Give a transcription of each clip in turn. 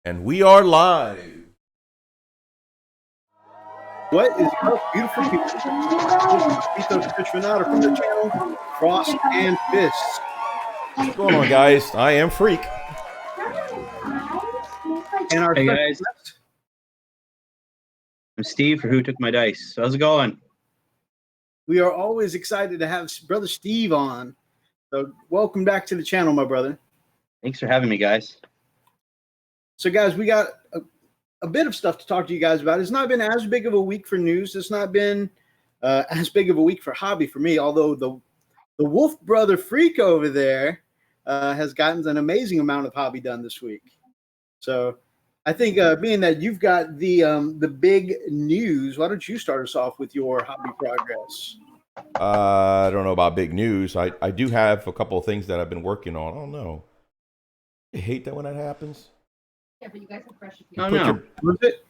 And we are live. What is up, beautiful people? This is Chris Renata from the channel Frost and Fists. What's going on, guys? I am Freak. And our Hey, special guys. guest, I'm Steve for Who Took My Dice. How's it going? we are always excited to have Brother Steve on. So welcome back to the channel, my brother. Thanks for having me, guys. So, guys, we got a bit of stuff to talk to you guys about. It's not been as big of a week for news. It's not been as big of a week for hobby for me, although the Wolf Brother Freak over there has gotten an amazing amount of hobby done this week. So I think being that you've got the big news, why don't you start us off with your hobby progress? I don't know about big news. I do have a couple of things that I've been working on. I don't know. I hate that when that happens. Yeah, but you guys have fresh. Oh, no. Was it?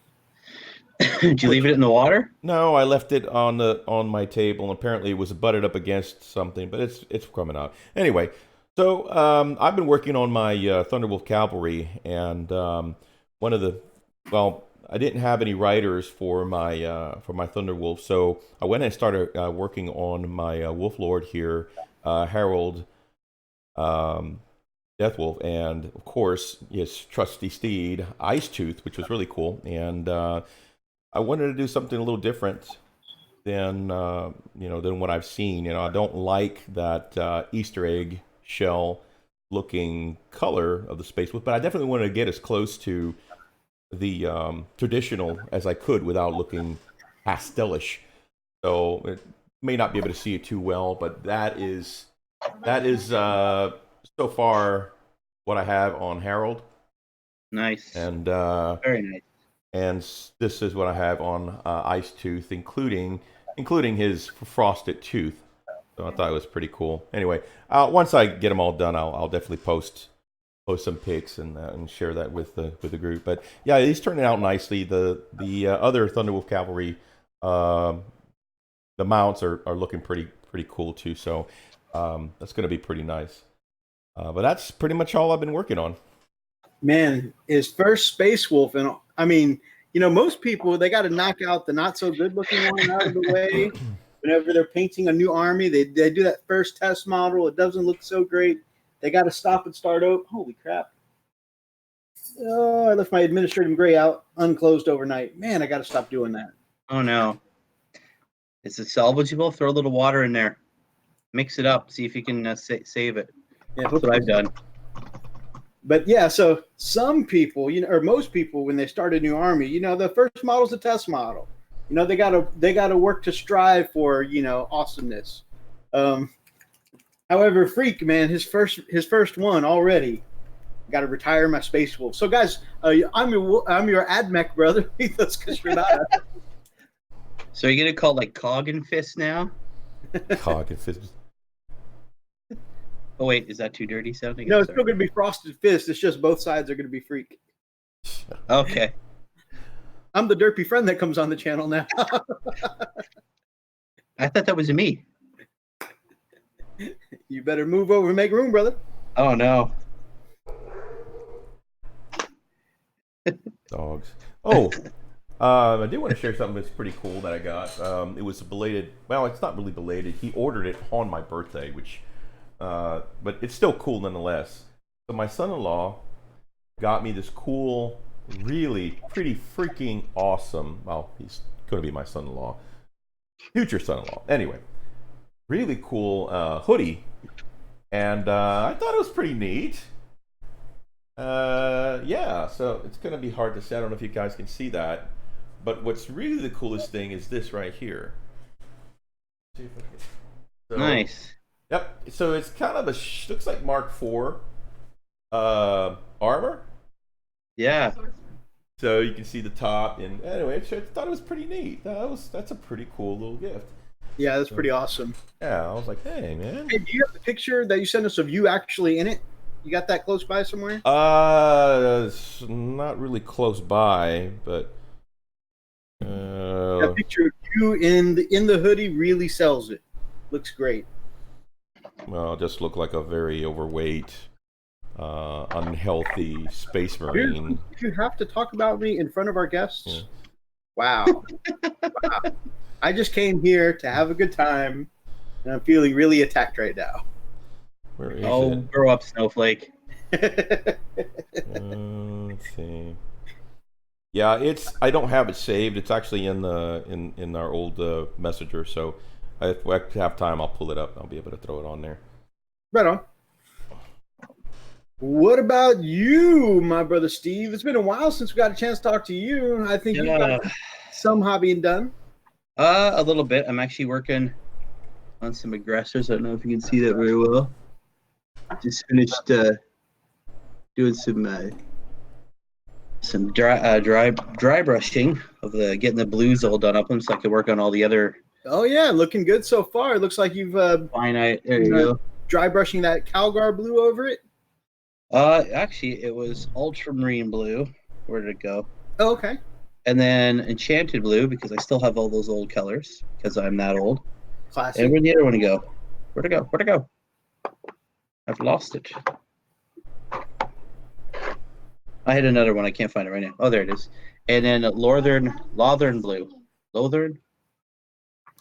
Did you leave it in the water? No, I left it on my table, and apparently it was butted up against something, but it's coming out anyway. So I've been working on my Thunderwolf Cavalry, and one of the I didn't have any riders for my Thunderwolf, so I went and started working on my Wolf Lord here, Harold Deathwolf, and of course his trusty steed Icetooth, which was really cool. And I wanted to do something a little different than than what I've seen. I don't like that Easter egg shell looking color of the Space Wolf, but I definitely wanted to get as close to the traditional as I could without looking pastelish. So it may not be able to see it too well, but that is so far what I have on Harold. Nice. And very nice. And this is what I have on Icetooth, including his frosted tooth. So I thought it was pretty cool. Anyway, once I get them all done, I'll definitely post some pics and share that with the group. But yeah, he's turning out nicely. The other Thunderwolf Cavalry, the mounts are looking pretty cool too. So that's going to be pretty nice. But that's pretty much all I've been working on. Man, his first Space Wolf, and I mean, most people, they got to knock out the not so good looking one out of the way. Whenever they're painting a new army, they do that first test model. It doesn't look so great. They got to stop and start over. Holy crap. Oh, I left my administrative gray out unclosed overnight. Man, I got to stop doing that. Oh, no. Is it salvageable? Throw a little water in there. Mix it up. See if you can save it. Yeah, that's what I've done. But yeah, so some people, or most people, when they start a new army, the first model is a test model. They gotta work to strive for awesomeness. However, Freak, man, his first one already. Got to retire my Space Wolf. So guys, I'm your AdMech brother. That's because you're not. So you're gonna call like Cog and Fist now? Cog and Fist. Oh wait, is that too dirty sounding? No, it's still going to be Frosted Fist. It's just both sides are going to be Freak. Okay. I'm the derpy friend that comes on the channel now. I thought that was me. You better move over and make room, brother. Oh no. Dogs. Oh, I do want to share something that's pretty cool that I got. It was a belated. Well, it's not really belated. He ordered it on my birthday, which. But it's still cool nonetheless. So my son-in-law got me this cool, really pretty freaking awesome. Well, he's going to be my son-in-law, future son-in-law. Anyway, really cool hoodie, and I thought it was pretty neat. Yeah, so it's going to be hard to say. I don't know if you guys can see that, but what's really the coolest thing is this right here. So, nice. Yep. So it's kind of looks like Mark IV armor. Yeah. So you can see the top, and anyway, I thought it was pretty neat. That's a pretty cool little gift. Yeah, that's pretty awesome. Yeah, I was like, hey man. Hey, do you have the picture that you sent us of you actually in it? You got that close by somewhere? It's not really close by, but that picture of you in the hoodie really sells it. Looks great. Well, just look like a very overweight unhealthy space marine. You have to talk about me in front of our guests. Yeah. Wow. Wow. I just came here to have a good time, and I'm feeling really attacked right now. Where is Oh, it? grow up, snowflake. Let's see. Yeah, I don't have it saved. It's actually in our old messenger. So if I have time, I'll pull it up. I'll be able to throw it on there. Right on. What about you, my brother Steve? It's been a while since we got a chance to talk to you. I think you've got some hobbying done. A little bit. I'm actually working on some aggressors. I don't know if you can see that very well. Just finished doing some dry brushing of getting the blues all done up them so I can work on all the other Oh yeah, looking good so far. It looks like you've finite. There you go. dry brushing that Calgar blue over it. Actually, it was ultramarine blue. Where did it go? Oh, okay. And then enchanted blue because I still have all those old colors because I'm that old. Classic. And where'd the other one go? Where'd it go? Where'd it go? I've lost it. I had another one. I can't find it right now. Oh, there it is. And then Lothern blue. Lothern?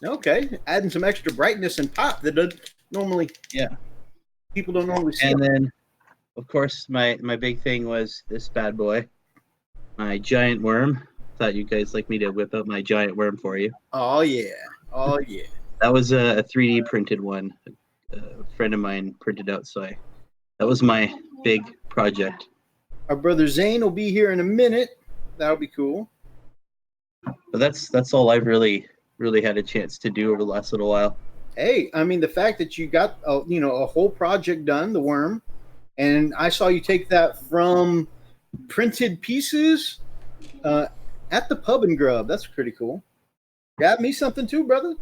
Okay. Adding some extra brightness and pop that doesn't normally. Yeah. People don't normally see. And then, of course, my big thing was this bad boy, my giant worm. Thought you guys like me to whip out my giant worm for you. Oh yeah. Oh yeah. That was a 3D printed one. A friend of mine printed out, so that was my big project. Our brother Zane will be here in a minute. That'll be cool. But that's all I've really had a chance to do over the last little while. Hey, I mean the fact that you got a whole project done, the worm, and I saw you take that from printed pieces at the pub and grub. That's pretty cool. Got me something too, brother.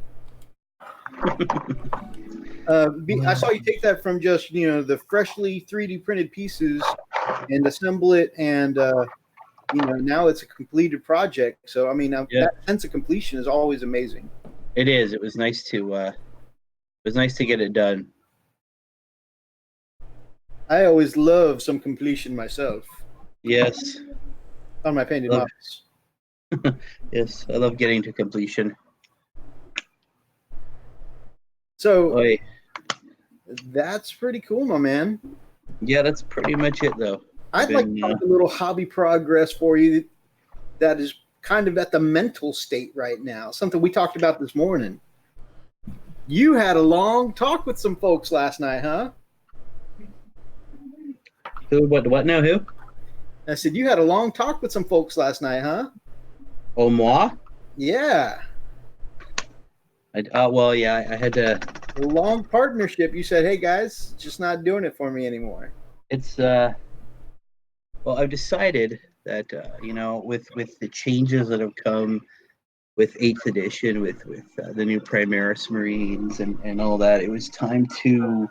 I saw you take that from just the freshly 3D printed pieces and assemble it, and now it's a completed project. So I mean, that sense of completion is always amazing. It is. It was nice to get it done. I always love some completion myself Yes. on my painted models. Yes, I love getting to completion. So that's pretty cool, my man. Yeah, that's pretty much it, though. I'd like to talk a little hobby progress for you that is kind of at the mental state right now, something we talked about this morning. You had a long talk with some folks last night, huh? Who? What now? Who? I said you had a long talk with some folks last night, huh? Oh, moi? Yeah. Well, yeah, I had to. A long partnership. You said, hey, guys, just not doing it for me anymore. It's, well, I've decided that, with the changes that have come with 8th edition, with the new Primaris Marines and all that, it was time to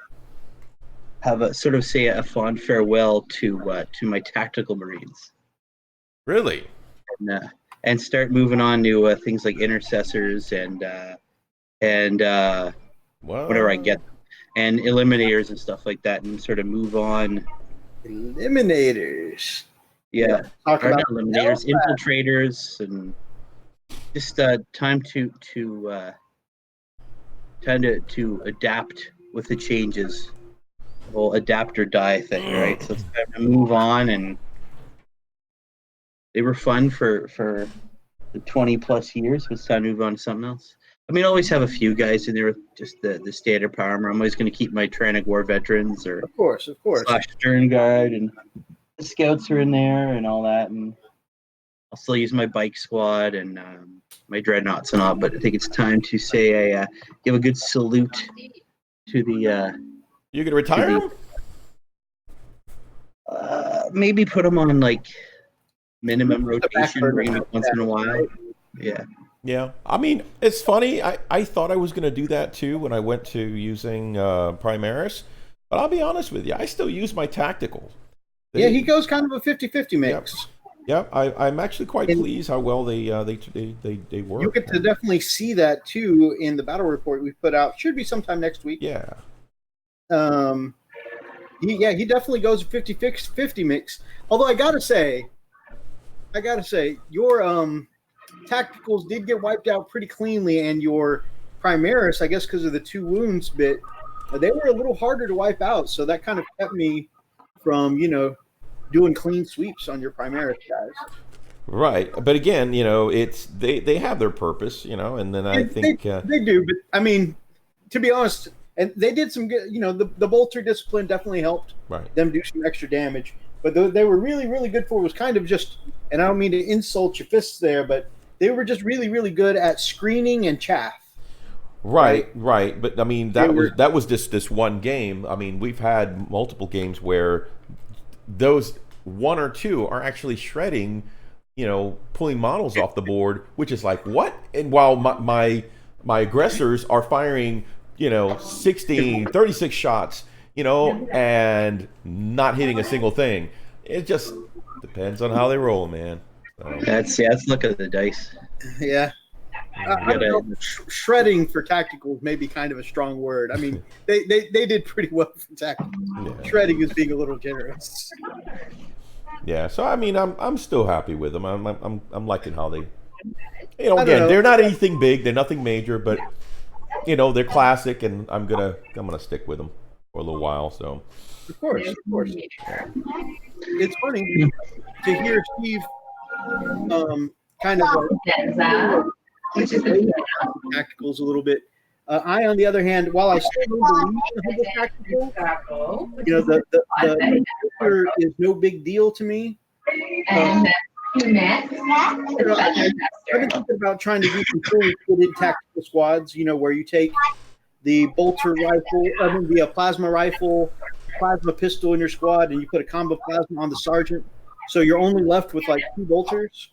have a sort of say a fond farewell to my tactical Marines. Really? And start moving on to things like intercessors and whatever I get, and eliminators and stuff like that, and sort of move on. Eliminators. Yeah, talk about eliminators, infiltrators, and just time to adapt with the changes. The whole adapt or die thing, right? So it's time to move on, and they were fun for the 20 plus years. It's time to move on to something else. I mean, I always have a few guys in there with just the standard power armor. I'm always going to keep my Trantic War veterans or of course / Stern Guard, and the scouts are in there and all that. And I'll still use my bike squad and my dreadnoughts and all. But I think it's time to say I give a good salute to the. You gonna retire them? Maybe put them on like minimum rotation, bring them once in a while. Yeah. Yeah, I mean, it's funny. I thought I was going to do that too when I went to using Primaris, but I'll be honest with you, I still use my tactical. He goes kind of a 50-50 mix. Yep. I'm actually quite pleased how well they work. You get to definitely see that too in the battle report we put out. Should be sometime next week. Yeah. he definitely goes 50-50 mix. Although I gotta say, your tacticals did get wiped out pretty cleanly, and your Primaris, I guess because of the 2 wounds bit, they were a little harder to wipe out. So that kind of kept me from, doing clean sweeps on your Primaris guys. Right, but again, it's they have their purpose, and then I think They do, but I mean, to be honest, and they did some good. The bolter discipline definitely helped right. them do some extra damage. But they were really, really good for was kind of just, and I don't mean to insult your fists there, but they were just really, really good at screening and chaff. Right. But I mean, that was just this one game. I mean, we've had multiple games where those 1 or 2 are actually shredding, pulling models off the board, which is like, what? And while my aggressors are firing, 16, 36 shots, and not hitting a single thing. It just depends on how they roll, man. So. That's look at the dice. Yeah. I don't know, shredding for tacticals may be kind of a strong word. I mean, they did pretty well for tacticals. Yeah. Shredding is being a little generous. Yeah, so I mean, I'm still happy with them. I'm liking how they, again, they're not anything big, they're nothing major, but they're classic, and I'm gonna stick with them for a little while. So, of course, it's funny to hear Steve, kind of which is tacticals a little bit. I, on the other hand, while I still don't believe in the tactical, the filter is no big deal to me. I've been thinking about trying to do some fully fitted tactical squads, where you take the bolter rifle, the plasma rifle, plasma pistol in your squad, and you put a combo plasma on the sergeant. So you're only left with like 2 bolters.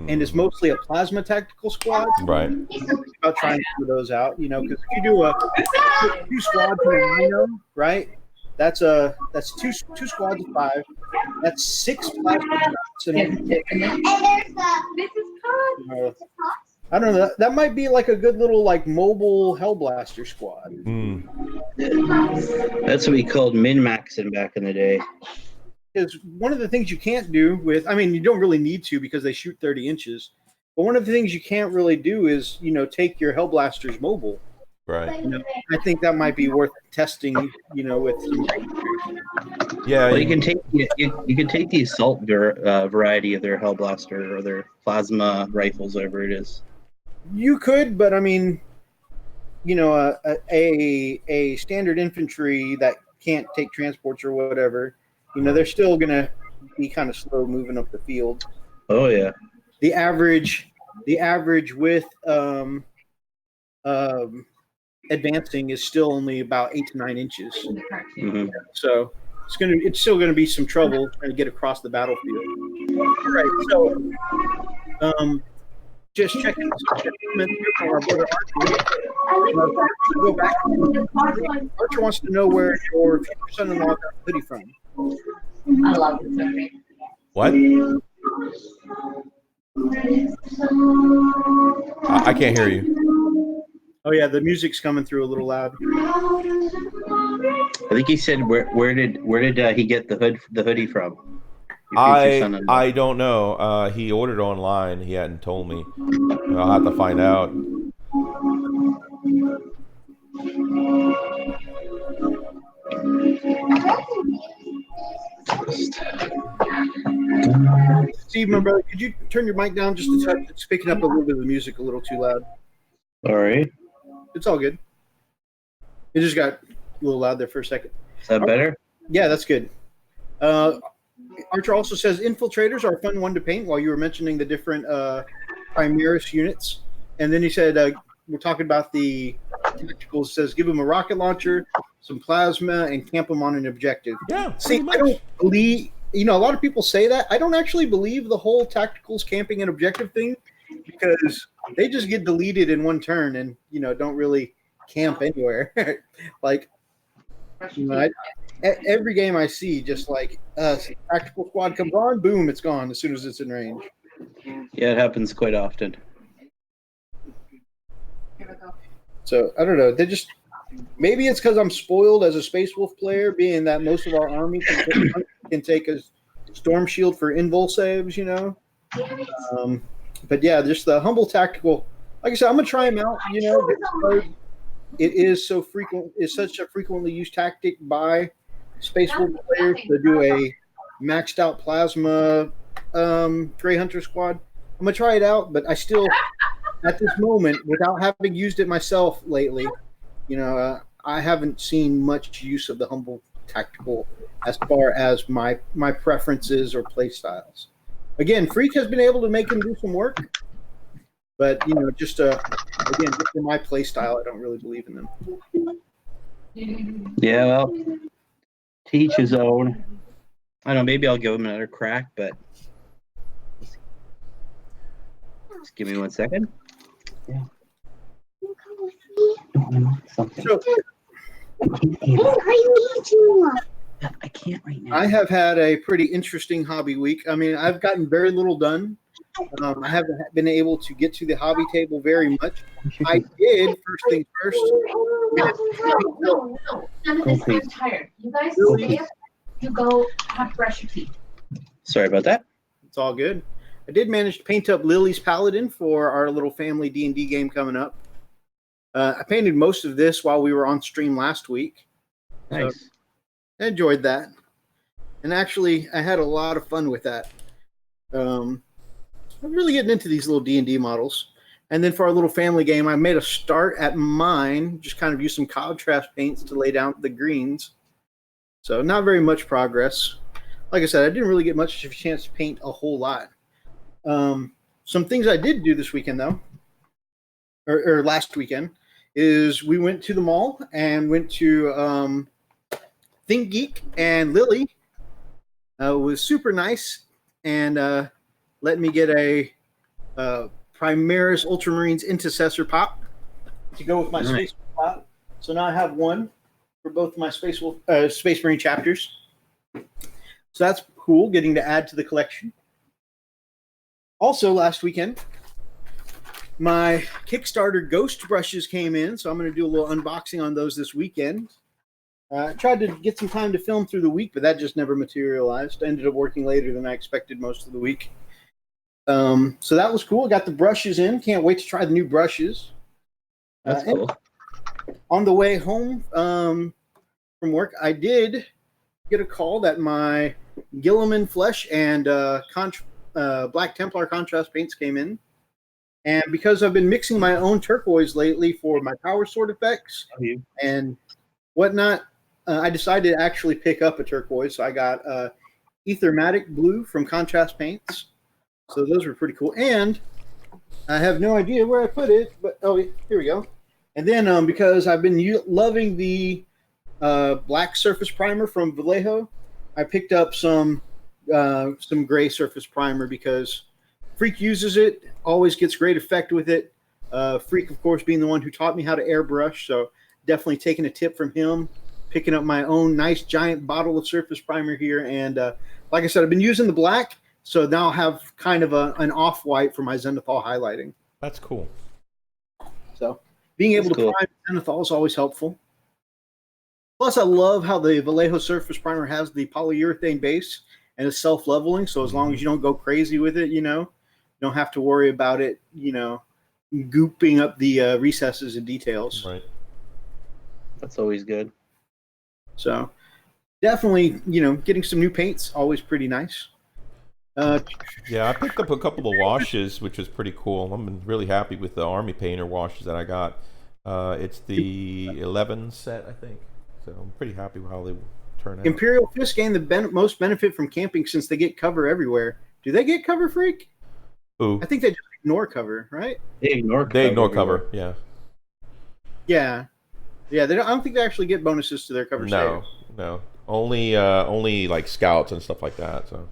And it's mostly a plasma tactical squad. Right. About trying to figure those out, because if you do 2 squads in a Rhino, right? That's 2 squads of 5. That's 6 plasma shots. I don't know. That might be like a good little mobile Hellblaster squad. That's what we called min-maxing back in the day. Because one of the things you can't do you don't really need to because they shoot 30 inches. But one of the things you can't really do is, take your Hellblasters mobile. Right. I think that might be worth testing, with some. Yeah. Well, you can take the assault variety of their Hellblaster or their plasma rifles, whatever it is. You could, but I mean, a standard infantry that can't take transports or whatever. They're still going to be kind of slow moving up the field. Oh, yeah. The average with advancing is still only about 8 to 9 inches. Mm-hmm. So it's still going to be some trouble trying to get across the battlefield. All right. So just checking some comments here from our brother Archer. Go back. Archer wants to know where your future son-in-law got the hoodie from. I love this movie. What? I can't hear you. Oh yeah, the music's coming through a little loud. I think he said where did he get the hoodie from? I don't know. He ordered online. He hadn't told me. I'll have to find out. Steve, my brother, could you turn your mic down just a touch? It's picking up a little bit of the music a little too loud. All right. It's all good. It just got a little loud there for a second. Is that better? Yeah, that's good. Archer also says infiltrators are a fun one to paint while you were mentioning the different Primaris units. And then he said, we're talking about the tacticals. Says give them a rocket launcher, some plasma, and camp them on an objective. Yeah. See, I don't believe, a lot of people say that. I don't actually believe the whole tacticals camping and objective thing because they just get deleted in one turn and, don't really camp anywhere. Every game I see, just tactical squad comes on, boom, it's gone as soon as it's in range. Yeah, it happens quite often. So I don't know. maybe it's because I'm spoiled as a Space Wolf player, being that most of our army can take a Storm Shield for invul saves, you know. But yeah, just the humble tactical. Like I said, I'm gonna try them out. You know, because it is so frequent. It's such a frequently used tactic by Space Wolf players to do a maxed out plasma Grey Hunter squad. I'm gonna try it out, but I still, at this moment, without having used it myself lately, you know, I haven't seen much use of the humble tactical as far as my preferences or play styles. Again, Freak has been able to make him do some work, but you know, just again, just for my play style, I don't really believe in them. Yeah, well, to each his own. I don't know, maybe I'll give him another crack, but just give me 1 second. Yeah. Something. So, I can't right now. I have had a pretty interesting hobby week. I mean, I've gotten very little done. I haven't been able to get to the hobby table very much. I did, first things first. No. None of this. I'm tired. You guys stay up. You go have to brush your teeth. Sorry about that. It's all good. I did manage to paint up Lily's Paladin for our little family D&D game coming up. I painted most of this while we were on stream last week. Nice. So I enjoyed that. And actually, I had a lot of fun with that. I'm really getting into these little D&D models. And then for our little family game, I made a start at mine, just kind of used some contrast paints to lay down the greens. So not very much progress. Like I said, I didn't really get much of a chance to paint a whole lot. Some things I did do this weekend, though, or last weekend, is we went to the mall and went to Think Geek, and Lily was super nice and let me get a Primaris Ultramarines Intercessor pop to go with my Space Wolf pop. So now I have one for both my Space Marine chapters. So that's cool, getting to add to the collection. Also, last weekend, my Kickstarter Ghost brushes came in, so I'm going to do a little unboxing on those this weekend. I tried to get some time to film through the week, but that just never materialized. I ended up working later than I expected most of the week. So that was cool. Got the brushes in. Can't wait to try the new brushes. That's cool. On the way home from work, I did get a call that my Gilliman Flesh and Black Templar contrast paints came in. And because I've been mixing my own turquoise lately for my power sword effects and whatnot, I decided to actually pick up a turquoise. So I got Ethermatic Blue from Contrast Paints. So those were pretty cool. And I have no idea where I put it, but oh, here we go. And then because I've been loving the black surface primer from Vallejo, I picked up some gray surface primer because Freak uses it, always gets great effect with it. Freak, of course, being the one who taught me how to airbrush, so definitely taking a tip from him, picking up my own nice giant bottle of surface primer here. And like I said, I've been using the black, so now I'll have kind of an off-white for my Zenithal highlighting. That's cool. So being able to prime Zenithal is always helpful. Plus, I love how the Vallejo surface primer has the polyurethane base and it's self-leveling, so as long as you don't go crazy with it, you know, you don't have to worry about it, you know, gooping up the recesses and details. Right. That's always good. So definitely, you know, getting some new paints, always pretty nice. Yeah, I picked up a couple of washes, which is pretty cool. I'm really happy with the Army Painter washes that I got. It's the 11 set, I think. So I'm pretty happy with how they turn out. Imperial Fist gain the most benefit from camping since they get cover everywhere. Do they get cover, Freak? Ooh. I think they just ignore cover, right? They ignore cover. They ignore cover, yeah. Yeah. Yeah, I don't think they actually get bonuses to their cover No, saves. no. Only like scouts and stuff like that. So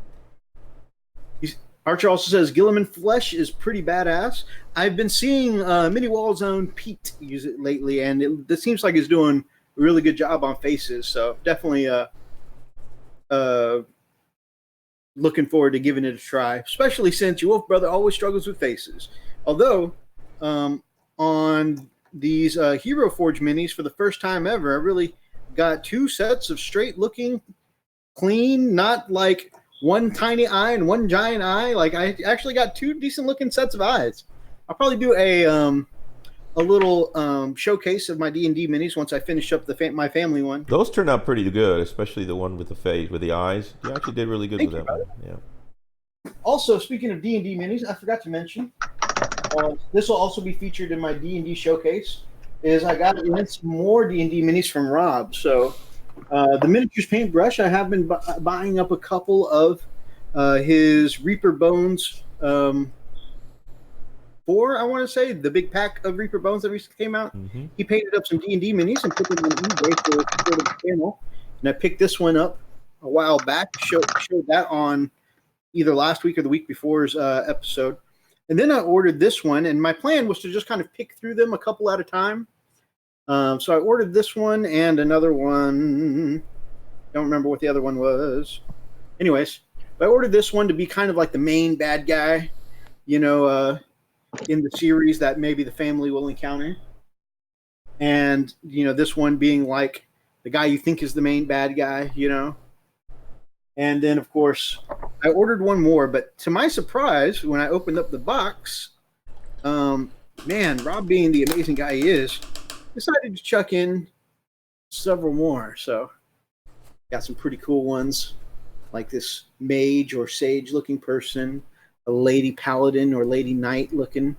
Archer also says Gilliman Flesh is pretty badass. I've been seeing Mini Wall's own Pete use it lately, and it seems like he's doing a really good job on faces. So definitely looking forward to giving it a try, especially since your Wolf Brother always struggles with faces. Although on these Hero Forge minis for the first time ever. I really got 2 sets of straight looking, clean, not like one tiny eye and one giant eye. Like I actually got 2 decent looking sets of eyes. I'll probably do a little showcase of my D&D minis once I finish up the my family one. Those turned out pretty good, especially the one with the face, with the eyes. You actually did really good with that one. Yeah. Also, speaking of D&D minis, I forgot to mention, this will also be featured in my D&D showcase, is I got some more D&D minis from Rob. So the miniatures paintbrush, I have been buying up a couple of his Reaper Bones 4, I want to say, the big pack of Reaper Bones that recently came out. Mm-hmm. He painted up some D&D minis and put them on eBay for the channel. And I picked this one up a while back, showed that on either last week or the week before's episode. And then I ordered this one, and my plan was to just kind of pick through them a couple at a time. So I ordered this one and another one. Don't remember what the other one was. Anyways, I ordered this one to be kind of like the main bad guy, you know, in the series that maybe the family will encounter. And, you know, this one being like the guy you think is the main bad guy, you know. And then, of course, I ordered one more, but to my surprise, when I opened up the box, man, Rob, being the amazing guy he is, decided to chuck in several more. So, got some pretty cool ones, like this mage or sage looking person, a lady paladin or lady knight looking.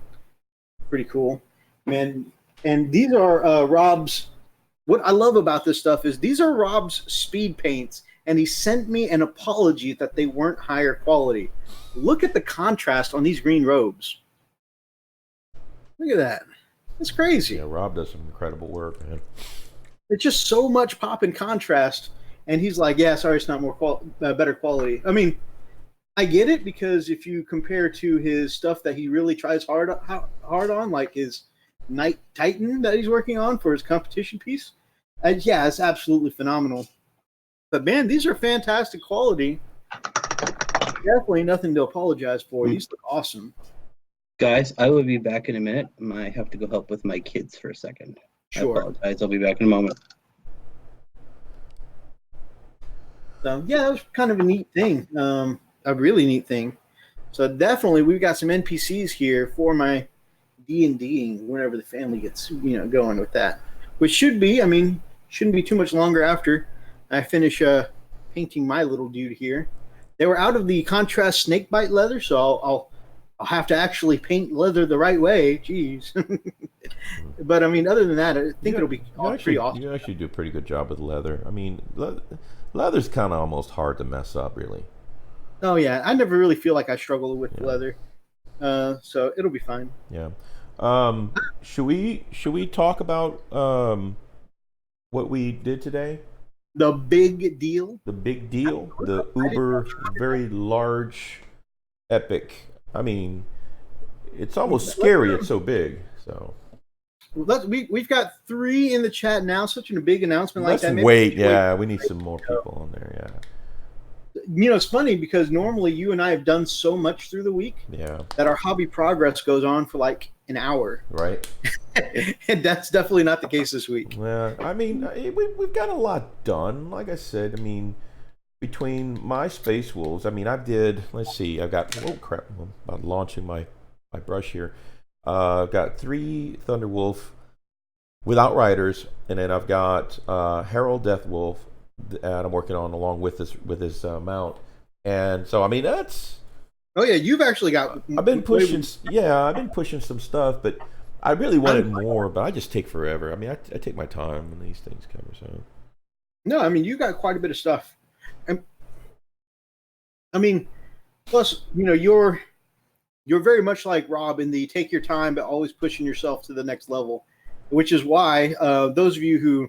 Pretty cool, man. And these are Rob's. What I love about this stuff is these are Rob's speed paints. And he sent me an apology that they weren't higher quality. Look at the contrast on these green robes. Look at that. That's crazy. Yeah, Rob does some incredible work, man. It's just so much pop and contrast. And he's like, yeah, sorry, it's not more better quality. I mean, I get it, because if you compare to his stuff that he really tries hard on, like his Knight Titan that he's working on for his competition piece, yeah, it's absolutely phenomenal. But man, these are fantastic quality. Definitely nothing to apologize for. These look awesome. Guys, I will be back in a minute. I have to go help with my kids for a second. Sure. I apologize. I'll be back in a moment. So yeah, that was kind of a neat thing. A really neat thing. So definitely, we've got some NPCs here for my D&Ding whenever the family gets going with that, which shouldn't be too much longer after I finish painting my little dude here. They were out of the contrast snakebite leather, so I'll have to actually paint leather the right way. Jeez. But I mean, other than that, I think it'll be pretty awesome. You actually do a pretty good job with leather. I mean, leather's kind of almost hard to mess up, really. Oh yeah, I never really feel like I struggle with leather, so it'll be fine. Yeah. Should we talk about what we did today? The big deal. The big deal. The uber, very large, epic. I mean, it's almost scary. It's so big. So we've got 3 in the chat now. Such a big announcement like that. Let's wait. Yeah, we need some more people on there. Yeah. You know, it's funny because normally you and I have done so much through the week that our hobby progress goes on for like an hour. Right. And that's definitely not the case this week. Yeah, I mean, we've got a lot done. Like I said, I mean, between my Space Wolves, I mean, I've got, oh crap, I'm about launching my brush here. I've got 3 Thunderwolf with Outriders, and then I've got Herald Deathwolf that I'm working on along with his mount. And so, I mean, that's... Oh yeah, you've actually got... I've been pushing some stuff, but I really wanted more, but I just take forever. I mean, I take my time when these things come, so... No, I mean, you got quite a bit of stuff. And I mean, plus, you're very much like Rob in the take your time, but always pushing yourself to the next level, which is why those of you who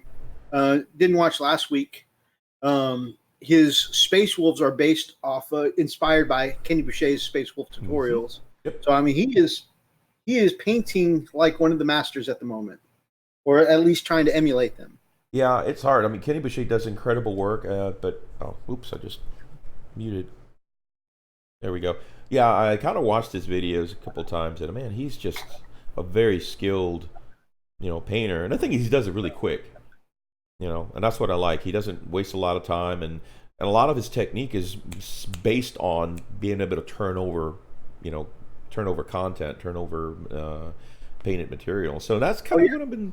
didn't watch last week, his Space Wolves are inspired by Kenny Boucher's Space Wolf tutorials. Mm-hmm. Yep. So I mean, he is painting like one of the masters at the moment, or at least trying to emulate them. Yeah, it's hard. I mean, Kenny Boucher does incredible work, but oops, I just muted. There we go. Yeah, I kind of watched his videos a couple times, and man, he's just a very skilled painter. And I think he does it really quick, and that's what I like. He doesn't waste a lot of time, and a lot of his technique is based on being able to turn over content, turn over painted material. So that's kind of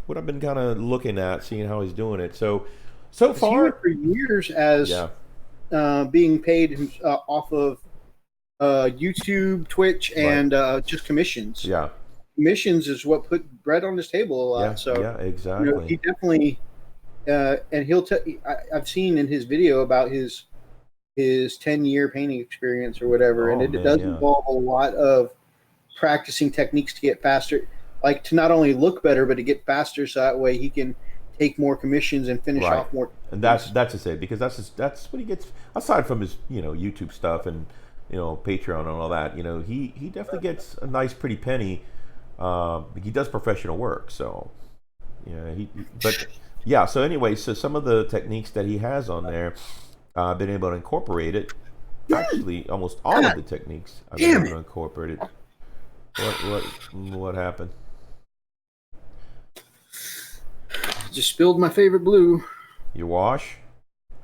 what I've been kind of looking at, seeing how he's doing it. So He far, went for years as being paid off of YouTube, Twitch, and just commissions. yeah, Commissions is what put bread on his table a lot. So exactly. he definitely, and he'll tell. I've seen in his video about his 10-year painting experience or whatever, and it does involve a lot of practicing techniques to get faster, like to not only look better, but to get faster, so that way he can take more commissions and finish off more. And that's to say, because that's what he gets aside from his YouTube stuff and Patreon and all that. He definitely gets a nice pretty penny. He does professional work, so so anyway, so some of the techniques that he has on there, I've been able to incorporate it. Actually, almost all of the techniques I've been able to incorporate it. What happened? Just spilled my favorite blue. Your wash?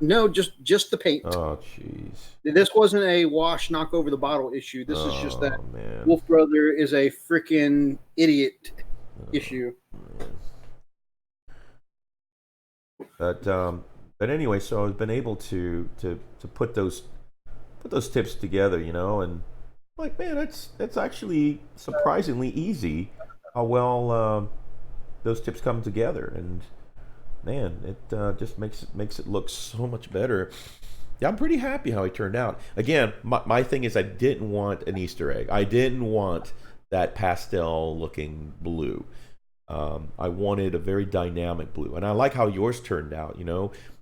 No, just the paint. Oh, jeez. This wasn't a wash knock over the bottle issue. This is just that Wolf Brother is a freaking idiot issue. Man. But anyway, so I've been able to put those tips together, and like, man, it's actually surprisingly easy how well those tips come together, and man, it just makes it look so much better. Yeah, I'm pretty happy how it turned out. Again, my thing is I didn't want an Easter egg. I didn't want that pastel looking blue. I wanted a very dynamic blue, and I like how yours turned out.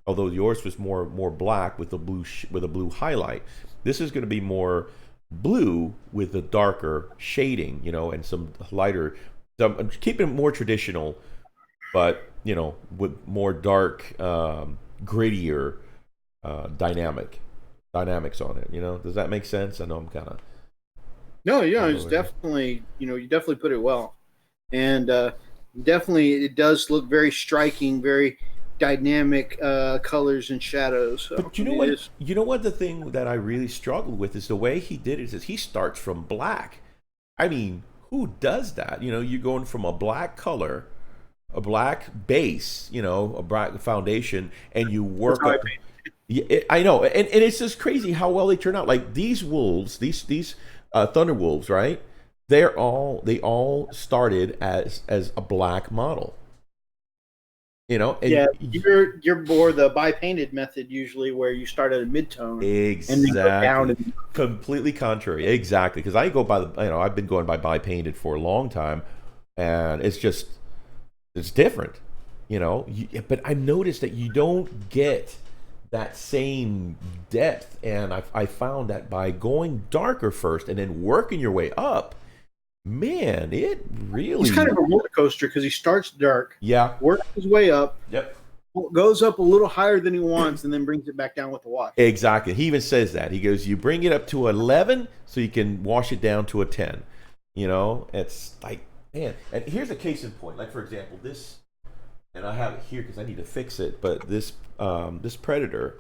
Although yours was more black with a blue highlight. This is going to be more blue with a darker shading, and some lighter. So I'm keeping it more traditional, but with more dark, grittier dynamics on it. Does that make sense? I know I'm kind of. No, it's definitely you definitely put it well, and definitely it does look very striking, very dynamic colors and shadows. So, but you know what the thing that I really struggled with is the way he did it is he starts from black. I mean, who does that? You're going from a black color, a black base, a black foundation, and you work up. I know, and it's just crazy how well they turn out. Like these wolves, these Thunder Wolves, right? They all started as a black model. And you're more the bi-painted method usually, where you start at a mid-tone and then go down. Completely contrary, exactly. Because I go by I've been going by bi-painted for a long time, and it's different, But I noticed that you don't get that same depth, and I found that by going darker first and then working your way up. Man, it really... He's kind of a roller coaster because he starts dark, works his way up, goes up a little higher than he wants, and then brings it back down with the wash. Exactly. He even says that. He goes, you bring it up to 11 so you can wash it down to a 10. It's like, man. And here's a case in point. Like, for example, this, and I have it here because I need to fix it, but this Predator,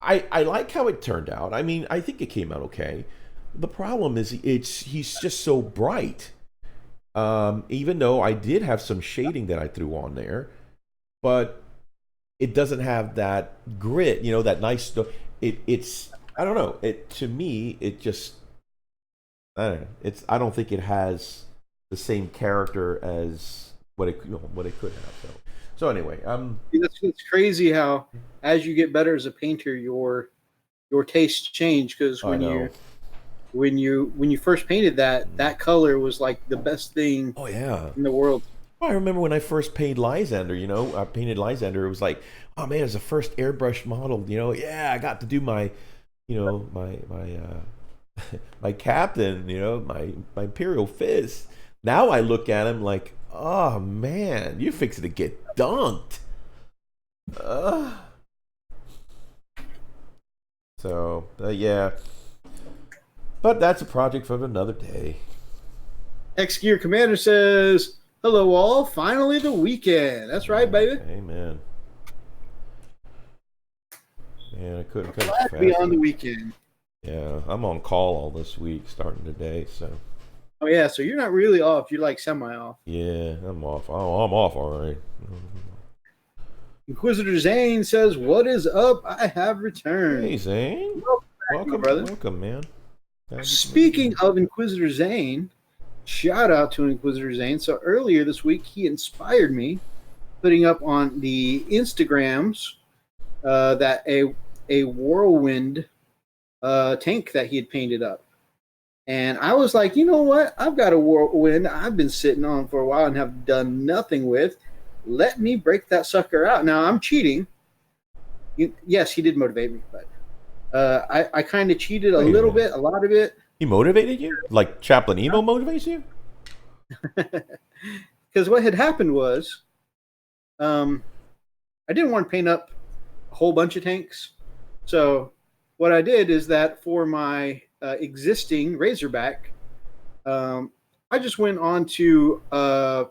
I like how it turned out. I mean, I think it came out okay. The problem is he's just so bright. Even though I did have some shading that I threw on there, but it doesn't have that grit, that nice. It's I don't know. To me, it just I don't know. I don't think it has the same character as what it could have. So anyway, it's crazy how as you get better as a painter, your tastes change, because when you first painted that color was like the best thing in the world. Well, I remember when I first painted Lysander, I painted Lysander, it was like, oh man, it's the first airbrush model, I got to do my my captain, my Imperial Fist. Now I look at him like, oh man, you're fixing to get dunked. So yeah. But that's a project for another day. X-Gear Commander says, hello all, finally the weekend. That's right, baby. Amen. Man, I couldn't come Glad to be on the weekend. Yeah, I'm on call all this week, starting today, so. Oh, yeah, so you're not really off. You're like semi-off. Yeah, I'm off. Oh, I'm off, all right. Inquisitor Zane says, what is up? I have returned. Hey, Zane. Welcome, brother. Welcome, man. Speaking of Inquisitor Zane, shout out to Inquisitor Zane. So earlier this week, he inspired me putting up on the Instagrams that a whirlwind tank that he had painted up. And I was like, you know what? I've got a whirlwind I've been sitting on for a while and have done nothing with. Let me break that sucker out. Now, I'm cheating. Yes, he did motivate me, but I kind of cheated a little bit, a lot of it. He motivated you? Like Chaplain EMO motivates you? Because what had happened was I didn't want to paint up a whole bunch of tanks. So what I did is that for my existing Razorback, I just went on to a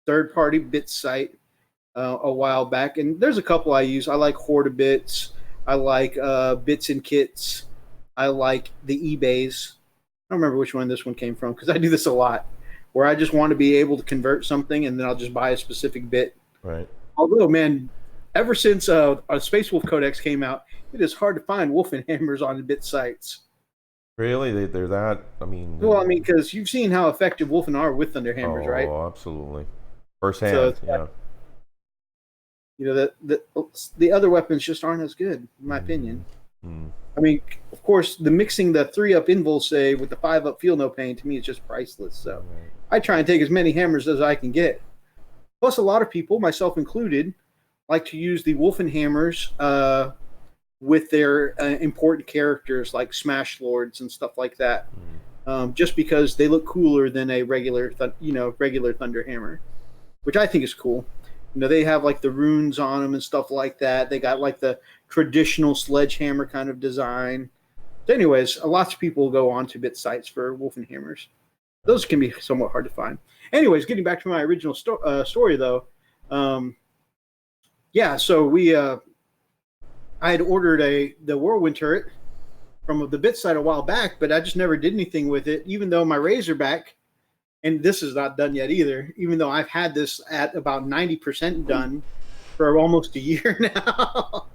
third-party bit site a while back, and there's a couple I use. I like Horda Bits. I like Bits and Kits. I like the eBays. I don't remember which one this one came from because I do this a lot, where I just want to be able to convert something, and then I'll just buy a specific bit. Right. Although, man, ever since a Space Wolf Codex came out, it is hard to find Wolfenhammers on the bit sites. Really? They're that? I mean... Well, I mean, because you've seen how effective Wolfen are with Thunderhammers, right? Oh, absolutely. First hand, yeah. You know, the other weapons just aren't as good, in my opinion. Mm. I mean, of course, the mixing the 3-up invul save with the 5-up feel no pain to me is just priceless. So I try and take as many hammers as I can get. Plus, a lot of people, myself included, like to use the Wolfenhammers with their important characters like Smash Lords and stuff like that, just because they look cooler than a regular Thunderhammer, which I think is cool. You know, they have like the runes on them and stuff like that. They got like the traditional sledgehammer kind of design. So anyways, lots of people go on to bit sites for Wolfenhammers. Those can be somewhat hard to find. Anyways, getting back to my original story though. Yeah, so I had ordered the Whirlwind turret from the bit site a while back, but I just never did anything with it, even though my Razorback, and this is not done yet either, even though I've had this at about 90% done for almost a year now.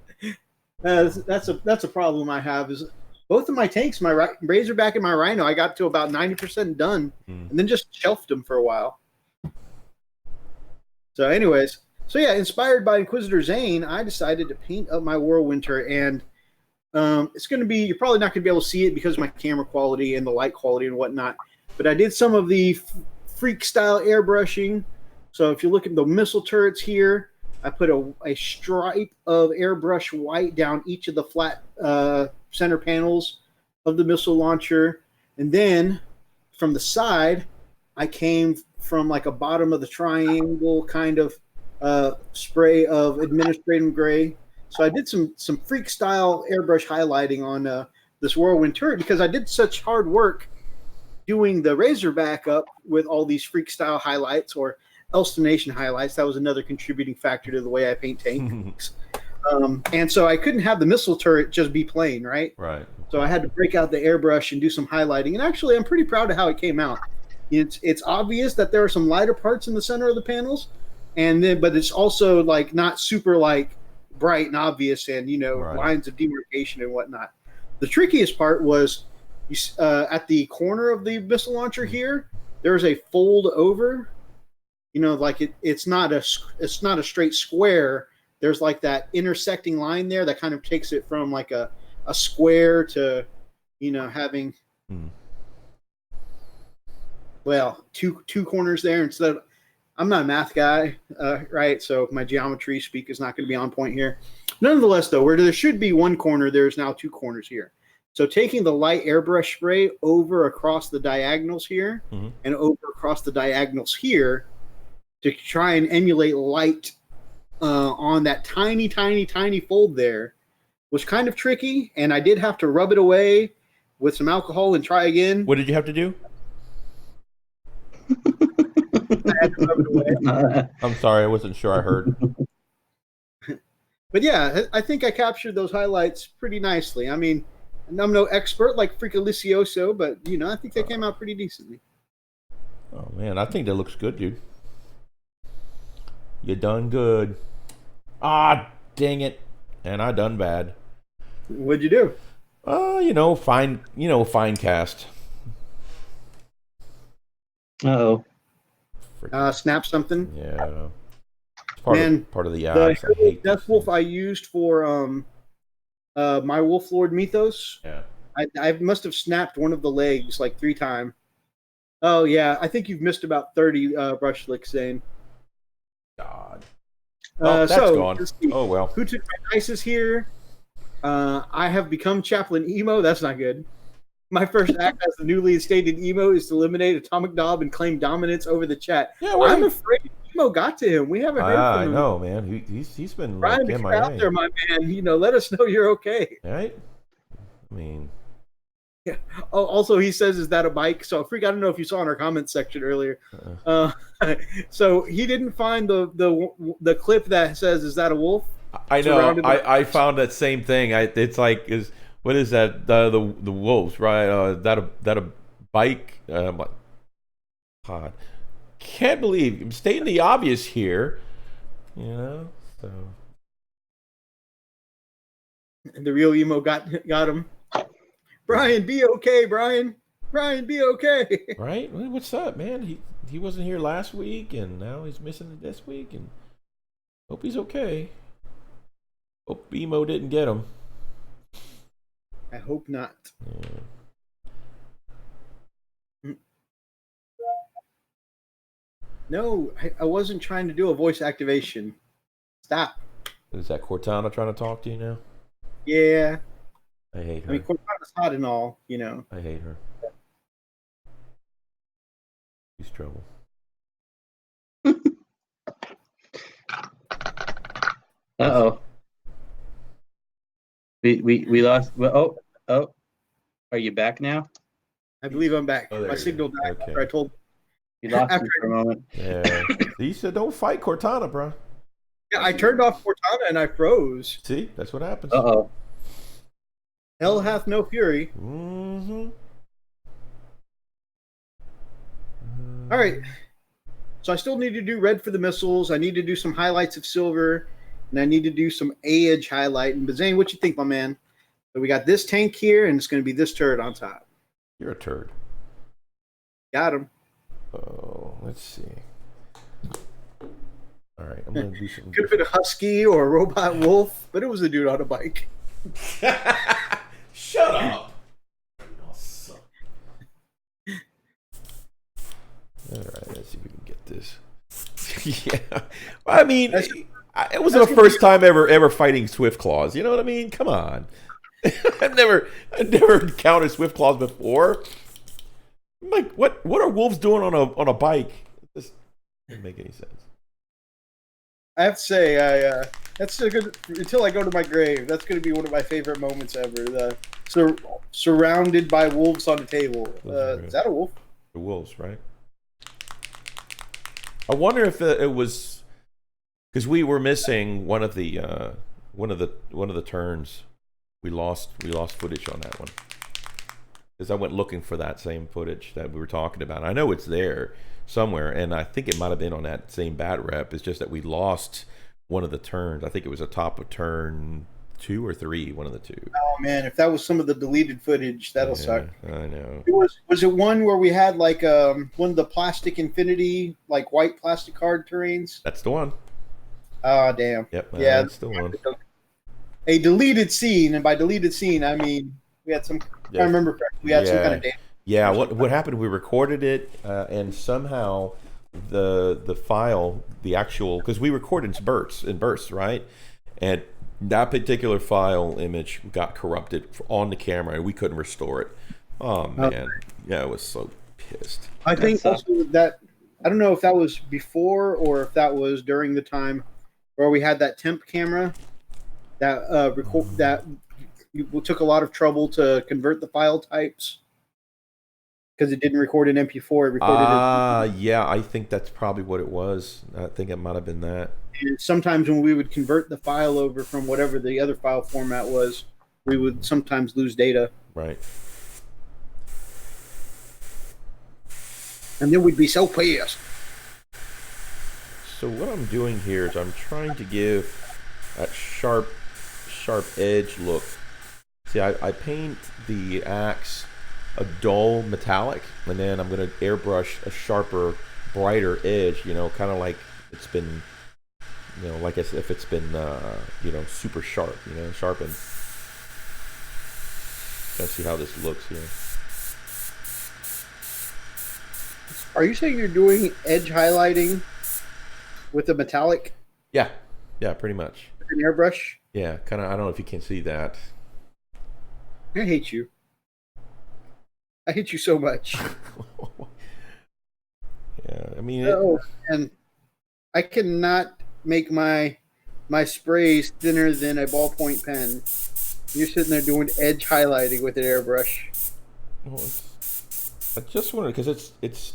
That's a problem I have is both of my tanks, my Razorback and my Rhino, I got to about 90% done and then just shelved them for a while. So anyways, so yeah, inspired by Inquisitor Zane, I decided to paint up my Whirlwind turret, and it's going to be, you're probably not going to be able to see it because of my camera quality and the light quality and whatnot, but I did some of the freak style airbrushing. So if you look at the missile turrets here, I put a stripe of airbrush white down each of the flat center panels of the missile launcher. And then from the side, I came from like a bottom of the triangle kind of spray of administrative gray. So I did some freak style airbrush highlighting on this Whirlwind turret because I did such hard work doing the Razorback up with all these freak style highlights or Elstonation highlights. That was another contributing factor to the way I paint tanks. And so I couldn't have the missile turret just be plain, right? Right. So I had to break out the airbrush and do some highlighting. And actually, I'm pretty proud of how it came out. It's obvious that there are some lighter parts in the center of the panels, but it's also like not super like bright and obvious, and lines of demarcation and whatnot. The trickiest part was at the corner of the missile launcher here. There's a fold over. Like it's not a straight square. There's like that intersecting line there that kind of takes it from like a square to, having, two corners there instead of, I'm not a math guy, right? So my geometry speak is not going to be on point here. Nonetheless, though, where there should be one corner, there's now two corners here. So taking the light airbrush spray over across the diagonals here and over across the diagonals here to try and emulate light on that tiny, tiny, tiny fold there was kind of tricky. And I did have to rub it away with some alcohol and try again. What did you have to do? I had to rub it away. I'm sorry, I wasn't sure I heard. But yeah, I think I captured those highlights pretty nicely. I mean, I'm no expert like Freakolicioso, but I think they came out pretty decently. Oh man, I think that looks good, dude. You done good. Ah, dang it. And I done bad. What'd you do? Fine cast. Uh-oh. Snap something. Yeah. It's part of the The apps. I hate Death these Wolf things. I used for my Wolf Lord Mythos. Yeah. I must have snapped one of the legs like 3 times. Oh yeah, I think you've missed about 30 brush licks, Zane. God. Well, that's gone. Let's see. Oh well. Who took my dice is here? I have become Chaplain EMO. That's not good. My first act as the newly instated EMO is to eliminate Atomic Dob and claim dominance over the chat. Yeah, I'm afraid EMO got to him. We haven't heard I from him. know, man. He's been Brian, like if you're out MIA. there, my man, let us know you're okay. Right? I mean, Yeah. Oh, also, he says, "Is that a bike?" So, Freak, I don't know if you saw in our comments section earlier. So he didn't find the clip that says, "Is that a wolf?" I know. I found that same thing. It's like what is that? The wolves, right? That a bike? God, can't believe I'm stating the obvious here. So The real emo got him. Brian, be okay, Brian. Brian, be okay. right? What's up, man? He wasn't here last week, and now he's missing it this week, and hope he's okay. Hope emo didn't get him. I hope not. Yeah. No, I wasn't trying to do a voice activation. Stop. Is that Cortana trying to talk to you now? Yeah. I hate her. I mean, Cortana's hot and all, I hate her. She's trouble. Uh-oh. We lost. Well, oh. Are you back now? I believe I'm back. Oh, there My you signal go. died Okay. after I told. You lost After- me for a moment. Yeah. You said don't fight Cortana, bro. Yeah, I turned off Cortana and I froze. See, that's what happens. Uh-oh. Hell hath no fury. Mm-hmm. All right. So I still need to do red for the missiles. I need to do some highlights of silver, and I need to do some edge highlighting. But Zane, what you think, my man? So we got this tank here, and it's going to be this turret on top. You're a turd. Got him. Oh, let's see. All right, I'm gonna do some. Could have been a husky or a robot wolf, but it was a dude on a bike. Shut up. All right, let's see if we can get this. Yeah, I mean, it wasn't the first time ever fighting Swift Claws. You know what I mean? Come on. I've never encountered Swift Claws before. I'm like, what are wolves doing on a bike? This doesn't make any sense. I have to say, that's a good. Until I go to my grave, that's going to be one of my favorite moments ever. Surrounded by wolves on the table. Is that a wolf? The wolves, right? I wonder if it was because we were missing one of the turns. We lost footage on that one because I went looking for that same footage that we were talking about. I know it's there somewhere, and I think it might have been on that same bat rep. It's just that we lost one of the turns. I think it was a top of turn 2 or 3, one of the two. Oh man, if that was some of the deleted footage, that'll suck. I know. Was it one where we had like one of the plastic infinity, like white plastic card terrains? That's the one. Oh damn. Yep. Yeah. That's the one. A deleted scene, and by deleted scene, I mean we had some. If I remember correctly, we had some kind of damage. Yeah, what happened? We recorded it, and somehow the file, the actual, because we record in bursts, right? And that particular file image got corrupted on the camera, and we couldn't restore it. Oh man, yeah, I was so pissed. I think also that I don't know if that was before or if that was during the time where we had that temp camera that took a lot of trouble to convert the file types because it didn't record in MP4. It recorded Yeah, I think that's probably what it was. I think it might have been that. and sometimes when we would convert the file over from whatever the other file format was, we would sometimes lose data. Right. And then we'd be so pissed. So what I'm doing here is I'm trying to give that sharp edge look. See, I paint the axe a dull metallic, and then I'm going to airbrush a sharper, brighter edge, kind of like it's been, like as if it's been, super sharp, sharpened. Let's see how this looks here. Are you saying you're doing edge highlighting with a metallic? Yeah, pretty much. With an airbrush? Yeah, kind of. I don't know if you can see that. I hate you. I hate you so much. Yeah, I mean. And I cannot make my sprays thinner than a ballpoint pen. You're sitting there doing edge highlighting with an airbrush. Well, I just wanted because it's.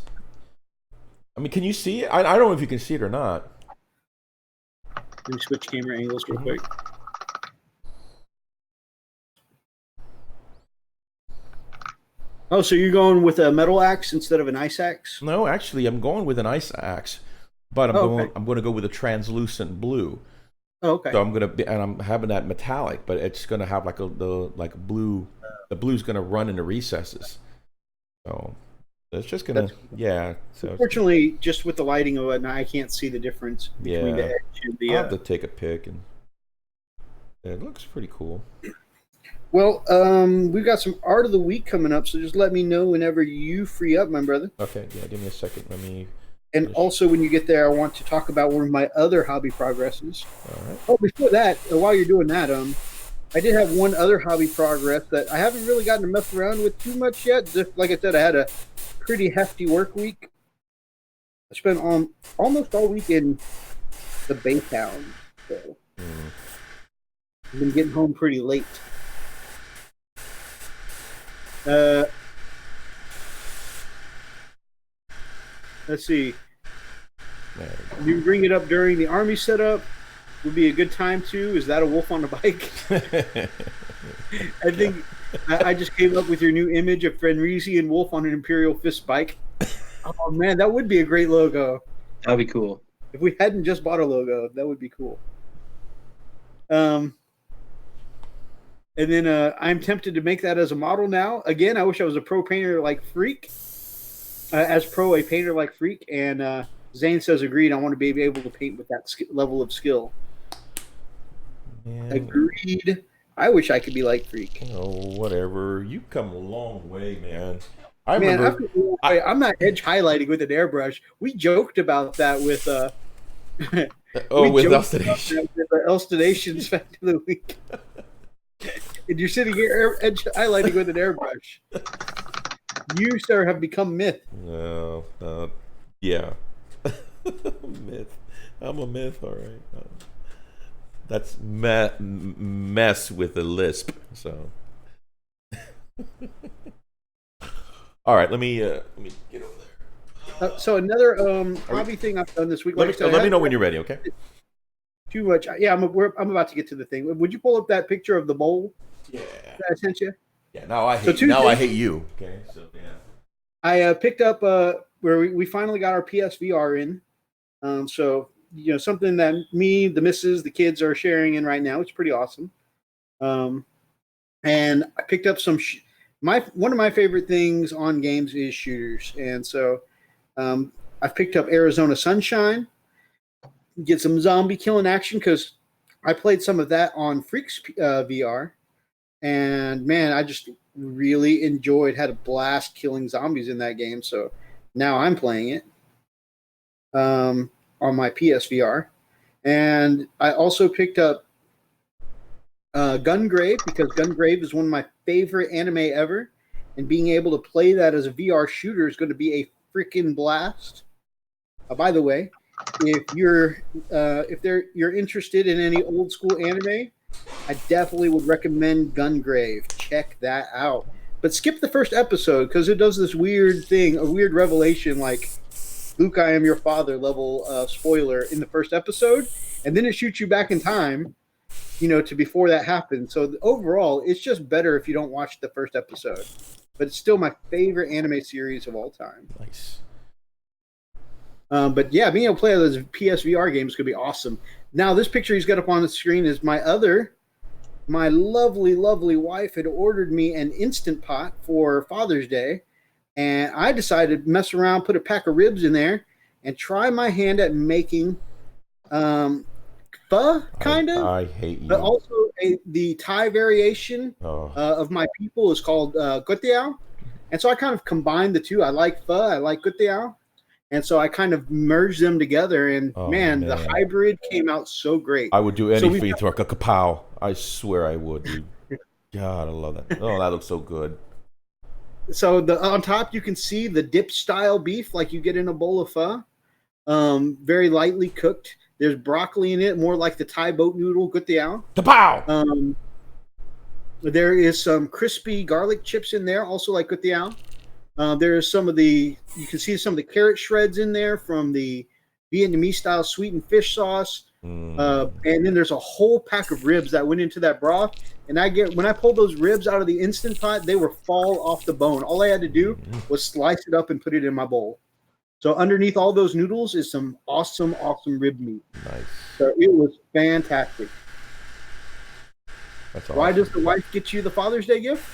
I mean, can you see it? I don't know if you can see it or not. Let me switch camera angles real quick. Oh, so you're going with a metal axe instead of an ice axe? No, actually, I'm going with an ice axe, but I'm going to go with a translucent blue. Oh, okay. So I'm having that metallic, but it's going to have like a blue. The blue's going to run in the recesses. So it's just going to, yeah. So unfortunately, just with the lighting of it, I can't see the difference between the edge and the. I'll have to take a pic, and it looks pretty cool. Well, we've got some art of the week coming up, so just let me know whenever you free up, my brother. Okay, yeah, give me a second. Let me. And also, when you get there, I want to talk about one of my other hobby progresses. All right. Oh, before that, while you're doing that, I did have one other hobby progress that I haven't really gotten to mess around with too much yet. Just like I said, I had a pretty hefty work week. I spent almost all week in the Baytown, so I've been getting home pretty late. Let's see. You bring it up during the army setup would be a good time too. Is that a wolf on a bike? I think I just came up with your new image of Fenrizi and Wolf on an Imperial Fist bike. Oh man, that would be a great logo. That'd be cool. If we hadn't just bought a logo, that would be cool. And then I'm tempted to make that as a model now. Again, I wish I was a pro painter like Freak. A painter like Freak. And Zane says, agreed, I want to be able to paint with that level of skill. Man. Agreed. I wish I could be like Freak. Oh, whatever. You've come a long way, man. I'm not edge highlighting with an airbrush. We joked about that with with Elstination's Fact of the Week. And you're sitting here edge highlighting with an airbrush. You, sir, have become myth. No, yeah. Myth. I'm a myth, all right. That's mess with a lisp. So, all right. Let me get over there. So another hobby thing I've done this week. Let me know when you're ready. Okay. Too much. Yeah, I'm about to get to the thing. Would you pull up that picture of the bowl? Yeah. That I sent you. Yeah. Now I hate. I hate you. Okay. So yeah. I picked up where we finally got our PSVR in. So something that me, the missus, the kids are sharing in right now. It's pretty awesome. And I picked up some. One of my favorite things on games is shooters, and so I've picked up Arizona Sunshine. Get some zombie killing action because I played some of that on Freaks VR, and man, I just really had a blast killing zombies in that game. So now I'm playing it on my PSVR, and I also picked up Gungrave because Gungrave is one of my favorite anime ever, and being able to play that as a VR shooter is going to be a freaking blast. By the way, if you're interested in any old school anime, I definitely would recommend Gungrave. Check that out. But skip the first episode because it does this weird thing, a weird revelation like Luke, I am your father level spoiler in the first episode. And then it shoots you back in time, to before that happened. So overall, it's just better if you don't watch the first episode. But it's still my favorite anime series of all time. Nice. But yeah, being able to play those PSVR games could be awesome. Now, this picture he's got up on the screen is my lovely, lovely wife had ordered me an Instant Pot for Father's Day. And I decided to mess around, put a pack of ribs in there, and try my hand at making pho, kind of. I hate you. But also the Thai variation of my people is called gutiao. And so I kind of combined the two. I like pho, I like gutiao. And so I kind of merged them together. And man, the hybrid came out so great. I would do anything for a kapow. I swear I would, dude. God, I love that. Oh, that looks so good. So on top, you can see the dip style beef like you get in a bowl of pho. Very lightly cooked. There's broccoli in it, more like the Thai boat noodle gutiao. Kapow! There is some crispy garlic chips in there, also like gutiao. There's you can see some of the carrot shreds in there from the Vietnamese style sweetened fish sauce. And then there's a whole pack of ribs that went into that broth. And when I pulled those ribs out of the Instant Pot, they were fall off the bone. All I had to do was slice it up and put it in my bowl. So underneath all those noodles is some awesome, awesome rib meat. Nice. So it was fantastic. That's awesome. Why does the wife get you the Father's Day gift?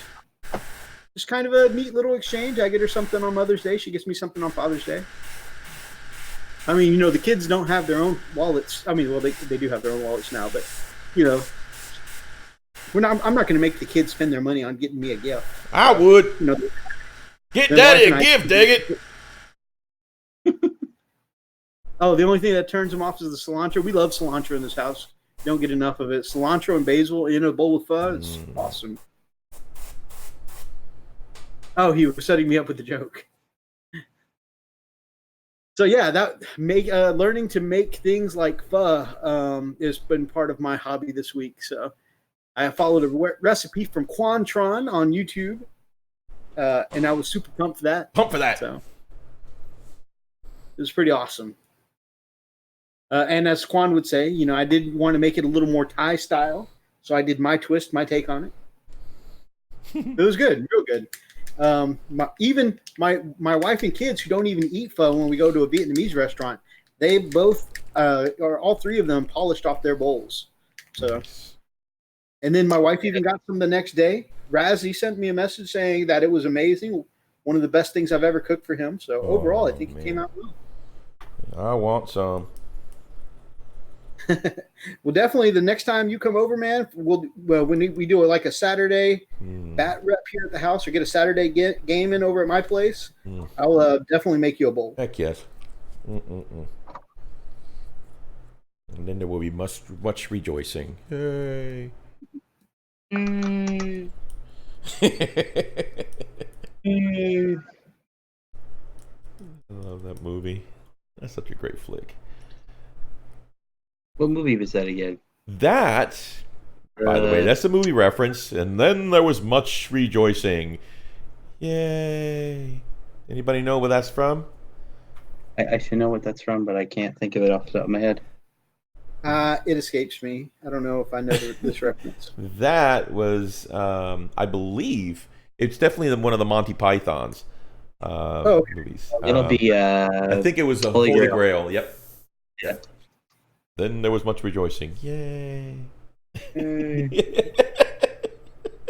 Just kind of a neat little exchange. I get her something on Mother's Day. She gets me something on Father's Day. I mean, the kids don't have their own wallets. I mean, well, they do have their own wallets now, but, I'm not going to make the kids spend their money on getting me a gift. I would. Get daddy a gift, dang it. Oh, the only thing that turns them off is the cilantro. We love cilantro in this house. Don't get enough of it. Cilantro and basil in a bowl of pho. It's awesome. Oh, he was setting me up with the joke. So yeah, learning to make things like pho has been part of my hobby this week. So I followed a recipe from Quantron on YouTube, and I was super pumped for that. Pump for that. So it was pretty awesome. And as Quan would say, I did want to make it a little more Thai style, so I did my twist, my take on it. It was good, real good. Even my wife and kids who don't even eat pho when we go to a Vietnamese restaurant, they both or all three of them polished off their bowls. So, and then my wife even got some the next day. Razzie sent me a message saying that it was amazing, one of the best things I've ever cooked for him. So overall, I think it came out well. I want some. Well, definitely the next time you come over, man, when we do like a Saturday bat rep here at the house or get a Saturday game in over at my place, I'll definitely make you a bowl. Heck yes. And then there will be much rejoicing. Yay. Mm. I love that movie. That's such a great flick. What movie was that again? That, by the way, that's a movie reference. And then there was much rejoicing. Yay. Anybody know where that's from? I should know what that's from, but I can't think of it off the top of my head. It escapes me. I don't know if I know this reference. That was, I believe, it's definitely one of the Monty Python's movies. It'll be. I think it was the Holy Grail. Yep. Yeah. Then there was much rejoicing. Yay.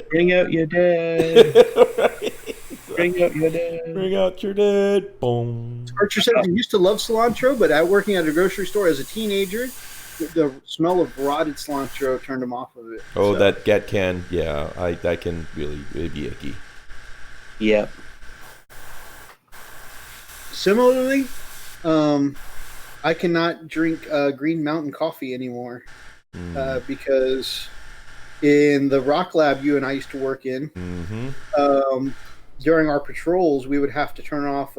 Bring out your dad. Right. Bring out your dad. Bring out your dad. Boom. Archer said he used to love cilantro, but working at a grocery store as a teenager, the smell of rotted cilantro turned him off of it. Oh, so. That can, yeah, that can really be icky. Yep. Similarly, I cannot drink Green Mountain coffee anymore because in the rock lab you and I used to work in, during our patrols, we would have to turn off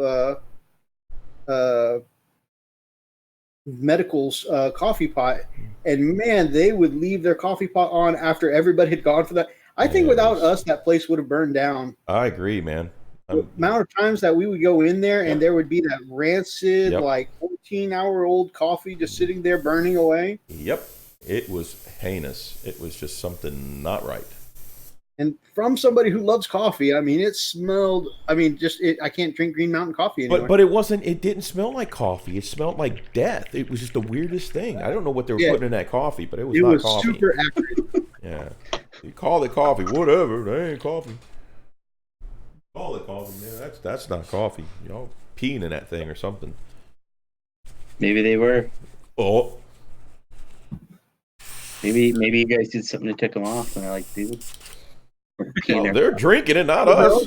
medical's coffee pot, and man, they would leave their coffee pot on after everybody had gone for that. I think without us, that place would have burned down. I agree, man. The amount of times that we would go in there and Yep. there would be that rancid, Yep. like 14-hour-old coffee just sitting there burning away. Yep. It was heinous. It was just something not right. And from somebody who loves coffee, I mean, it smelled. I mean, I can't drink Green Mountain coffee anymore. But it wasn't. It didn't smell like coffee. It smelled like death. It was just the weirdest thing. I don't know what they were putting in that coffee, but it was not coffee. Super accurate. Yeah. You call it coffee, whatever. That ain't coffee. Call it coffee, man. That's not coffee. Y'all peeing in that thing or something. Maybe they were. Oh. Maybe you guys did something to tick them off, and they're like, dude. Well, they're drinking it, not us.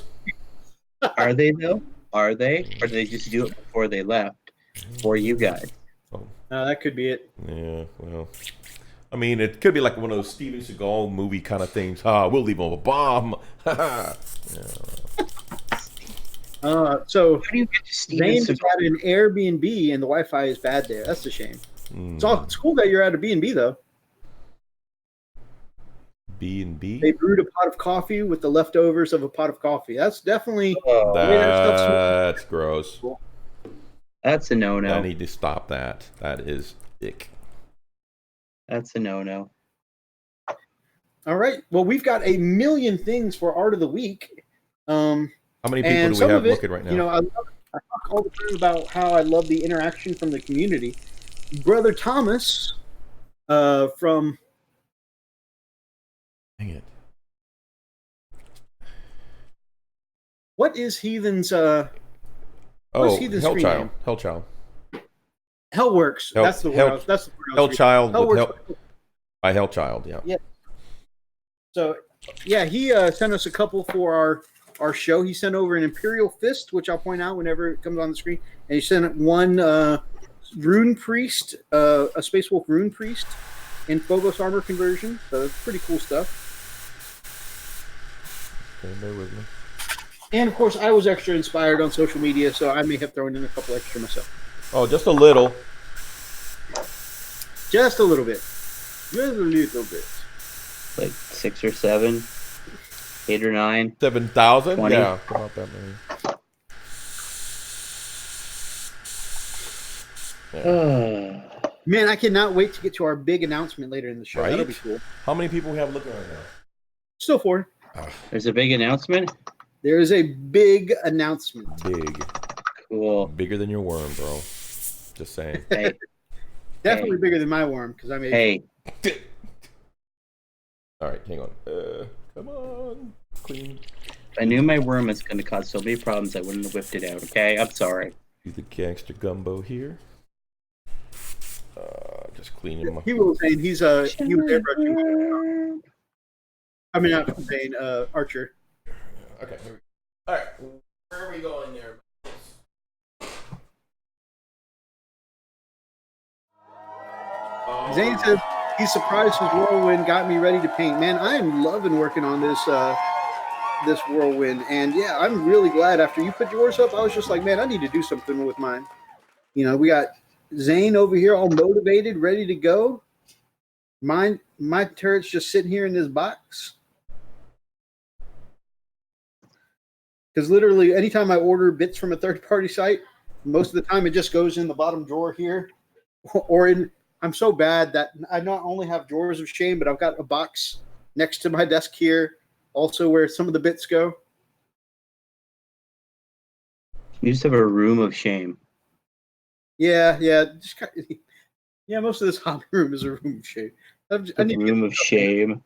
Are they though? Are they? Or did they just do it before they left? For you guys? That could be it. Yeah, well, I mean, it could be like one of those Steven Seagal movie kind of things. We'll leave them a bomb. Yeah. So How do you get to Steven Zane's Seagal? at an Airbnb and the Wi-Fi is bad there. That's a shame. It's cool that you're at a B&B though. B&B? They brewed a pot of coffee with the leftovers of a pot of coffee. That's definitely That's gross. That's a no-no. I need to stop that. That is ick. That's a no-no. all right. Well, we've got a million things for Art of the Week. How many people And do some we have of it, looking right now? You know, I talk all the time about how I love the interaction from the community. Brother Thomas from Dang it. what is Heathen's Oh, Heathen's screen Hellchild. name? Hellchild. Hellworks. That's the word. That's the word. I was reading. Hellchild with Hellworks. by Hellchild, yeah. Yeah. So, yeah, he sent us a couple for our show. He sent over an Imperial Fist, which I'll point out whenever it comes on the screen. And he sent one Rune Priest, a Space Wolf Rune Priest in Phobos armor conversion. So it's pretty cool stuff. Okay, bear with me. And, of course, I was extra inspired on social media, so I may have thrown in a couple extra myself. Oh, just a little. Just a little bit. Just a little bit. Like 6 or 7, 8 or 9. 7,000? 20. Yeah, about that many. Man, I cannot wait to get to our big announcement later in the show. Right? That'll be cool. How many people we have looking right now? Still 4. There's a big announcement. There is a big announcement. Big. Cool. Bigger than your worm, bro. Just saying. Hey, Definitely bigger than my worm because I'm a hey, All right, hang on. Come on. Clean. I knew my worm was going to cause so many problems I wouldn't have whipped it out, okay? I'm sorry. Do the gangster gumbo here. Just cleaning my... He was saying he was airbrushing. I mean, not saying Archer. Okay, here we go. All right, where are we going there? Zane says he's surprised his whirlwind got me ready to paint. Man, I am loving working on this this whirlwind, and yeah, I'm really glad. After you put yours up, I was just like, man, I need to do something with mine. You know, we got Zane over here, all motivated, ready to go. My turret's just sitting here in this box. Because literally, anytime I order bits from a third-party site, most of the time it just goes in the bottom drawer here, or in. I'm so bad that I not only have drawers of shame, but I've got a box next to my desk here, also where some of the bits go. You just have a room of shame. Yeah. Just kind of, yeah, most of this hobby room is a room of shame. I need room of shame.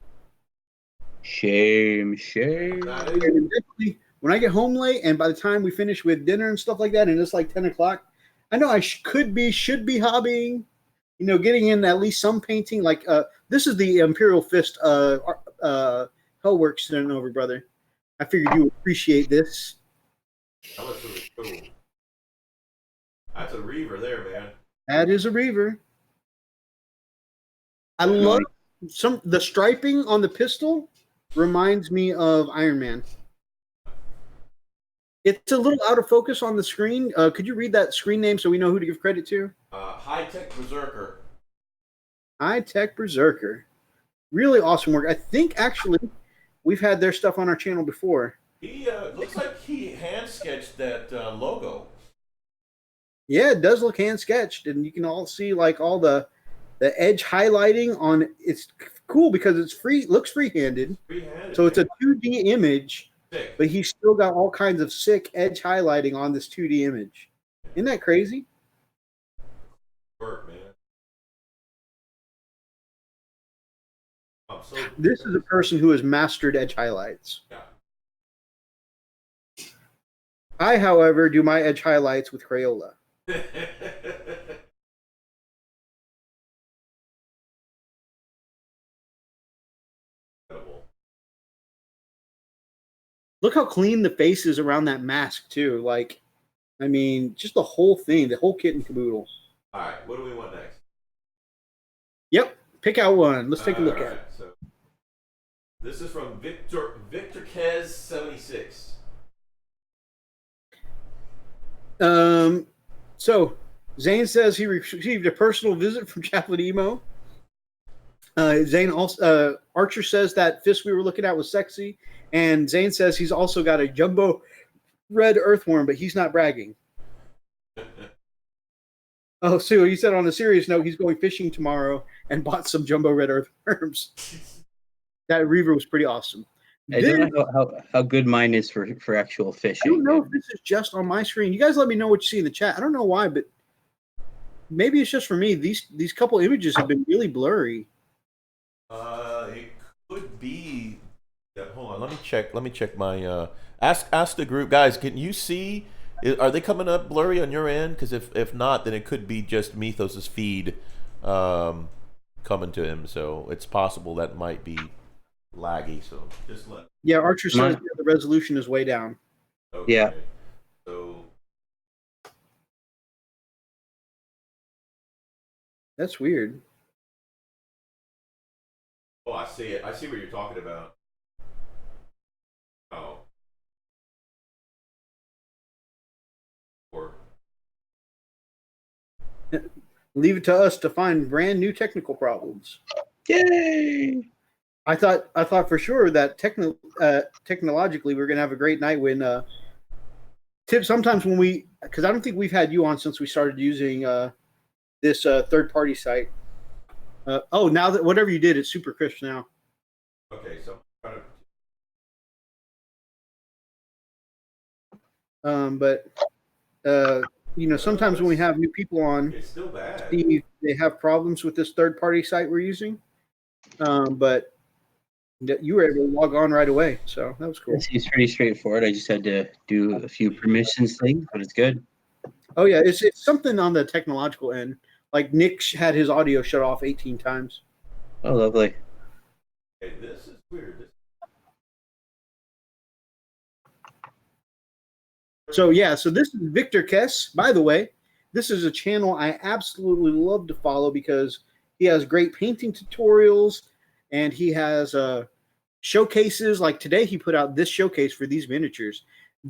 Shame. definitely, when I get home late, and by the time we finish with dinner and stuff like that, and it's like 10 o'clock, I know I should be hobbying. You know, getting in at least some painting. Like this is the Imperial Fist Hellworks sent over, brother. I figured you would appreciate this. That looks really cool. That's a reaver there, man. That is a reaver. I love the striping on the pistol. Reminds me of Iron Man. It's a little out of focus on the screen. Could you read that screen name so we know who to give credit to? high-tech berserker. High-tech berserker. Really awesome work. I think actually we've had their stuff on our channel before. He looks like he hand sketched that logo. Yeah, it does look hand sketched, and you can all see like all the edge highlighting on. It's cool because it's free. Looks freehanded. So it's a 2D image, Sick. but he's still got all kinds of sick edge highlighting on this 2D image. Isn't that crazy? Work, man. This is a person who has mastered edge highlights. Yeah. I, however, do my edge highlights with Crayola. Look how clean the face is around that mask, too. Like, I mean, just the whole thing, the whole kit and caboodle. All right, what do we want next? Yep, pick out one. Let's take a look at it. So this is from Victor Kez 76. So Zane says he received a personal visit from Chaplain EMO. Zane also Archer says that fist we were looking at was sexy, and Zane says he's also got a jumbo red earthworm, but he's not bragging. Oh, Sue, you said on a serious note he's going fishing tomorrow and bought some jumbo red earthworms. That Reaver was pretty awesome. I don't know how good mine is for actual fishing. I don't know if this is just on my screen. You guys let me know what you see in the chat. I don't know why, but maybe it's just for me. These couple images have been really blurry. It could be. Yeah, hold on. Let me check my. Ask the group, guys. Can you see? Are they coming up blurry on your end? Because if not, then it could be just Mythos's feed coming to him. So it's possible that might be laggy. So just let. Yeah, Archer says the resolution is way down. Okay. Yeah. So That's weird. oh, I see it. I see what you're talking about. Oh. Or Leave it to us to find brand new technical problems. Yay! I thought for sure that technologically we're gonna have a great night when Tip. Sometimes when because I don't think we've had you on since we started using this third party site. Now that whatever you did, it's super crisp now. okay, so But sometimes when we have new people on, it's still bad. they have problems with this third party site we're using. But you were able to log on right away, so that was cool. It seems pretty straightforward. I just had to do a few permissions things, but it's good. Oh yeah, it's something on the technological end. Like Nick had his audio shut off 18 times. Oh, lovely. Okay, this is weird. So this is Victor Kess. By the way, this is a channel I absolutely love to follow because he has great painting tutorials and he has showcases. Like today, he put out this showcase for these miniatures.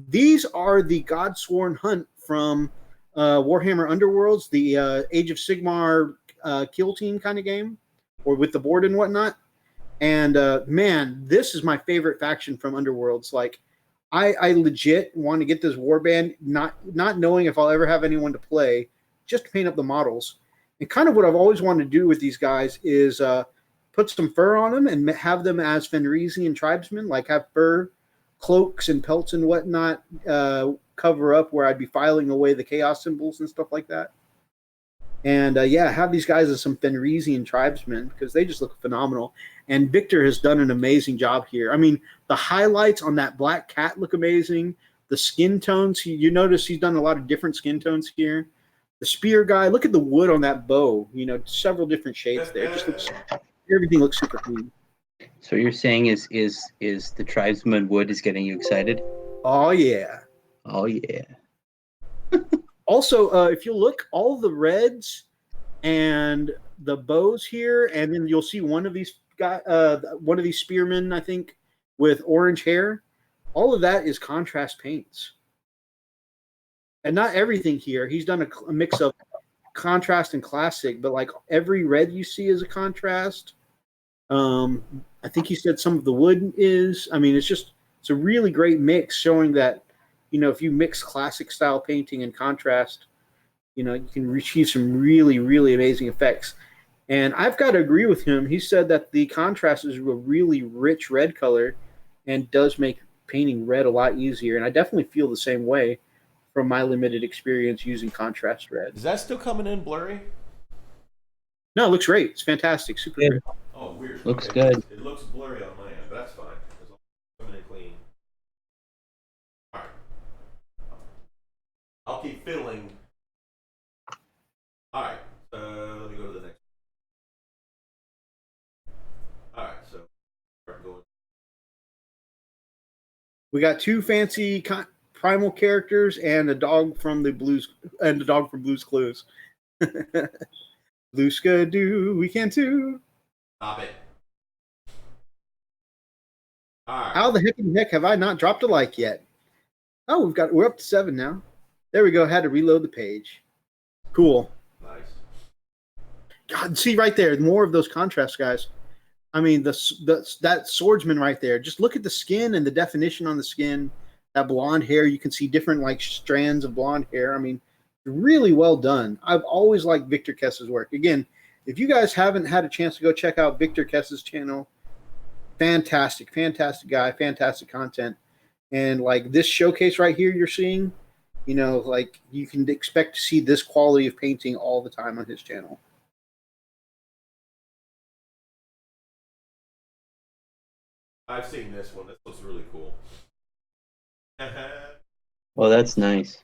These are the Godsworn Hunt from Warhammer Underworlds, the Age of Sigmar kill team kind of game, or with the board and whatnot. And man, this is my favorite faction from Underworlds. Like, I legit want to get this warband, not knowing if I'll ever have anyone to play, just to paint up the models. And kind of what I've always wanted to do with these guys is put some fur on them and have them as Fenrisian tribesmen, like have fur cloaks and pelts and whatnot cover up where I'd be filing away the chaos symbols and stuff like that. And have these guys as some Fenrisian tribesmen because they just look phenomenal. And Victor has done an amazing job here. I mean, the highlights on that black cat look amazing. The skin tones, you notice he's done a lot of different skin tones here. The spear guy, look at the wood on that bow. Several different shades there. It just looks, everything looks super clean. So you're saying is the tribesman wood is getting you excited? Oh yeah. Oh yeah. Also, if you look, all the reds and the bows here, and then you'll see one of these spearmen, I think, with orange hair. All of that is contrast paints, and not everything here. He's done a mix of contrast and classic, but like every red you see is a contrast. I think he said some of the wood is. I mean, it's a really great mix, showing that, if you mix classic style painting and contrast, you can achieve some really, really amazing effects. And I've got to agree with him. He said that the contrast is a really rich red color and does make painting red a lot easier. And I definitely feel the same way from my limited experience using contrast red. Is that still coming in blurry? No, it looks great. It's fantastic. Super Good. great. Oh, weird. Looks Okay. good. It looks blurry on my end, but that's fine. It's all coming in clean. All right. I'll keep fiddling. All right. Let me go to the next. All right. So, start going. We got two fancy primal characters and a dog from Blue's Clues. Blue Skidoo, we can too. Stop it. All right. How the heck have I not dropped a like yet? Oh, we're up to 7 now. There we go. Had to reload the page. Cool. Nice. God, see right there, more of those contrast guys. I mean, that swordsman right there. Just look at the skin and the definition on the skin. That blonde hair, you can see different like strands of blonde hair. I mean, really well done. I've always liked Victor Kess's work. Again, if you guys haven't had a chance to go check out Victor Kess's channel, fantastic guy, fantastic content. And like this showcase right here you're seeing, like you can expect to see this quality of painting all the time on his channel. I've seen this one. This looks really cool. Well, that's nice.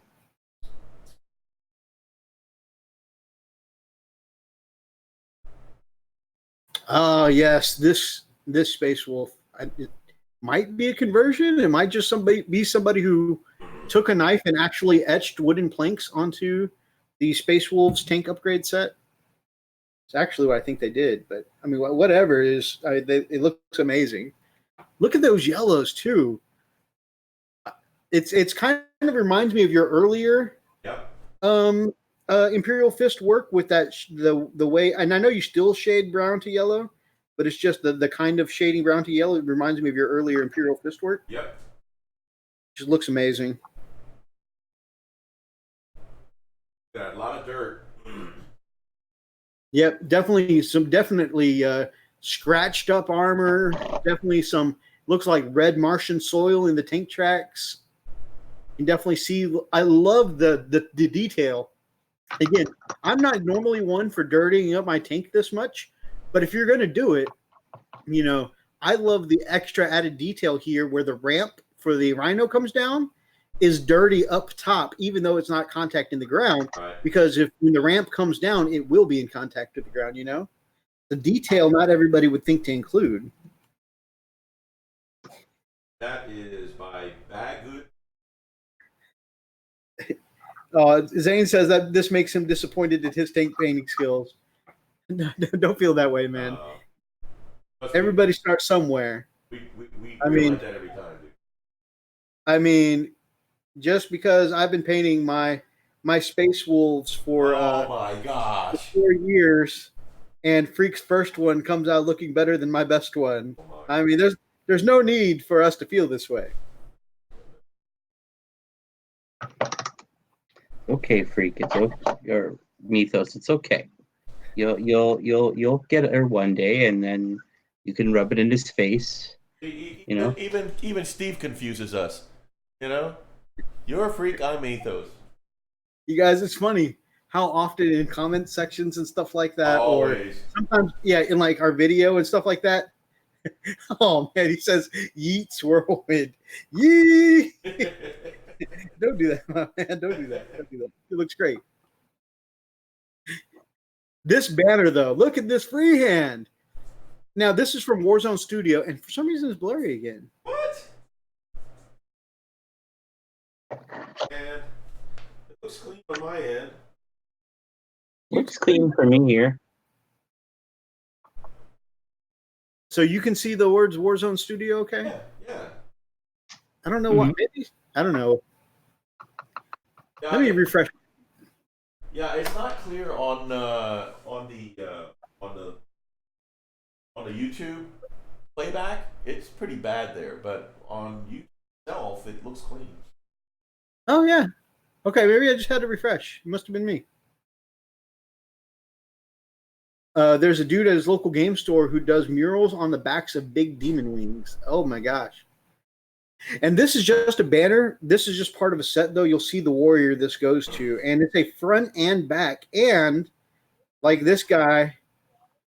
Oh yes, this Space Wolf. It might be a conversion. It might just be somebody who took a knife and actually etched wooden planks onto the Space Wolves tank upgrade set. It's actually what I think they did. But I mean, whatever it is, it looks amazing. Look at those yellows too. It's kind of reminds me of your earlier Yep. Imperial Fist work with that the way, and I know you still shade brown to yellow, but it's just the kind of shading brown to yellow. It reminds me of your earlier Imperial Fist work. Yep. Just looks amazing. Got a lot of dirt. Yep, definitely scratched up armor. Definitely some looks like red Martian soil in the tank tracks. You can definitely see. I love the detail. Again, I'm not normally one for dirtying up my tank this much, but if you're going to do it, I love the extra added detail here where the ramp for the Rhino comes down is dirty up top, even though it's not contacting the ground, Right. because when the ramp comes down, it will be in contact with the ground, The detail not everybody would think to include. That is by Baggood. Zane says that this makes him disappointed at his tank painting skills. Don't feel that way, man. Everybody starts somewhere. We I mean- like that every time, dude. I mean, just because I've been painting my Space Wolves for Oh my gosh. 4 years, and Freak's first one comes out looking better than my best one. Oh my. I mean, there's no need for us to feel this way. Okay, Freak. It's okay. Or Mythos. It's okay. You'll get her one day, and then you can rub it in his face. Even Steve confuses us. You're a freak, I'm ethos. You guys, it's funny how often in comment sections and stuff like that, Always. or sometimes, in like our video and stuff like that. Oh man, he says yeets whirlwind. Yee! Don't do that, man. Don't do that. Don't do that. It looks great. This banner, though, look at this freehand. Now, this is from Warzone Studio, and for some reason, it's blurry again. What? And it looks clean on my end. Looks clean for me here. So you can see the words Warzone Studio, okay? Yeah. I don't know what. Maybe I don't know. Yeah, Let me refresh. Yeah, it's not clear on the YouTube playback. It's pretty bad there, but on YouTube itself, it looks clean. Oh yeah. Okay, maybe I just had to refresh. It must have been me. There's a dude at his local game store who does murals on the backs of big demon wings. Oh my gosh. And this is just a banner. This is just part of a set, though. You'll see the warrior this goes to, and it's a front and back. And like this guy,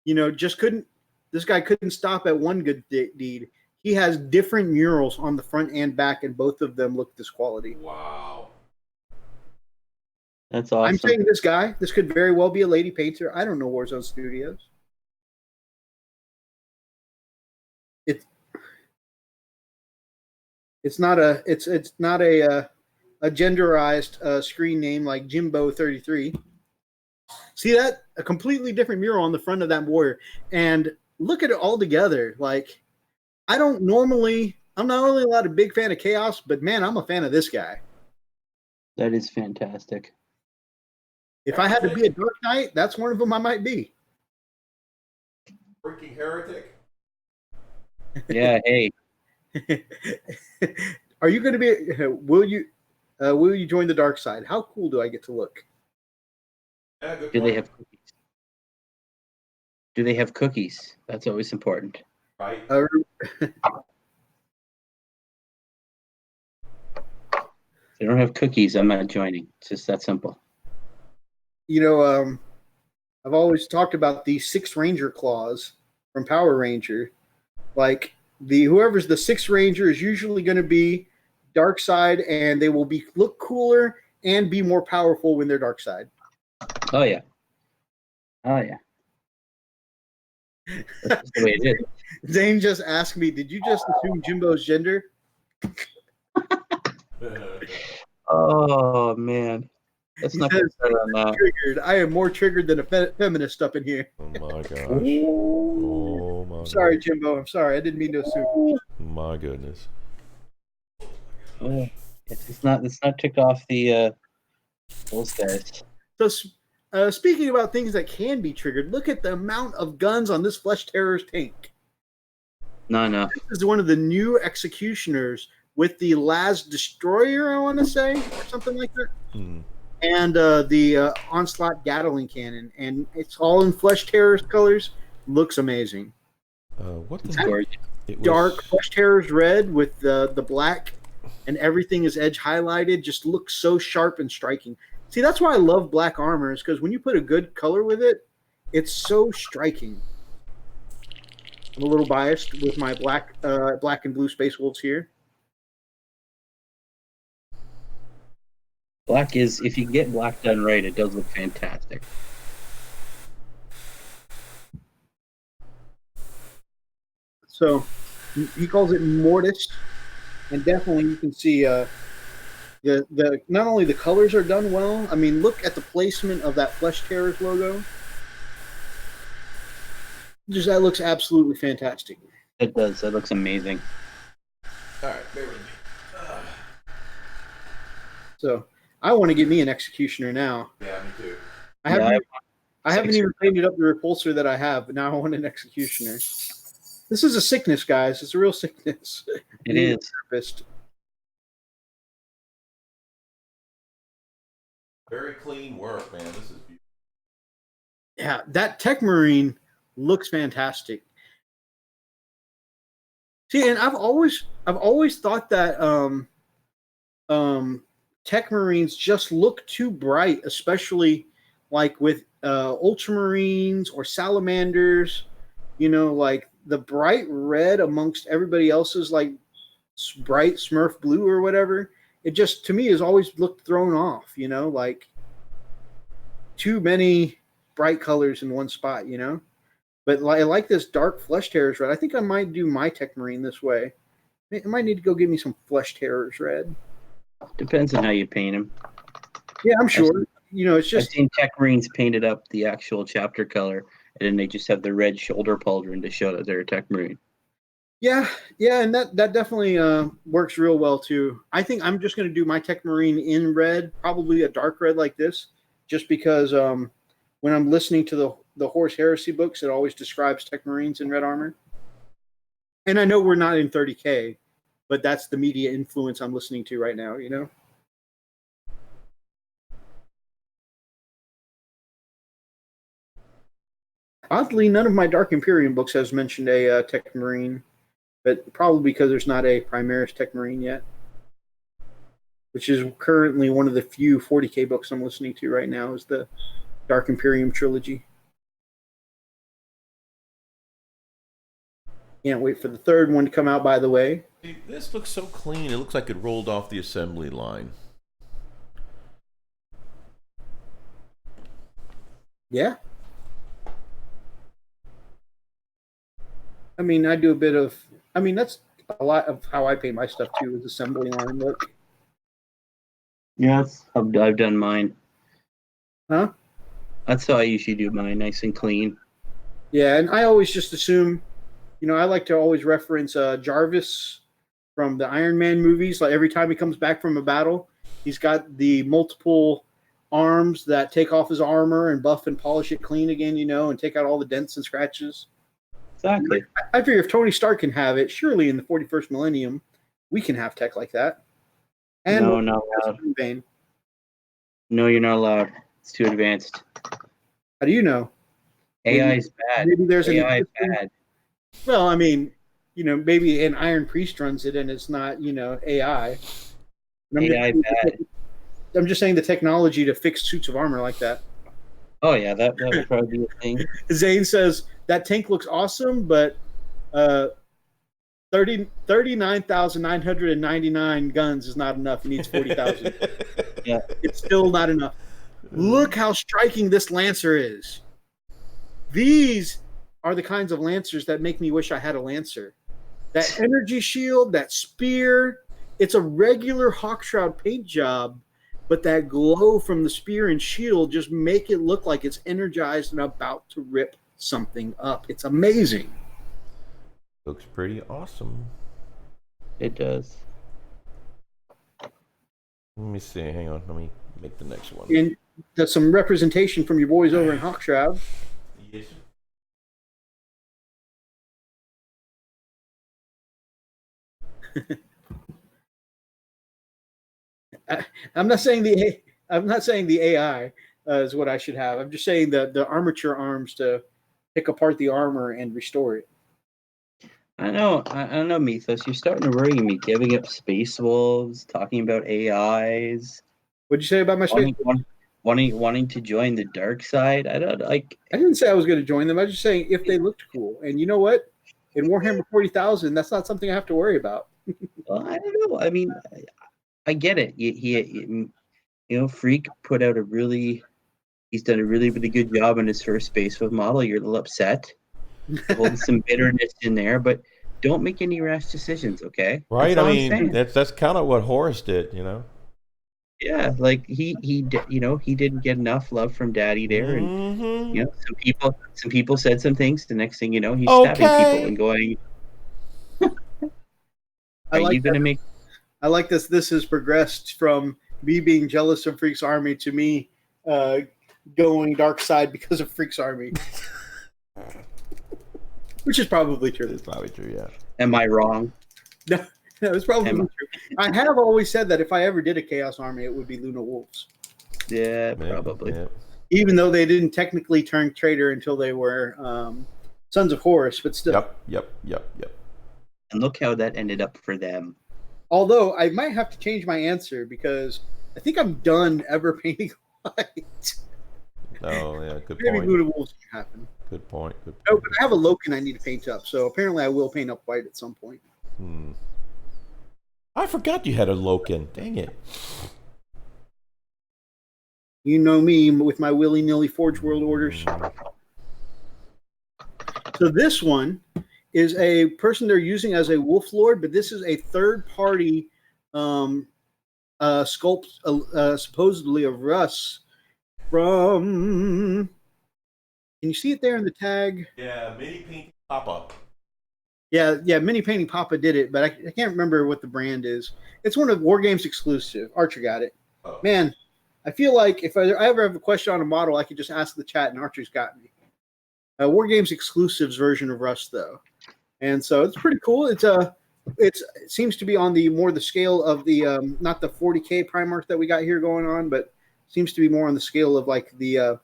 just couldn't. This guy couldn't stop at one good deed. He has different murals on the front and back, and both of them look this quality. Wow. That's awesome. I'm saying this guy. This could very well be a lady painter. I don't know Warzone Studios. It's not a genderized screen name like Jimbo 33. See that? A completely different mural on the front of that warrior. And look at it all together. Like, I'm not only a big fan of Chaos, but man, I'm a fan of this guy. That is fantastic. If I had to be a Dark Knight, that's one of them I might be. Freaking heretic. Yeah, hey. Are you going to be? Will you join the dark side? How cool do I get to look? Yeah, good Do point. they have cookies? Do they have cookies? That's always important. Right. If they don't have cookies, I'm not joining. It's just that simple. I've always talked about the 6 Ranger claws from Power Ranger. Like whoever's the 6th Ranger is usually going to be dark side, and they will look cooler and be more powerful when they're dark side. Oh yeah. Oh yeah. That's just the way it is. Zane just asked me, "Did you just assume Jimbo's gender?" Oh man. Let's He not says, get started on that. Triggered. I am more triggered than a feminist up in here. Oh my gosh. Oh my. Sorry, Jimbo. I'm sorry. I didn't mean to assume. My goodness. Well, let's not tick off the those guys. So, speaking about things that can be triggered, look at the amount of guns on this Flesh Terror's tank. No. This is one of the new executioners with the Laz Destroyer, I want to say, or something like that. And the Onslaught Gatling Cannon. And it's all in Flesh Terror's colors. Looks amazing. What It's the gorgeous. Dark Flesh Terror's red with the black, and everything is edge highlighted. Just looks so sharp and striking. See, that's why I love black armor, is because when you put a good color with it, it's so striking. I'm a little biased with my black and blue Space Wolves here. Black is, if you get black done right, it does look fantastic. So he calls it Mortis, and definitely you can see the not only the colors are done well. I mean, look at the placement of that Flesh Terrors logo. Just that looks absolutely fantastic. It does. That looks amazing. All right, bear with me. So I want to get me an Executioner now. Yeah, me too. I haven't even painted up the repulsor that I have, but now I want an Executioner. This is a sickness, guys. It's a real sickness. It is. Therapist. Very clean work, man. This is beautiful. Yeah, that Tech Marine looks fantastic. See, and I've always thought that Tech Marines just look too bright, especially like with Ultramarines or Salamanders. Like the bright red amongst everybody else's like bright Smurf blue or whatever. It just, to me, has always looked thrown off. Like too many bright colors in one spot. But I like this dark Flesh Terrors red. I think I might do my Tech Marine this way. I might need to go get me some Flesh Terrors red. Depends on how you paint them. Yeah, I'm sure. It's just I've seen Tech Marines painted up the actual chapter color, and then they just have the red shoulder pauldron to show that they're a Tech Marine. Yeah, and that definitely works real well too. I think I'm just going to do my Tech Marine in red, probably a dark red like this, just because when I'm listening to the Horus Heresy books, it always describes Tech Marines in red armor. And I know we're not in 30K, but that's the media influence I'm listening to right now, you know? Oddly, none of my Dark Imperium books has mentioned a Tech Marine, but probably because there's not a Primaris Tech Marine yet, which is currently one of the few 40K books I'm listening to right now is the Dark Imperium trilogy. Can't wait for the third one to come out, by the way. This looks so clean. It looks like it rolled off the assembly line. Yeah. I mean, I do a bit of, I mean, that's a lot of how I paint my stuff too, is assembly line look. Yeah, I've done mine. Huh? That's how I usually do mine, nice and clean. Yeah, and I always just assume, you know, I like to always reference Jarvis from the Iron Man movies. Like every time he comes back from a battle, he's got the multiple arms that take off his armor and buff and polish it clean again, you know, and take out all the dents and scratches. Exactly. I figure if Tony Stark can have it, surely in the 41st millennium, we can have tech like that. And No, not allowed. Bane. No, you're not allowed. It's too advanced. How do you know? AI is bad. Maybe there's an AI is existing- bad. Well, I mean, you know, maybe an Iron Priest runs it and it's not, you know, AI. AI bad. I'm just saying the technology to fix suits of armor like that. Oh yeah, that would probably be a thing. Zane says that tank looks awesome, but 39,999 guns is not enough. It needs 40,000. Yeah, it's still not enough. Look how striking this Lancer is. These are the kinds of Lancers that make me wish I had a Lancer. That energy shield, that spear, it's a regular Hawkshroud paint job, but that glow from the spear and shield just make it look like it's energized and about to rip something up. It's amazing. Looks pretty awesome. it does. Let me see. Hang on. Let me make the next one. And there's some representation from your boys over in Hawkshroud. Yes. I'm not saying the AI is what I should have. I'm just saying the armature arms to pick apart the armor and restore it. I know, Mythos. You're starting to worry me. Giving up space wolves, talking about AIs. What'd you say about my space? Wanting to join the dark side. I don't like. I didn't say I was going to join them. I was just saying if they looked cool. And you know what? In Warhammer 40,000, that's not something I have to worry about. Well, I don't know. I mean, I get it. He Freak put out he's done a really, really good job on his first Space Wolf model. You're a little upset. Holding some bitterness in there, but don't make any rash decisions, okay? Right. That's all I I'm mean, saying. that's kind of what Horus did, you know. Yeah, like he didn't get enough love from Daddy there, and Mm-hmm. you know, some people said some things. The next thing you know, he's stabbing people and going. I like you gonna make? I like this. This has progressed from me being jealous of Freak's Army to me going dark side because of Freak's Army. Which is probably true. It's probably true, yeah. Am I wrong? No, it's probably true. I have always said that if I ever did a Chaos Army, it would be Luna Wolves. Yeah, probably. Yeah. Even though they didn't technically turn traitor until they were Sons of Horus, but still. Yep. And look how that ended up for them. Although I might have to change my answer because I think I'm done ever painting white. Oh, yeah, good Maybe point. Luna Wolves can happen. Good point. No, but I have a Loken I need to paint up, so apparently I will paint up white at some point. I forgot you had a Loken. Dang it. You know me with my willy-nilly Forge World orders. So this one is a person they're using as a Wolf Lord, but this is a third-party sculpt, supposedly of Russ from... Can you see it there in the tag? Yeah, mini painting pop-up. Yeah, Mini Painting Papa did it, but I can't remember what the brand is. It's one of War Games exclusive. Archer got it. Oh. Man, I feel like if I ever have a question on a model, I could just ask the chat, and Archer's got me. War Games exclusives version of Rust, though, and so it's pretty cool. It seems to be on the scale of the not the 40K Primarch that we got here going on, but seems to be more on the scale of like the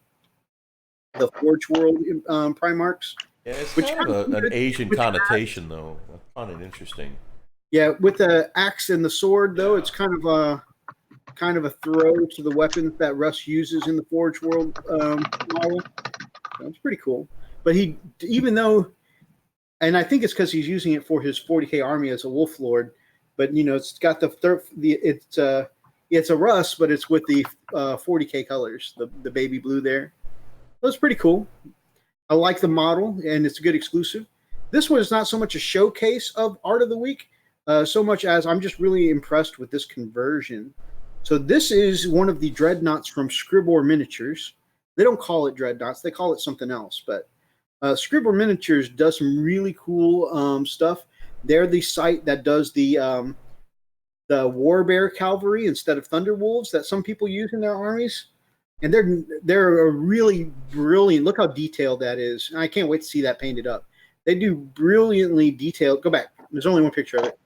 Forge World Primarchs. Yeah, it's Which kind of an Asian which connotation, though. I find it interesting. Yeah, with the axe and the sword, though, it's kind of a throw to the weapons that Russ uses in the Forge World model. So it's pretty cool. But and I think it's because he's using it for his 40K army as a Wolf Lord. But it's got it's a Russ, but it's with the 40K colors, the baby blue there. So it's pretty cool. I like the model, and it's a good exclusive. This one is not so much a showcase of Art of the Week, so much as I'm just really impressed with this conversion. So this is one of the dreadnoughts from Scribbor Miniatures. They don't call it dreadnoughts; they call it something else. But Scribbor Miniatures does some really cool stuff. They're the site that does the Warbear Cavalry instead of Thunderwolves that some people use in their armies. And they're a really brilliant. Look how detailed that is. I can't wait to see that painted up. They do brilliantly detailed. Go back. There's only one picture of it.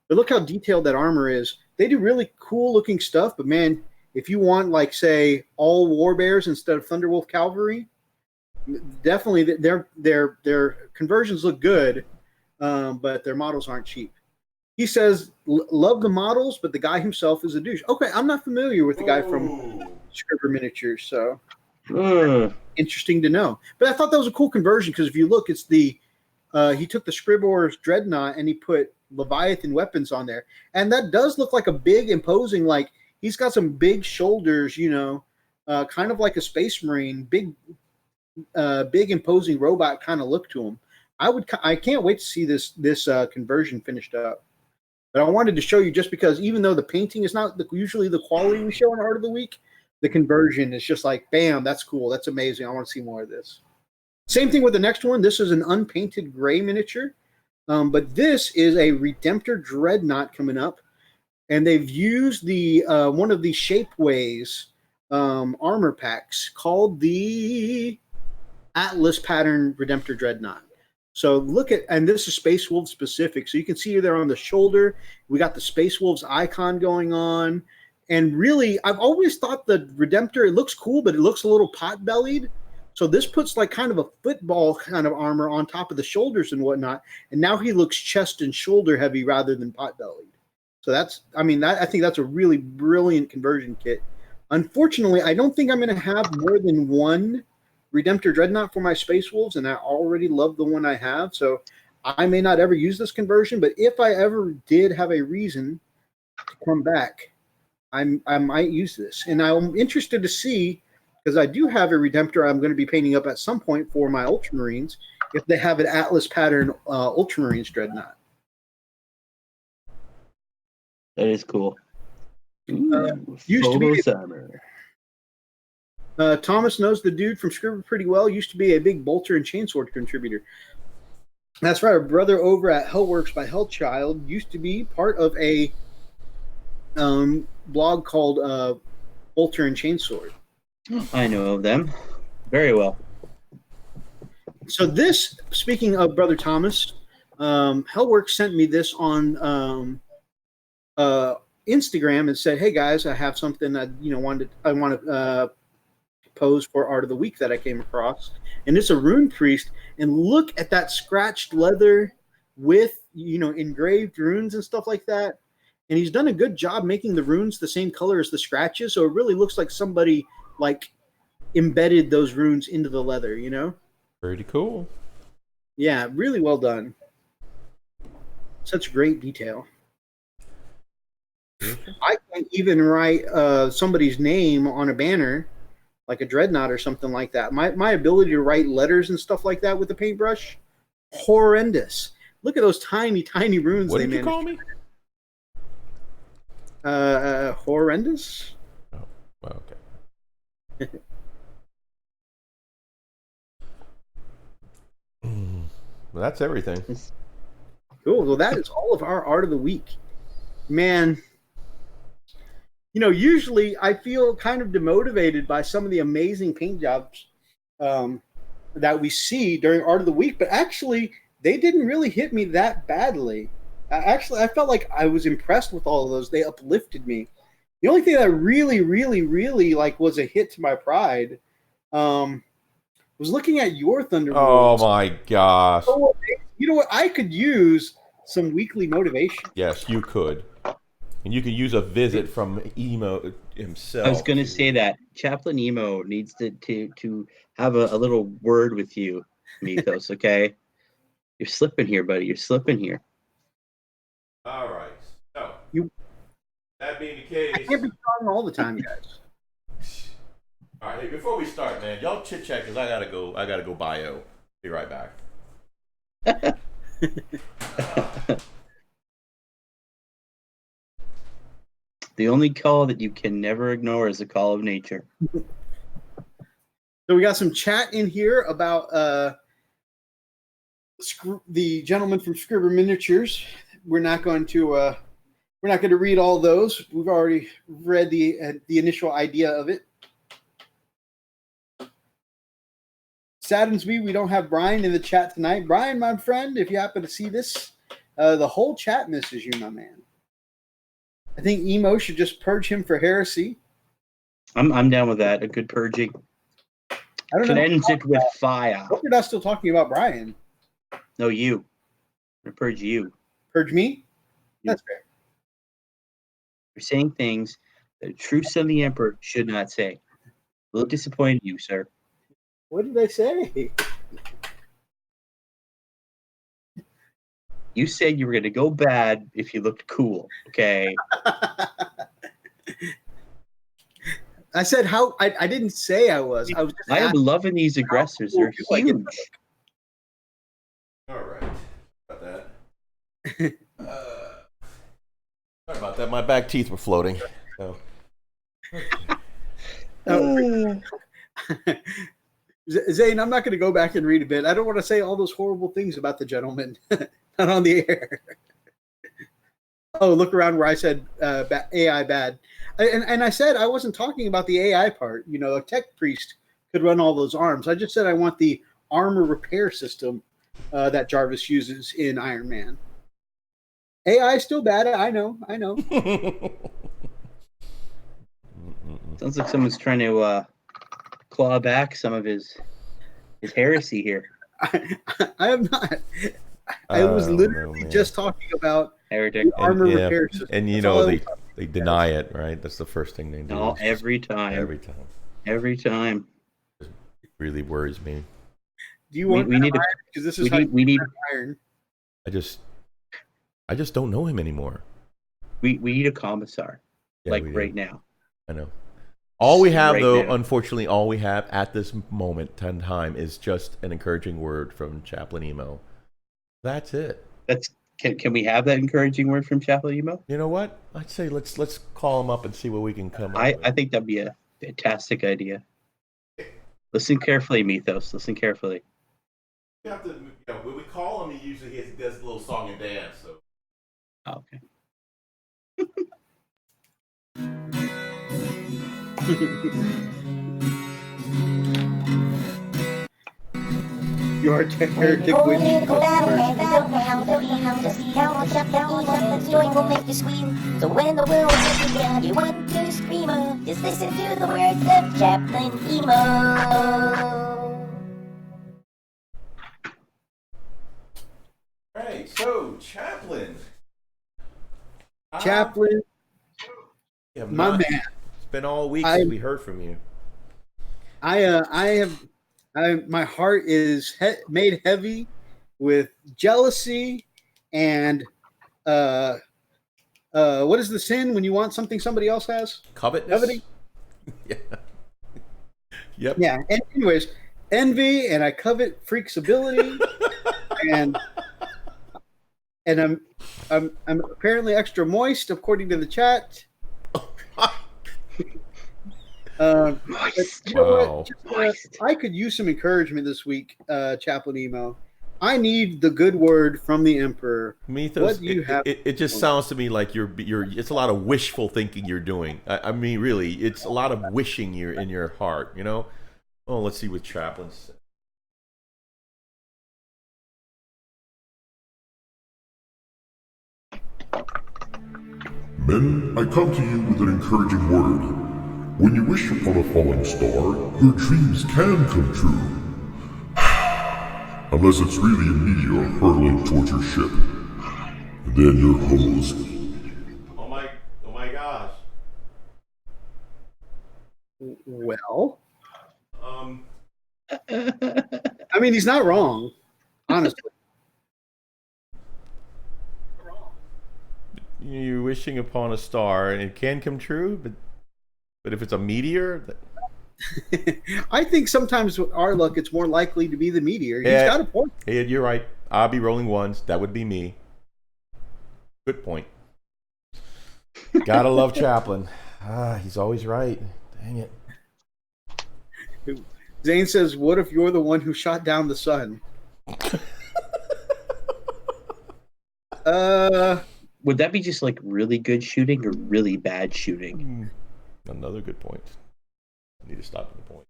But look how detailed that armor is. They do really cool looking stuff. But man, if you want like say all Warbears instead of Thunderwolf Cavalry, definitely their conversions look good, but their models aren't cheap. He says love the models, but the guy himself is a douche. Okay, I'm not familiar with the guy from Scribbor Miniatures, so interesting to know. But I thought that was a cool conversion because if you look, it's he took the Scribbor's Dreadnought and he put Leviathan weapons on there, and that does look like a big, imposing. Like he's got some big shoulders, kind of like a Space Marine, big, imposing robot kind of look to him. I can't wait to see this conversion finished up. But I wanted to show you just because even though the painting is not usually the quality we show in Art of the Week, the conversion is just like, bam, that's cool. That's amazing. I want to see more of this. Same thing with the next one. This is an unpainted gray miniature. But this is a Redemptor Dreadnought coming up. And they've used the one of the Shapeways armor packs called the Atlas Pattern Redemptor Dreadnought. So look at, and this is Space Wolf specific. So you can see there on the shoulder, we got the Space Wolves icon going on. And really, I've always thought the Redemptor, it looks cool, but it looks a little pot-bellied. So this puts like kind of a football kind of armor on top of the shoulders and whatnot. And now he looks chest and shoulder heavy rather than pot-bellied. So I think that's a really brilliant conversion kit. Unfortunately, I don't think I'm going to have more than one Redemptor Dreadnought for my Space Wolves, and I already love the one I have, so I may not ever use this conversion, but if I ever did have a reason to come back, I might use this. And I'm interested to see, because I do have a Redemptor I'm going to be painting up at some point for my Ultramarines, if they have an Atlas Pattern Ultramarines Dreadnought. That is cool. Used to be Summer. Thomas knows the dude from Scribbor pretty well. Used to be a big Bolter and Chainsword contributor. That's right. Our brother over at Hellworks by Hellchild used to be part of a blog called Bolter and Chainsword. I know of them very well. So this, speaking of Brother Thomas, Hellworks sent me this on Instagram and said, "Hey guys, I have something that I want to pose for Art of the Week that I came across, and it's a Rune Priest. And look at that scratched leather with engraved runes and stuff like that. And he's done a good job making the runes the same color as the scratches, so it really looks like somebody like embedded those runes into the leather. Pretty cool. Yeah, really well done. Such great detail. I can't even write somebody's name on a banner, like a dreadnought or something like that. My ability to write letters and stuff like that with a paintbrush, horrendous. Look at those tiny, tiny runes. What did you call me? Horrendous. Oh, well, okay. Well, that's everything. Cool. Well, that is all of our Art of the Week. Man, usually I feel kind of demotivated by some of the amazing paint jobs that we see during Art of the Week, but actually they didn't really hit me that badly. I felt like I was impressed with all of those. They uplifted me. The only thing that really, really, really like was a hit to my pride was looking at your Thunder Oh Wolves. my gosh. You know what? I could use some weekly motivation. Yes, you could. And you could use a visit from Emo himself. I was going to say that Chaplain EMO needs to have a little word with you, Mythos. Okay, you're slipping here, buddy. You're slipping here. All right. So, that being the I case. can't be strong all the time, guys. All right. Hey, before we start, man, y'all chit chat because I gotta go bio. Be right back. The only call that you can never ignore is the call of nature. So we got some chat in here about the gentleman from Scribber Miniatures. We're not going to read all those. We've already read the initial idea of it. Saddens me we don't have Brian in the chat tonight. Brian, my friend, if you happen to see this, the whole chat misses you, my man. I think Emo should just purge him for heresy. I'm down with that. A good purging. I don't know. Cleanse it with I fire. hope you're not still talking about Brian. No, you. I'm gonna purge you. Purge me? That's fair. You're saying things that a true son of the Emperor should not say. A little disappointed in you, sir. What did I say? You said you were going to go bad if you looked cool, okay? I said how I didn't say I was. I was just I am asking. loving these aggressors. They're Like it. huge. All right. About that. Sorry about that. My back teeth were floating. So. Zane, I'm not going to go back and read a bit. I don't want to say all those horrible things about the gentleman. Not on the air. Oh, look around where I said AI bad. And I said I wasn't talking about the AI part. A tech priest could run all those arms. I just said I want the armor repair system that Jarvis uses in Iron Man. AI is still bad. I know. Sounds like someone's trying to claw back some of his heresy here. I am not. I was literally just talking about Heretic. the armor repair system. And they deny it, right? That's the first thing they do. No, every time. Every time. It really worries me. Do you want we need iron? Because this is we need iron. I just don't know him anymore. We need a commissar. Yeah, right now. I know. All we have, Right though, now. unfortunately, all we have at this moment in time is just an encouraging word from Chaplain EMO. That's it. Can we have that encouraging word from Chaplain EMO? You know what? I'd say let's call him up and see what we can come up with. I think that'd be a fantastic idea. Listen carefully, Mythos. Listen carefully. You have to, when we call him, he usually does a little song and dance. So. Oh, okay. You are heretic witch. Will make you scream. So when the world gets you down, you want to scream. Just listen to the words of Chaplain EMO. Right, so Chaplain. Chaplain, my man. It's been all week since we heard from you. My heart is made heavy with jealousy and what is the sin when you want something somebody else has? Coveting. Yeah. Yep. Yeah. And anyways, envy, and I covet Freak's ability, and I'm apparently extra moist according to the chat. Moist. You know Wow. what? I could use some encouragement this week, Chaplain EMO. I need the good word from the Emperor. Mythos, What do you have? it just sounds to me like you're it's a lot of wishful thinking you're doing. I mean, really, it's a lot of wishing you're in your heart, you know? Oh, let's see what Chaplain's. Men, I come to you with an encouraging word. When you wish upon a falling star, your dreams can come true. Unless it's really a meteor hurtling towards your ship. And then you're hosed. Oh my gosh. Well, Um, I mean, he's not wrong, honestly. you're wishing upon a star, and it can come true, but if it's a meteor, I think sometimes with our luck, it's more likely to be the meteor. He's Yeah. got a point. hey, you're right. I'll be rolling ones. That would be me. Good point. Gotta love Chaplain. He's always right. Dang it. Zane says, "What if you're the one who shot down the sun?" Would that be just like really good shooting or really bad shooting? Another good point. I need to stop at the point.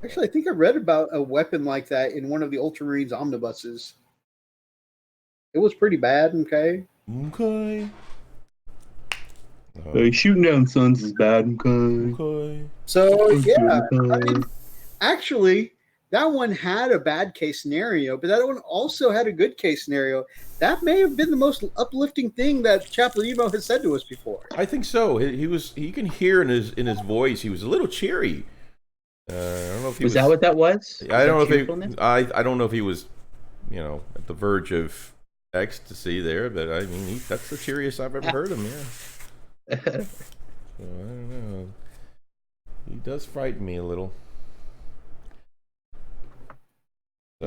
Actually, I think I read about a weapon like that in one of the Ultramarines omnibuses. It was pretty bad. Okay. Okay. Shooting down suns is bad. Okay. So yeah, I mean, actually, that one had a bad case scenario, but that one also had a good case scenario. That may have been the most uplifting thing that Chaplain EMO has said to us before. I think so. He was. You can hear in his voice. He was a little cheery. I don't know if he Was that what that was? I don't know if cheerfulness? I don't know if he was, at the verge of ecstasy there, but I mean that's the cheeriest I've ever heard him. Yeah. So, I don't know. He does frighten me a little.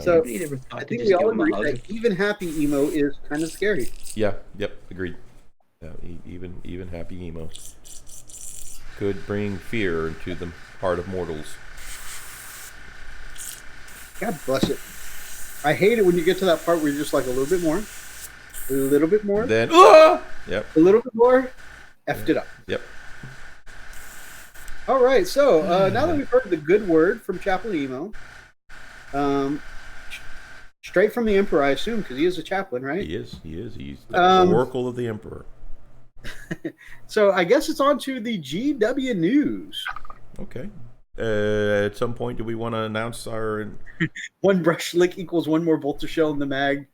So Nobody ever thought I to think just we give all him a agree hug? that even happy emo is kind of scary. Yeah. Yep. Agreed. Yeah, even happy emo could bring fear into the heart of mortals. God bless it. I hate it when you get to that part where you're just like a little bit more, a little bit more, Then, yep, a little bit more, effed it up. yep. All right, so now that we've heard the good word from Chaplain EMO, straight from the Emperor, I assume, because he is a chaplain, right? He is. He's the oracle of the Emperor. So I guess it's on to the GW news. Okay. At some point, do we want to announce our? One brush lick equals one more bolter shell in the mag.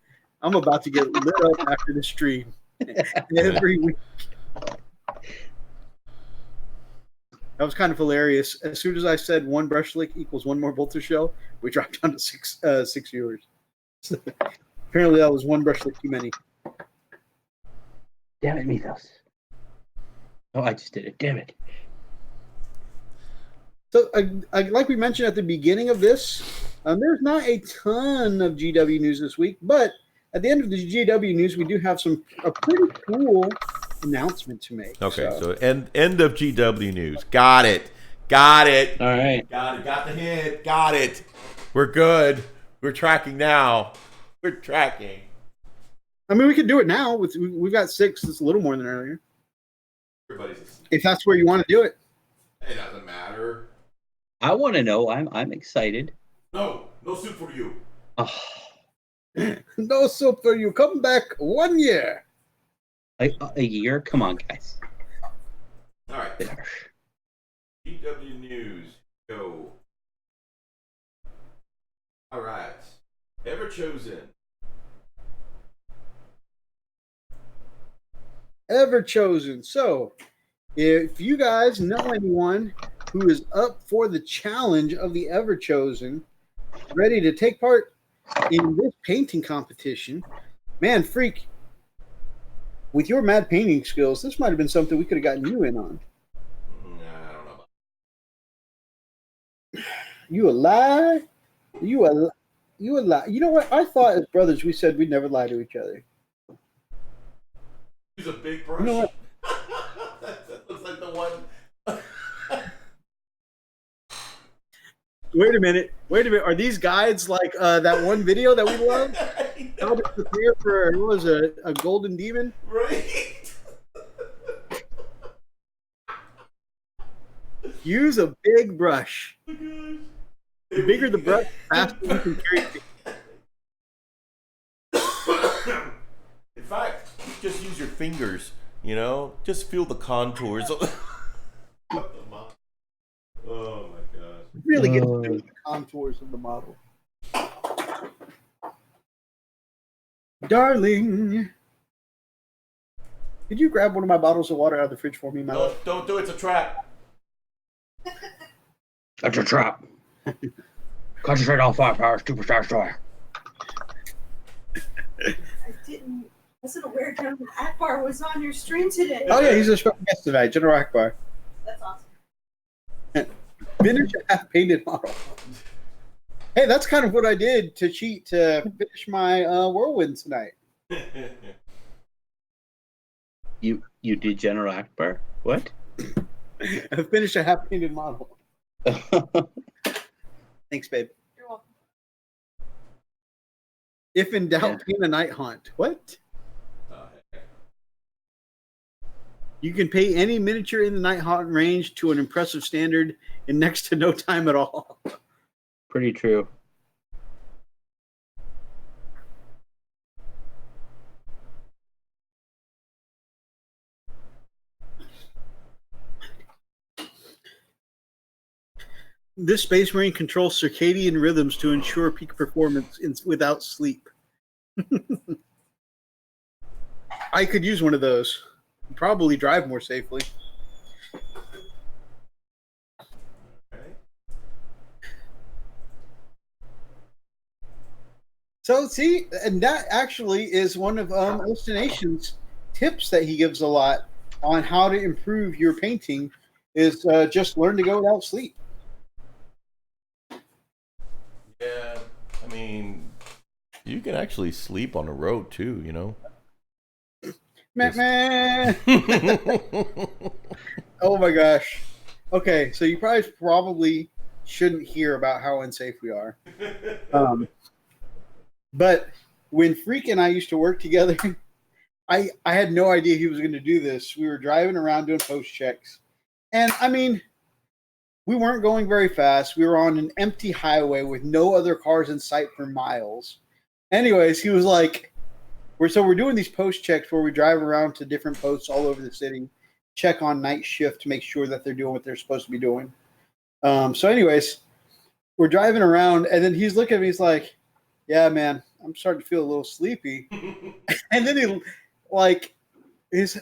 I'm about to get lit up after the stream every week. That was kind of hilarious. As soon as I said one brush lick equals one more bolter shell, we dropped down to six viewers. Apparently, that was one brush lick too many. Damn it, Mythos. Oh, I just did it. Damn it. So, like we mentioned at the beginning of this, there's not a ton of GW news this week, but at the end of the GW news, we do have a pretty cool announcement to make. Okay, so end of GW news. Got it. Got it. All right. Got it. Got the hint. Got it. We're good. We're tracking now. We're tracking. I mean, we could do it now. We've got 6. It's a little more than earlier. Everybody's asleep. If that's where you want to do it. It doesn't matter. I want to know. I'm excited. No soup for you. Oh, No soap for you. Come back 1 year. a year? Come on, guys. All right. There. GW news. Go. All right. Ever chosen. Ever chosen. So, if you guys know anyone who is up for the challenge of the Ever Chosen, ready to take part in this painting competition, man, freak, with your mad painting skills, this might have been something we could have gotten you in on. I don't know. You a lie? You a lie? You know what? I thought as brothers we said we'd never lie to each other. Use a big brush. You know what? that looks like the one. Wait a minute. Are these guides like that one video that we love? How to prepare for what was a golden demon? Right. Use a big brush. Oh my gosh. The bigger the brush, the faster you can carry it. In fact, just use your fingers, you know? Just feel the contours of the model. Oh my gosh. Really get to the contours of the model. Darling, could you grab one of my bottles of water out of the fridge for me, my love? Don't do it, it's a trap. That's a trap. Concentrate on 5 powers, superstar story. I wasn't aware General Akbar was on your stream today. Oh yeah, he's a special guest tonight, General Akbar. That's awesome. Finish a half-painted model. Hey, that's kind of what I did to cheat to finish my whirlwind tonight. You did General Akbar? What? I finished a half-painted model. Thanks, babe. You're welcome. If in doubt, paint a night haunt. What? You can paint any miniature in the night haunt range to an impressive standard in next to no time at all. Pretty true. This Space Marine controls circadian rhythms to ensure peak performance without sleep. I could use one of those. Probably drive more safely. So see, and that actually is one of Ostination's tips that he gives a lot on how to improve your painting is just learn to go without sleep. Yeah, I mean, you can actually sleep on the road too, you know? Meh. Oh my gosh. Okay, so you probably shouldn't hear about how unsafe we are. But when Freak and I used to work together, I had no idea he was going to do this. We were driving around doing post checks. And I mean, we weren't going very fast. We were on an empty highway with no other cars in sight for miles. Anyways, he was like, we're doing these post checks where we drive around to different posts all over the city, check on night shift to make sure that they're doing what they're supposed to be doing. So anyways, we're driving around and then he's looking at me, he's like, yeah, man, I'm starting to feel a little sleepy. And then he like his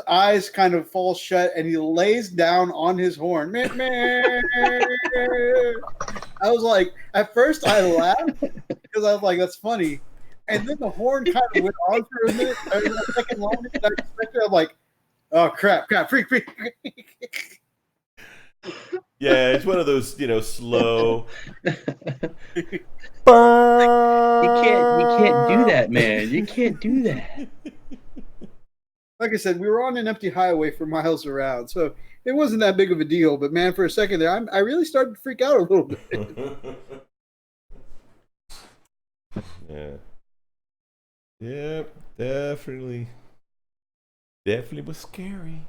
eyes kind of fall shut and he lays down on his horn. Meh, meh. I was like, at first I laughed because I was like, that's funny. And then the horn kind of went on for a minute, a second longer than I expected. I'm like, oh crap, freak. Yeah, it's one of those, you know, slow. You can't do that, man. You can't do that. Like I said, we were on an empty highway for miles around, so it wasn't that big of a deal. But man, for a second there, I really started to freak out a little bit. Yeah. Yep, definitely was scary.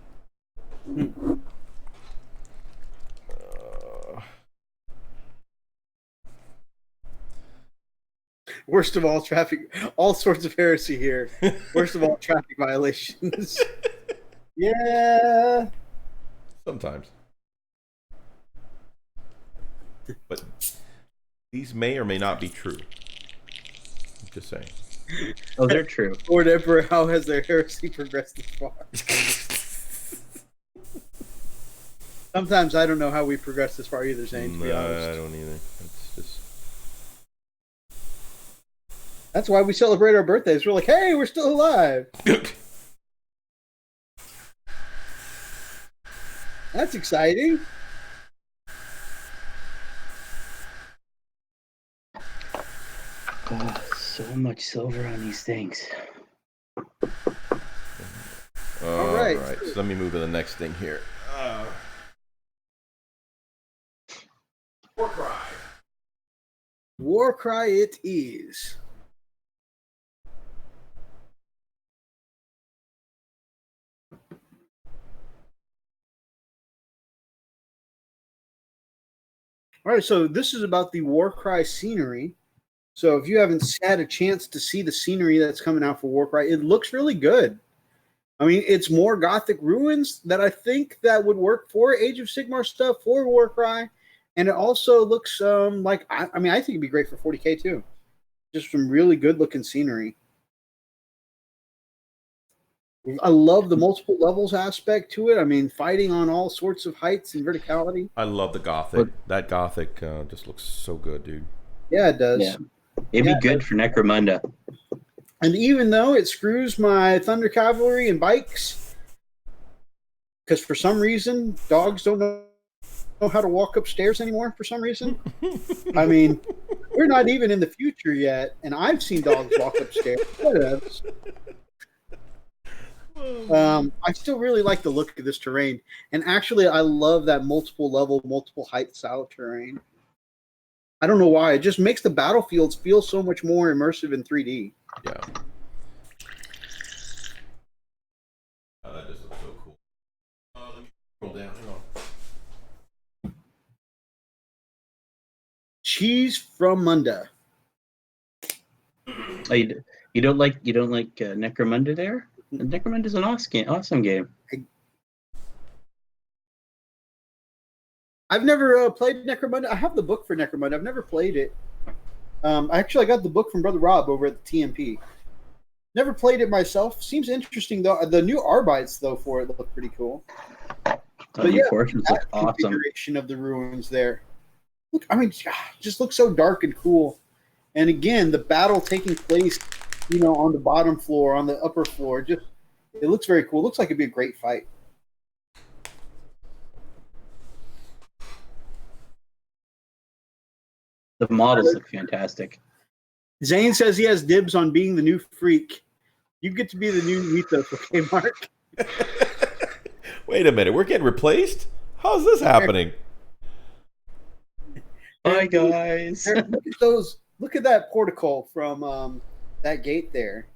Worst of all, all sorts of heresy here. Worst of all, traffic violations. Yeah. Sometimes. But these may or may not be true. I'm just saying. Oh, they're true. Lord Emperor, how has their heresy progressed this far? Sometimes I don't know how we progressed this far either, Zane, to be honest. I don't either. It's just... That's why we celebrate our birthdays. We're like, hey, we're still alive. That's exciting. Oh, so much silver on these things. All right. right. So let me move to the next thing here. Pork rye. Warcry it is. All right, so this is about the Warcry scenery. So if you haven't had a chance to see the scenery that's coming out for Warcry, it looks really good. I mean, it's more Gothic ruins that I think that would work for Age of Sigmar stuff for Warcry, and it also looks like I think it'd be great for 40K too. Just some really good looking scenery. I love the multiple levels aspect to it. I mean, fighting on all sorts of heights and verticality. I love the Gothic. That Gothic just looks so good, dude. Yeah, it does. Yeah. It'd be good for Necromunda. And even though it screws my Thunder Cavalry and bikes, because for some reason dogs don't know how to walk upstairs anymore for some reason. I mean, we're not even in the future yet, and I've seen dogs walk upstairs. I still really like the look of this terrain, and actually, I love that multiple level, multiple height style of terrain. I don't know why. It just makes the battlefields feel so much more immersive in 3D. Yeah. Oh, that just looks so cool. Let me scroll down. Hang on. Cheese from Munda. Oh, you don't like Necromunda there? Necromunda's an awesome game. I've never played Necromunda. I have the book for Necromunda. I've never played it. I got the book from Brother Rob over at the TMP. Never played it myself. Seems interesting though. The new Arbites though for it look pretty cool. But yeah, portions look awesome. Configuration of the ruins there. Look, I mean, just looks so dark and cool. And again, the battle taking place, on the bottom floor, on the upper floor, it looks very cool. It looks like it'd be a great fight. The models look fantastic. Zane says he has dibs on being the new freak. You get to be the new Mythos, okay, Mark? Wait a minute, we're getting replaced? How's this happening? Hi guys. Look at those. Look at that portico from that gate there.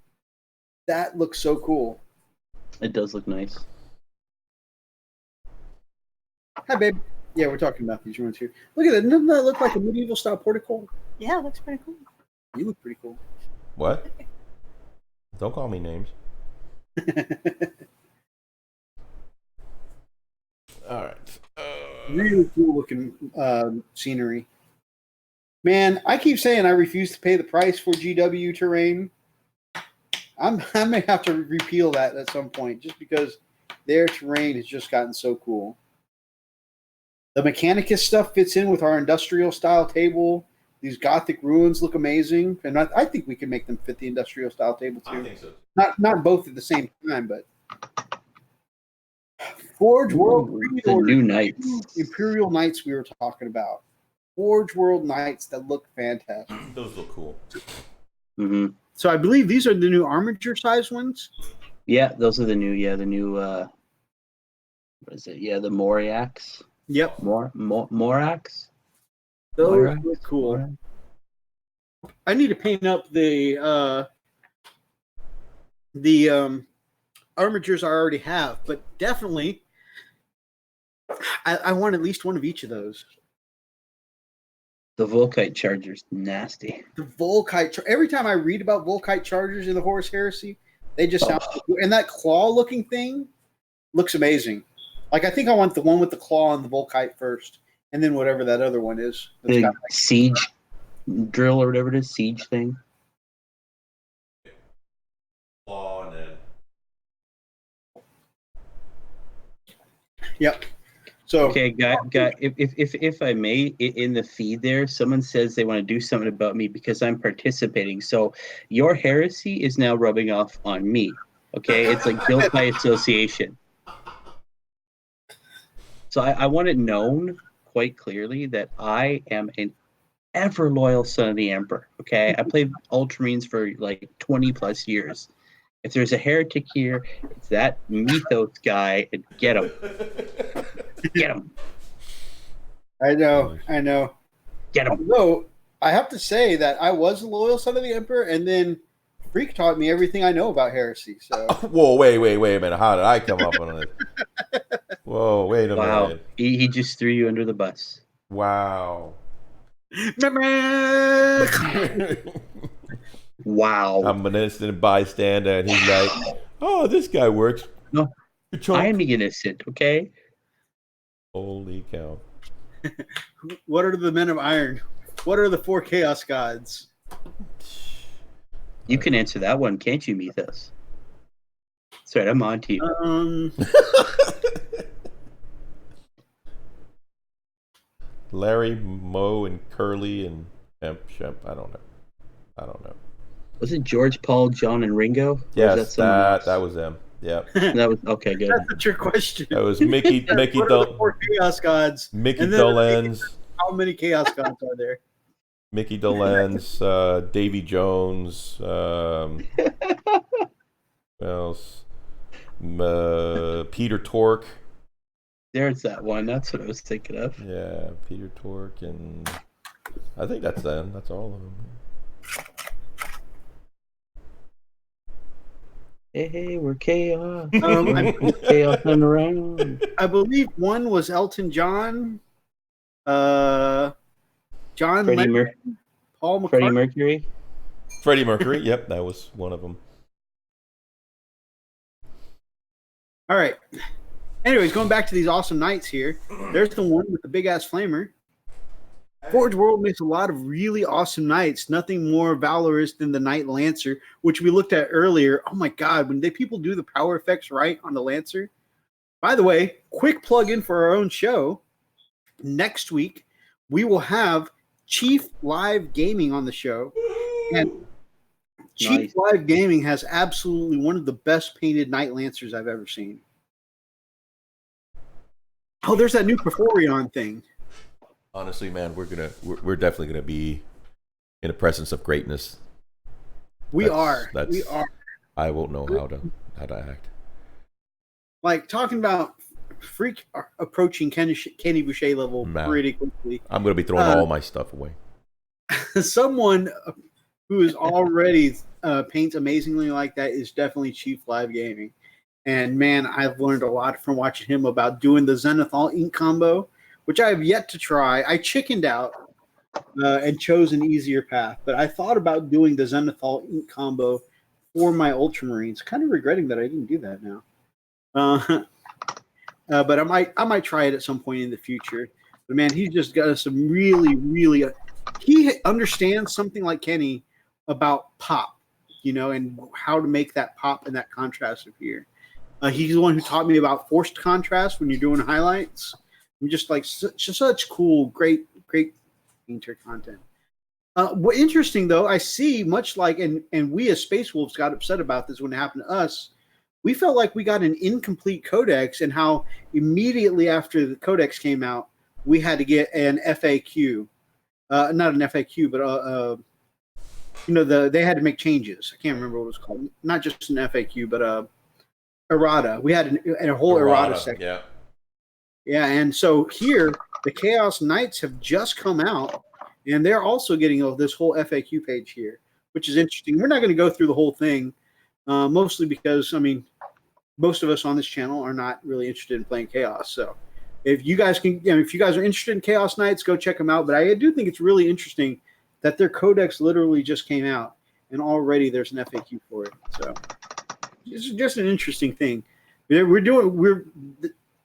That looks so cool. It does look nice. Hi, babe. Yeah, we're talking about these ruins here. Look at that. Doesn't that look like a medieval style portico? Yeah, it looks pretty cool. You look pretty cool. What? Don't call me names. All right. Really cool looking scenery. Man, I keep saying I refuse to pay the price for GW terrain. I may have to repeal that at some point just because their terrain has just gotten so cool. The Mechanicus stuff fits in with our industrial style table. These Gothic ruins look amazing, and I think we can make them fit the industrial style table too. I think so. Not both at the same time, but Forge World The new Knights. Imperial Knights we were talking about. Forge World Knights that look fantastic. Those look cool. Mm-hmm. So I believe these are the new armature size ones. Yeah, those are the new. Yeah, the new. What is it? Yeah, the Moriacs. Yep, Morax. those look cool. I need to paint up the armatures I already have, but definitely I want at least one of each of those. The Volkite Charger's nasty. The Volkite. Every time I read about Volkite Chargers in the Horus Heresy, they just sound so cool. And that claw-looking thing looks amazing. Like, I think I want the one with the claw on the Volkite first, and then whatever that other one is. The siege drill or whatever it is, siege thing. Claw and then. Yep. So Okay, guy, if I may, in the feed there, someone says they want to do something about me because I'm participating. So your heresy is now rubbing off on me. Okay, it's like guilt by association. So I want it known quite clearly that I am an ever loyal son of the Emperor. Okay, I played Ultramarines for like 20 plus years. If there's a heretic here, it's that Mythos guy, and get him. Get him. I know. Get him. Although I have to say that I was a loyal son of the Emperor, and then Freak taught me everything I know about heresy. So Whoa, wait a minute. How did I come up on it? Whoa, wait a Wow. minute. He just threw you under the bus. Wow. Wow. I'm an innocent bystander, and he's like, "Oh, this guy works." No, Ka-chunk. I am the innocent, okay? Holy cow! what are the men of iron? What are the 4 chaos gods? You can answer that one, can't you, Mythos? That's right, I'm on to you. Larry, Moe, and Curly, and Shemp. I don't know. Was it George, Paul, John, and Ringo? Or Yes, was someone else? that was them. Yep. That was okay. Good. That's a trick question. That was Mickey what are the 4 chaos gods? Mickey And then Dolenz, how many chaos gods are there? Mickey Dolenz, Davy Jones, what else? Peter Tork. There's that one. That's what I was thinking of. Yeah, Peter Tork, and I think that's them. That's all of them. Hey, we're chaos. I Chaos and around. believe one was Elton John, John Freddie, Lennon, Paul Freddie McCartney. Mercury. Freddie Mercury. Yep, that was one of them. All right. Anyways, going back to these awesome knights here. There's the one with the big ass flamer. Forge World makes a lot of really awesome knights. Nothing more valorous than the Knight Lancer, which we looked at earlier. Oh my God, when people do the power effects right on the Lancer. By the way, quick plug in for our own show. Next week, we will have Chief Live Gaming on the show. And Chief Live Gaming has absolutely one of the best painted Knight Lancers I've ever seen. Oh, there's that new Porphyrion thing. Honestly, man, we're definitely gonna be in the presence of greatness. We are. I won't know how to act. Like talking about Freak approaching Kenny Boucher level pretty quickly. I'm gonna be throwing all my stuff away. Someone who is already paints amazingly like that is definitely Chief Live Gaming. And man, I've learned a lot from watching him about doing the Zenithal ink combo, which I have yet to try. I chickened out and chose an easier path, but I thought about doing the Zenithal ink combo for my Ultramarines. Kind of regretting that I didn't do that now. But I might try it at some point in the future. But man, he's just got some really, really. He understands something like Kenny about pop, and how to make that pop and that contrast appear. He's the one who taught me about forced contrast when you're doing highlights. I'm just like such cool, great painter content. What interesting though, I see much like, and we as Space Wolves got upset about this when it happened to us. We felt like we got an incomplete codex, and how immediately after the codex came out, we had to get an FAQ, not an FAQ, but they had to make changes. I can't remember what it was called. Not just an FAQ, but errata. We had a whole errata section. Yeah, and so here the Chaos Knights have just come out, and they're also getting this whole FAQ page here, which is interesting. We're not going to go through the whole thing, mostly because most of us on this channel are not really interested in playing Chaos. So if you guys if you guys are interested in Chaos Knights, go check them out. But I do think it's really interesting that their codex literally just came out, and already there's an FAQ for it. So it's just an interesting thing.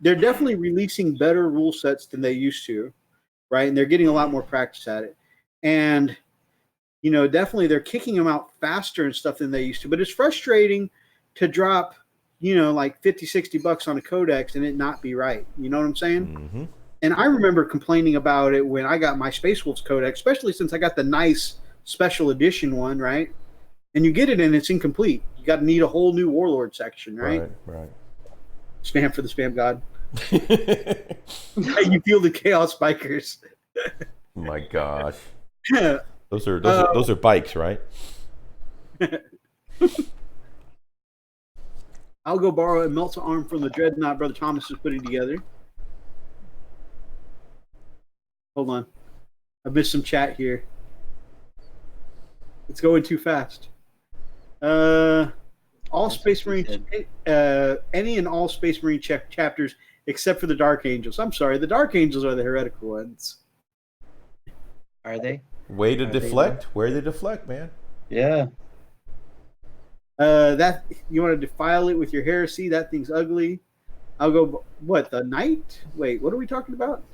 They're definitely releasing better rule sets than they used to, right? And they're getting a lot more practice at it. And, definitely they're kicking them out faster and stuff than they used to. But it's frustrating to drop, like $50, $60 on a codex and it not be right. You know what I'm saying? Mm-hmm. And I remember complaining about it when I got my Space Wolves codex, especially since I got the nice special edition one, right? And you get it and it's incomplete. You got to need a whole new Warlord section, right? Right. Spam for the spam god. You feel the chaos bikers. My gosh. Those are bikes, right? I'll go borrow a Melta arm from the Dreadnought Brother Thomas is putting together. Hold on. I missed some chat here. It's going too fast. All That's Space what he Marine, any and all Space Marine chapters except for the Dark Angels. I'm sorry, the Dark Angels are the heretical ones. Are they? Way to Are they deflect. Where they deflect, man. Yeah. That you want to defile it with your heresy? That thing's ugly. I'll go. What, the Knight? Wait, what are we talking about?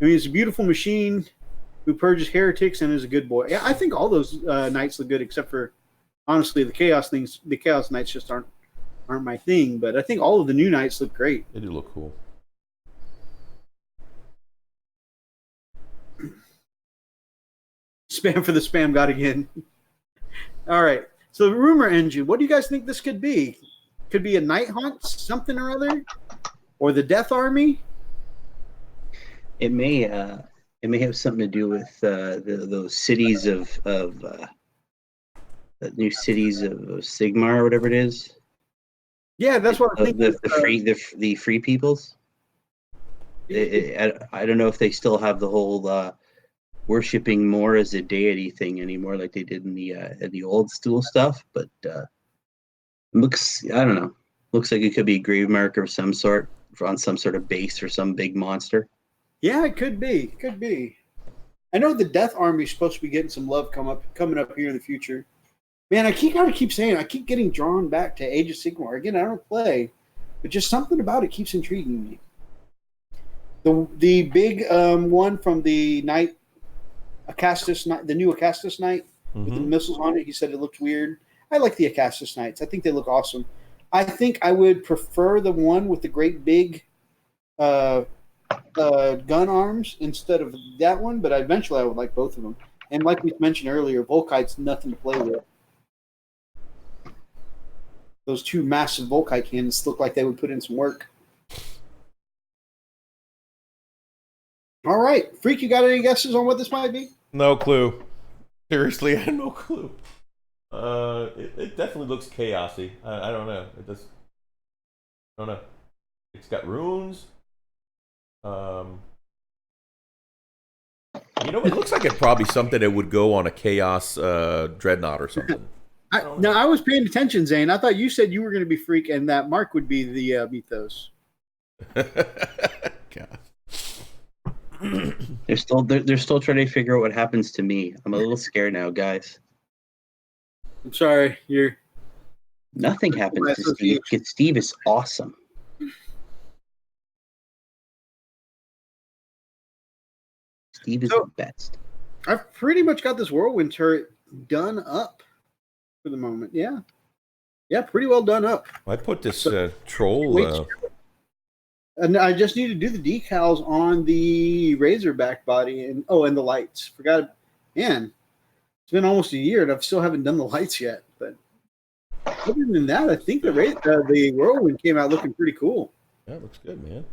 I mean, it's a beautiful machine who purges heretics and is a good boy. Yeah, I think all those knights look good, except for honestly the Chaos things. The Chaos Knights just aren't my thing. But I think all of the new knights look great. They do look cool. Spam for the spam god again. All right. So the rumor engine. What do you guys think this could be? Could be a Night Haunt, something or other, or the Death Army. It may have something to do with those cities of the new cities of Sigmar or whatever it is. Yeah, that's what I think. The free peoples. I don't know if they still have the whole worshipping more as a deity thing anymore, like they did in the old school stuff. But looks, I don't know. Looks like it could be a grave marker of some sort on some sort of base or some big monster. Yeah, it could be. Could be. I know the Death Army is supposed to be getting some love coming up here in the future. Man, I keep saying, I keep getting drawn back to Age of Sigmar. Again, I don't play, but just something about it keeps intriguing me. The big one from the Knight, Acastus Knight, the new Acastus Knight with the missiles on it, he said it looked weird. I like the Acastus Knights. I think they look awesome. I think I would prefer the one with the great big gun arms instead of that one, but eventually I would like both of them. And like we mentioned earlier, Volkite's nothing to play with. Those two massive Volkite cannons look like they would put in some work. All right. Freak, you got any guesses on what this might be? No clue. Seriously, I have no clue. It definitely looks chaosy. I don't know. I don't know. It's got runes. You know, it looks like it probably something that would go on a chaos dreadnought or something. I was paying attention, Zane. I thought you said you were going to be Freak and that Mark would be the Mythos. God. They're still trying to figure out what happens to me. I'm a little scared now, guys. I'm sorry. Nothing happens to Steve. Steve is awesome. Steve is the best. I've pretty much got this whirlwind turret done up for the moment. Yeah, pretty well done up. I put this troll. And I just need to do the decals on the Razorback body and the lights. Forgot, man. It's been almost a year and I still haven't done the lights yet. But other than that, I think the whirlwind came out looking pretty cool. That looks good, man.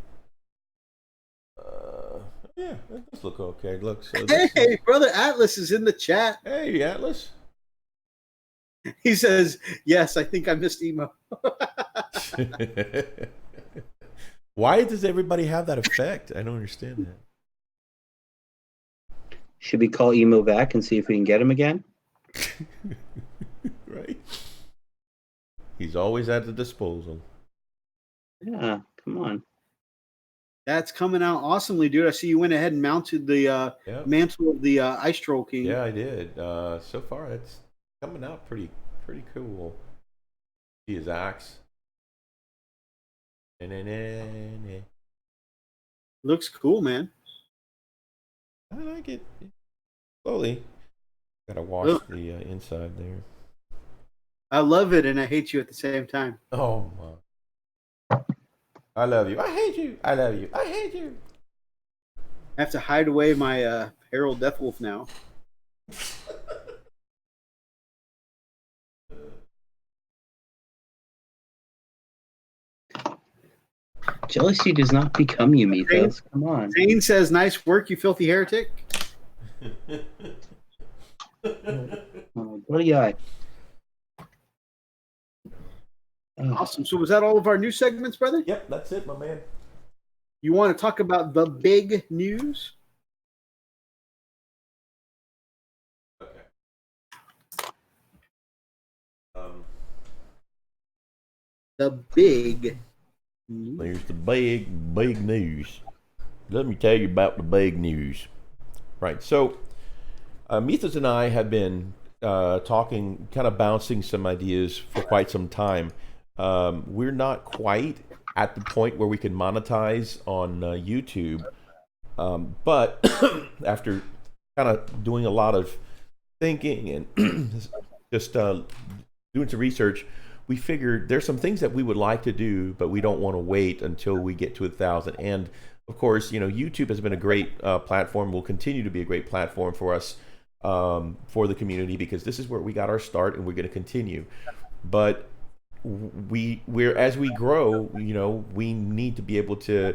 Yeah, that does look okay. Look, so hey, brother Atlas is in the chat. Hey, Atlas. He says, "Yes, I think I missed emo." Why does everybody have that effect? I don't understand that. Should we call emo back and see if we can get him again? Right. He's always at the disposal. Yeah, come on. That's coming out awesomely, dude. I see you went ahead and mounted the mantle of the Ice Troll King. Yeah, I did. So far, it's coming out pretty cool. See his axe. Looks cool, man. I like it. Slowly. Gotta wash the inside there. I love it and I hate you at the same time. Oh, my. I love you. I hate you. I love you. I hate you. I have to hide away my Herald Deathwolf now. Jealousy does not become you, Mythos. Come on. Zane says, "Nice work, you filthy heretic." What do you eye? Awesome. So was that all of our news segments, brother? Yep, that's it, my man. You want to talk about the big news? Okay. the big news. There's the big news. Let me tell you about the big news. Right. So, Mithras and I have been talking, kind of bouncing some ideas for quite some time. We're not quite at the point where we can monetize on YouTube, but after kind of doing a lot of thinking and just doing some research, we figured there's some things that we would like to do, but we don't want to wait until we get to 1,000. And of course, YouTube has been a great platform, will continue to be a great platform for us, for the community, because this is where we got our start and we're going to continue. But we're as we grow, we need to be able to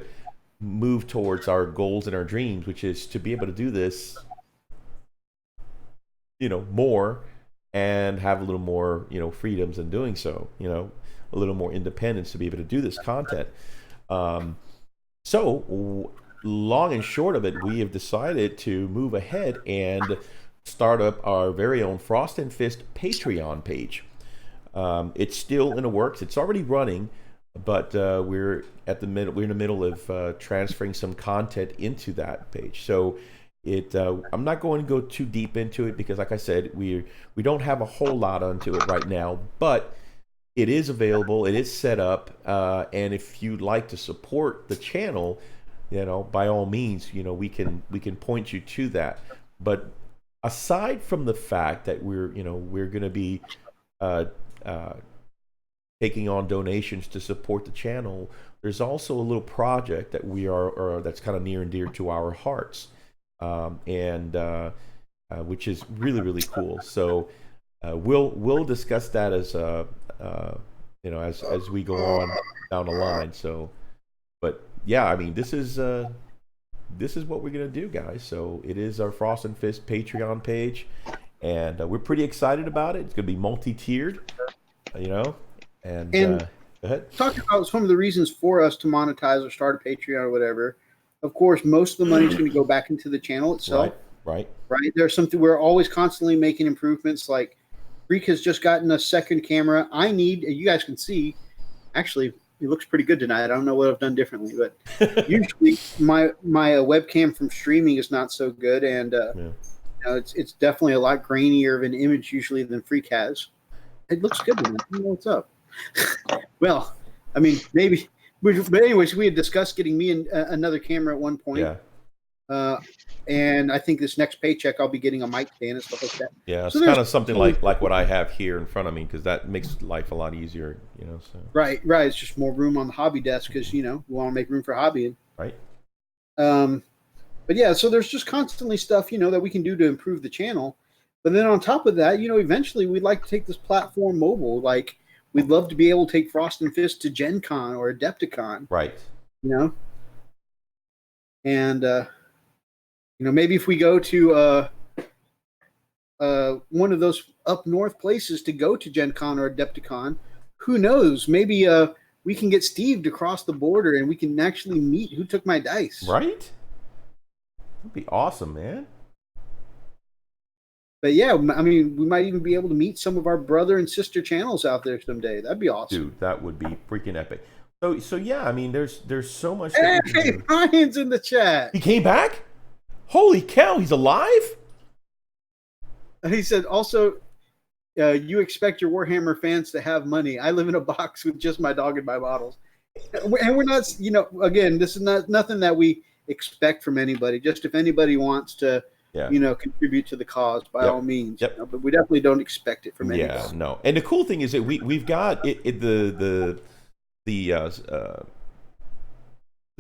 move towards our goals and our dreams, which is to be able to do this, more, and have a little more, freedoms in doing so, a little more independence to be able to do this content. So long and short of it, we have decided to move ahead and start up our very own Frost and Fist Patreon page. It's still in the works. It's already running, but we're in the middle of transferring some content into that page. So I'm not going to go too deep into it because, like I said, we don't have a whole lot onto it right now, but it is available. It is set up, and if you'd like to support the channel, by all means, we can point you to that. But aside from the fact that we're going to be taking on donations to support the channel, there's also a little project that that's kind of near and dear to our hearts, and which is really, really cool. So we'll discuss that as as we go on down the line. So, but yeah, I mean, this is what we're gonna do, guys. So it is our Frost and Fist Patreon page, and we're pretty excited about it. It's gonna be multi-tiered, and go ahead. Talking about some of the reasons for us to monetize or start a Patreon or whatever. Of course, most of the money is going to go back into the channel itself. Right. There's something we're always constantly making improvements. Like Greek has just gotten a second camera. You guys can see, actually, it looks pretty good tonight. I don't know what I've done differently, but usually my webcam from streaming is not so good, and it's definitely a lot grainier of an image usually than Freak has. It looks good tonight. I don't know what's up. Well, I mean, maybe. But anyways, we had discussed getting me another camera at one point. Yeah. And I think this next paycheck I'll be getting a mic stand and stuff like that. Yeah, so it's kind of something like what I have here in front of me, because that makes life a lot easier, So. Right. It's just more room on the hobby desk because we want to make room for hobbying. Right. But yeah, so there's just constantly stuff that we can do to improve the channel. But then on top of that, eventually we'd like to take this platform mobile. Like, we'd love to be able to take Frost and Fist to Gen Con or Adepticon. Right. And, maybe if we go to one of those up north places to go to Gen Con or Adepticon, who knows? Maybe we can get Steve to cross the border and we can actually meet Who Took My Dice. Right? That'd be awesome, man. But yeah, I mean, we might even be able to meet some of our brother and sister channels out there someday. That'd be awesome. Dude, that would be freaking epic. So yeah, I mean, there's so much. Hey, Ryan's in the chat. He came back? Holy cow, he's alive? He said, also, you expect your Warhammer fans to have money. I live in a box with just my dog and my bottles. And we're not, again, this is nothing that we expect from anybody. Just if anybody wants to, contribute to the cause, by all means. Yep. But we definitely don't expect it from anybody. Yeah, no. And the cool thing is that we've got the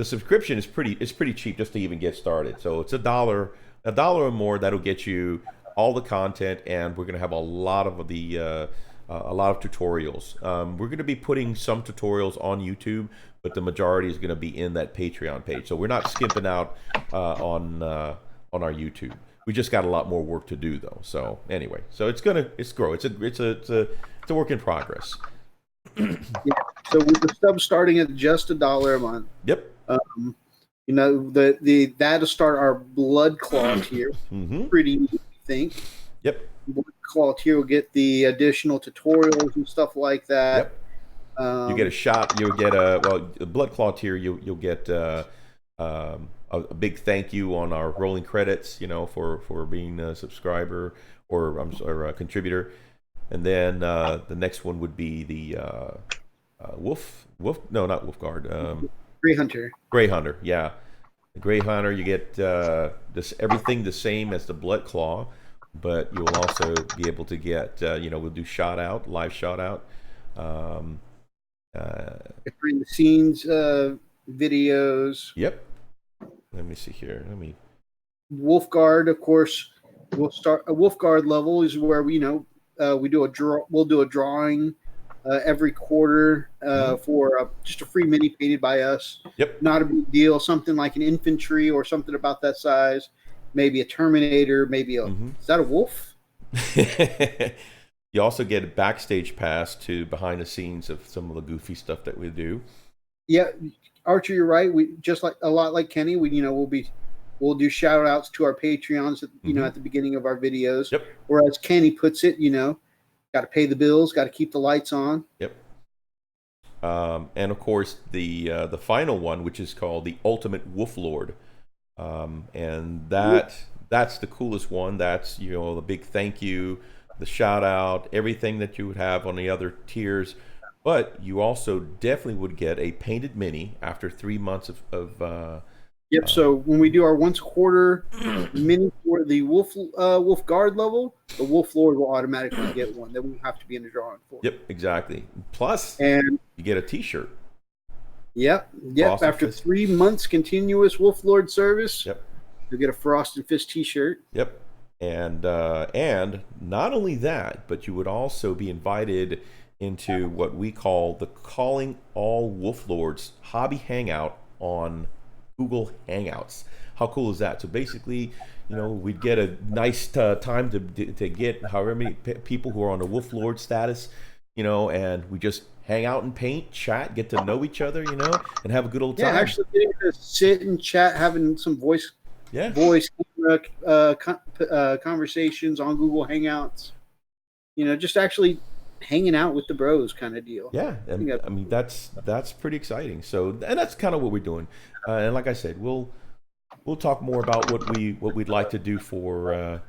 subscription is pretty cheap just to even get started. So it's $1 or more. That'll get you all the content, and we're gonna have a lot of tutorials. We're gonna be putting some tutorials on YouTube, but the majority is gonna be in that Patreon page. So we're not skimping out on our YouTube. We just got a lot more work to do though. So anyway, so it's grow. It's a work in progress. Yeah. So with the sub starting at just $1 a month. Yep. That'll start our blood claw tier. Pretty neat, I think. Yep. Blood claw tier will get the additional tutorials and stuff like that. You get a shot. You'll get a blood claw tier. You'll get a big thank you on our rolling credits. For being a subscriber or a contributor. And then the next one would be the no, not Wolf Guard. Grey Hunter. Grey Hunter, yeah. The Grey Hunter, you get everything the same as the Blood Claw, but you'll also be able to get, we'll do live shout out. Behind the scenes videos. Yep. Let me see here. Wolf Guard, of course. We'll start a Wolf Guard level is where we do a draw. We'll do a drawing every quarter for just a free mini painted by us. Yep. Not a big deal. Something like an infantry or something about that size. Maybe a Terminator. Maybe is that a wolf? You also get a backstage pass to behind the scenes of some of the goofy stuff that we do. Yeah, Archer, you're right. We just like a lot like Kenny. We'll do shout outs to our Patreons at the beginning of our videos. Yep. Or as Kenny puts it, got to pay the bills, got to keep the lights on. Yep. And of course the final one, which is called the Ultimate Wolf Lord, and that's the coolest one. That's the big thank you, the shout out, everything that you would have on the other tiers. But you also definitely would get a painted mini after 3 months of Yep. So when we do our once a quarter mini for the Wolf Guard level, the Wolf Lord will automatically get one. That we have to be in the drawing for. Yep, exactly. Plus, and you get a T-shirt. Yep. Frosted After Fist. 3 months continuous Wolf Lord service, Yep. you'll get a Frosted Fist T-shirt. Yep. And not only that, but you would also be invited into what we call the Calling All Wolf Lords Hobby Hangout on Google Hangouts. How cool is that? So basically, we'd get a nice time to get however many people who are on the Wolf Lord status, and we just hang out and paint, chat, get to know each other, and have a good old time. Yeah, actually getting to sit and chat, having some voice conversations on Google Hangouts. Just actually hanging out with the bros kind of deal. Yeah, and I mean that's pretty exciting. So, and that's kind of what we're doing. And like I said, we'll talk more about what we'd like to do for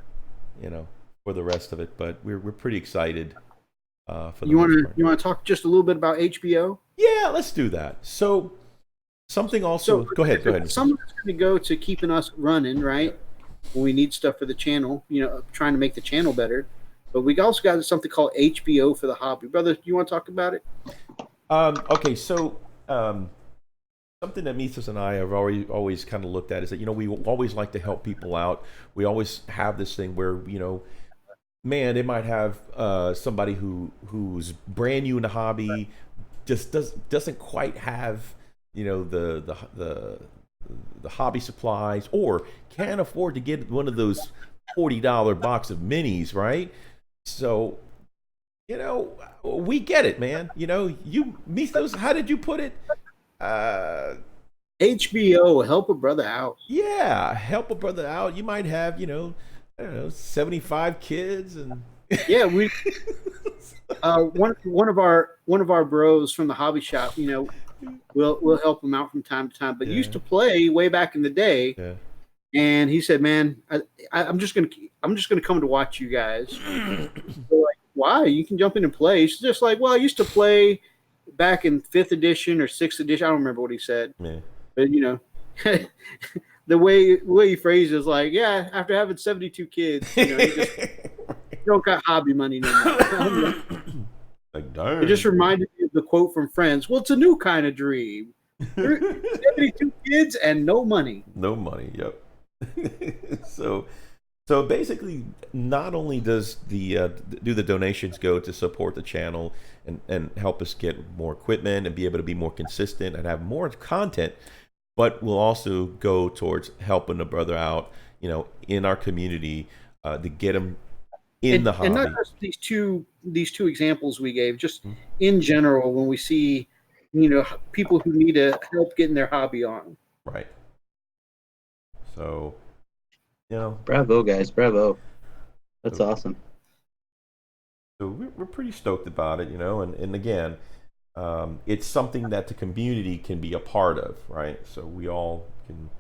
for the rest of it. But we're pretty excited. For the you want to talk just a little bit about HBO? Yeah, let's do that. So something also. Go ahead. Some of it's going to go to keeping us running, right? When we need stuff for the channel, trying to make the channel better. But we also got something called HBO for the hobby. Brother, do you want to talk about it? Okay, so something that Mithras and I have always kind of looked at is that, we always like to help people out. We always have this thing where, man, they might have somebody who's brand new in the hobby, just doesn't quite have, the hobby supplies, or can't afford to get one of those $40 box of minis, right? So, we get it, man. You Mythos, how did you put it? HBO, help a brother out. Yeah, help a brother out. You might have, I don't know, 75 kids, and yeah, we one of our bros from the hobby shop, we'll help him out from time to time. But used to play way back in the day. Yeah. And he said, "Man, I'm just gonna come to watch you guys." So like, why? You can jump in and play. He's just like, well, I used to play back in 5th edition or 6th edition. I don't remember what he said. Yeah. But the way he phrased it is like, yeah, after having 72 kids, you don't got hobby money no more. Like, darn. It just reminded me of the quote from Friends. Well, it's a new kind of dream. 72 kids and no money. No money. Yep. So basically, not only does the donations go to support the channel and help us get more equipment and be able to be more consistent and have more content, but we'll also go towards helping the brother out, in our community, to get him in the hobby. And not just these two examples we gave, just in general, when we see, people who need help getting their hobby on. Right. So, bravo, guys, bravo. That's awesome. So we're pretty stoked about it, and again, it's something that the community can be a part of, right? So we all can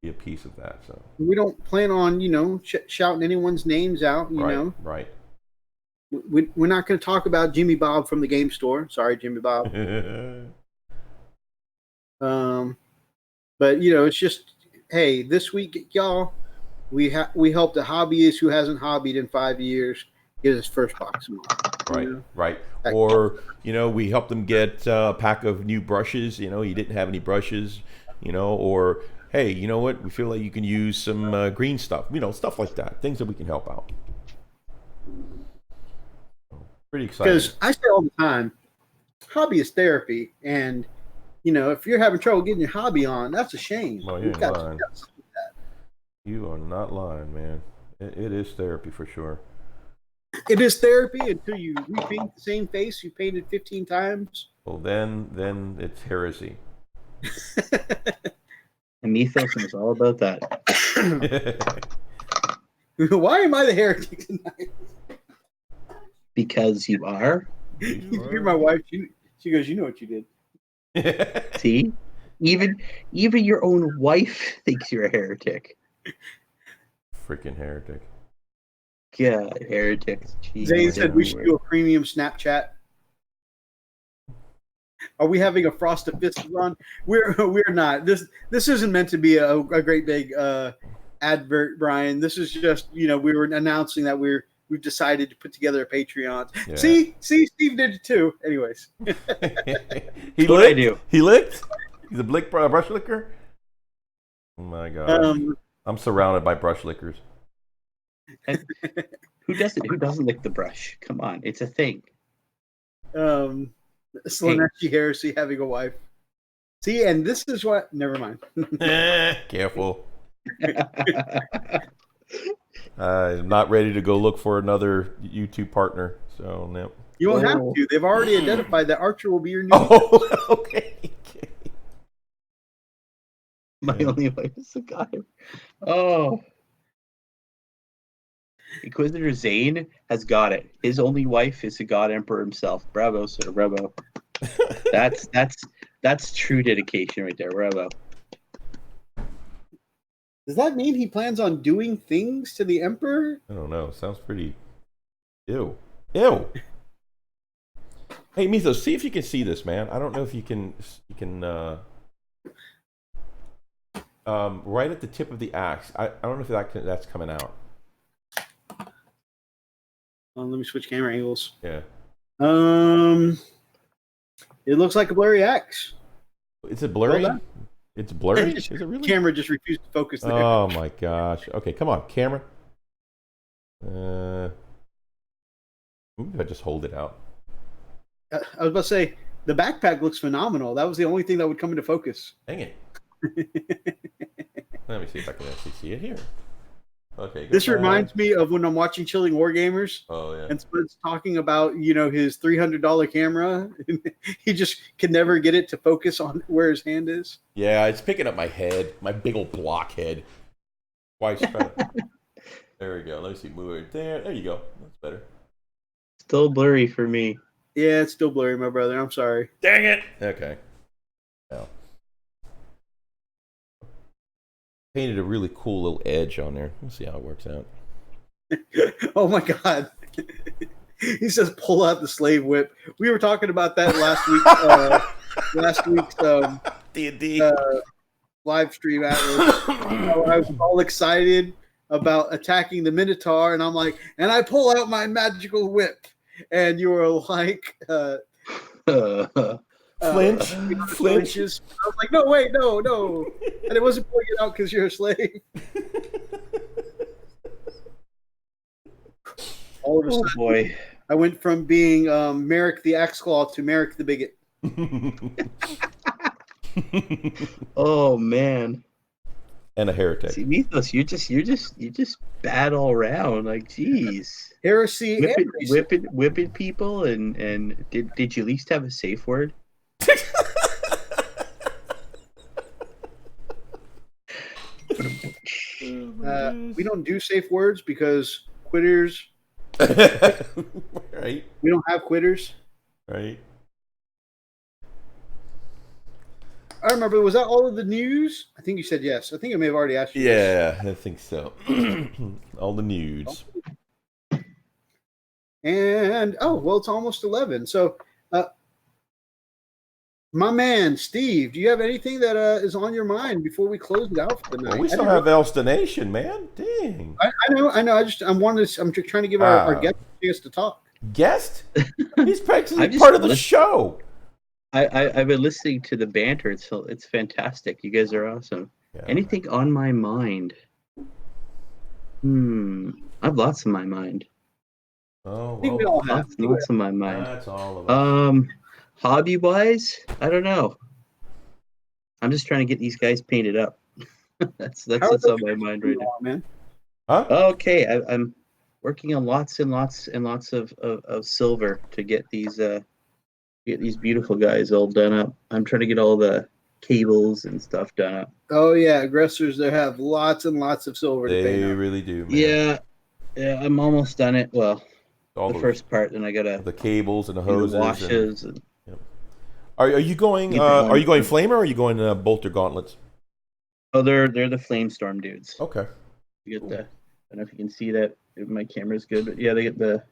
be a piece of that. So We don't plan on, shouting anyone's names out. right. We're not going to talk about Jimmy Bob from the game store. Sorry, Jimmy Bob. But it's just, hey, this week, y'all, we helped a hobbyist who hasn't hobbied in 5 years get his first box of money. Right. Or we helped them get a pack of new brushes. He didn't have any brushes. Or hey, you know what? We feel like you can use some green stuff. Stuff like that. Things that we can help out. Pretty exciting. Because I say all the time, hobby is therapy, and if you're having trouble getting your hobby on, that's a shame. Well, you ain't lying. You are not lying, man. It is therapy for sure. It is therapy until you repaint the same face you painted 15 times. Well, then it's heresy. And Mythos is all about that. Why am I the heretic tonight? Because you are. You hear my wife? She goes, "You know what you did." See, even your own wife thinks you're a heretic. Freaking heretic. Yeah, heretics. Zane said we should do a premium Snapchat. Are we having a Frost of Fist run? We're not. This isn't meant to be a great big advert, Brian. This is just we were announcing that we've decided to put together a Patreon. Yeah. See, Steve did it too. Anyways, He What licked. I do? He licked. He's a brush licker. Oh my god! I'm surrounded by brush lickers. Who doesn't lick the brush? Come on, it's a thing. Slaneshi Heresy having a wife. See, and this is what. Never mind. Careful. I'm not ready to go look for another YouTube partner. So no. You won't have to. They've already identified that Archer will be your new. Oh, okay. My only wife is a guy. Oh. Inquisitor Zane has got it. His only wife is the God Emperor himself. Bravo, sir. Bravo. That's true dedication right there. Bravo. Does that mean he plans on doing things to the Emperor? I don't know. Sounds pretty. Ew. Hey, Mythos, see if you can see this, man. I don't know if you can. Right at the tip of the axe. I don't know if that's coming out. Let me switch camera angles. Yeah. It looks like a blurry axe. Is it blurry? Well It's blurry? Is it really? Camera just refused to focus there. Oh my gosh. Okay, come on, camera. Maybe I just hold it out. I was about to say, the backpack looks phenomenal. That was the only thing that would come into focus. Dang it. Let me see if I can actually see it here. Okay. This reminds me of when I'm watching Chilling Wargamers. Oh yeah. And Spud's talking about his $300 camera. He just can never get it to focus on where his hand is. Yeah, it's picking up my head, my big old block head. Twice. There we go. Let me see. Move it there. There you go. That's better. Still blurry for me. Yeah, it's still blurry, my brother. I'm sorry. Dang it. Okay. Well. Painted a really cool little edge on there. We'll see how it works out. Oh my god. He says pull out the slave whip. We were talking about that last week's D&D live stream Atlas. I was all excited about attacking the Minotaur, and I'm like, and I pull out my magical whip, and you were like flinches. I was like, no, wait, no. And it wasn't pulling it out because you're a slave. All of a sudden, boy. I went from being Merrick the Axeclaw to Merrick the Bigot. Oh man. And a heretic. See, Mythos, you're just bad all around. Like, geez. Heresy, whipping people, and did you at least have a safe word? We don't do safe words because quitters. Right. We don't have quitters. Right. I remember. Was that all of the news? I think you said yes. I think I may have already asked you. Yeah, I think so. All the nudes. And well, it's almost 11. So, my man Steve, do you have anything that is on your mind before we close it out for the night? Well, we still have Elstonation, man. Dang. I know. I'm just trying to give our guest a chance to talk. Guest? He's practically part of the show. I've been listening to the banter. It's fantastic. You guys are awesome. Yeah. Anything on my mind? I've lots on my mind. Oh, I think we all have. Lots on my mind. That's all of us. Hobby wise, I don't know. I'm just trying to get these guys painted up. that's what's on my mind right now, man. Huh? Okay, I'm working on lots and lots and lots of silver to get these beautiful guys all done up. I'm trying to get all the cables and stuff done up. Oh yeah, aggressors they have lots and lots of silver to pay. They Now. really do, man. Yeah, I'm almost done it. Well, All the first part, then I gotta the cables and the do hoses. the washes. And Are you going? Are you going flamer or are you going bolter gauntlets? oh, they're the Flamestorm dudes. Okay. You get the. I don't know if you can see that. If my camera's good, but yeah, they get the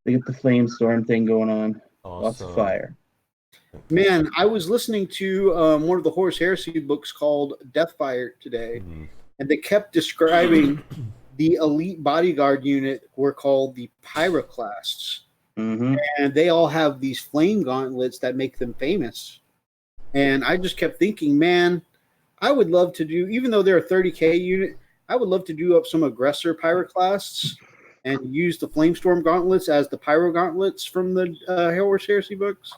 Flamestorm thing going on. Awesome. Lots of fire. Man, I was listening to one of the Horus Heresy books called Deathfire today, and they kept describing the elite bodyguard unit were called the Pyroclasts. Mm-hmm. And they all have these flame gauntlets that make them famous. And I just kept thinking, man, I would love to do, even though they're a 30K unit, I would love to do up some aggressor Pyroclasts and use the Flamestorm gauntlets as the Pyro gauntlets from the Horus Heresy books.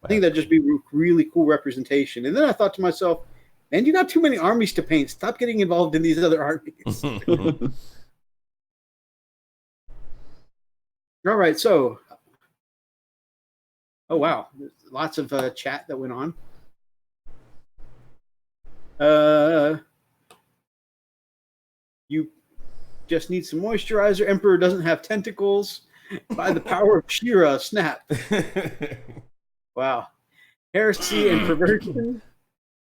I think that'd just be really cool representation. And then I thought to myself, man, you got too many armies to paint. Stop getting involved in these other armies. All right, so, oh wow, there's lots of chat that went on. You just need some moisturizer. Emperor doesn't have tentacles. By the power of Shira, snap. Wow, heresy and perversion.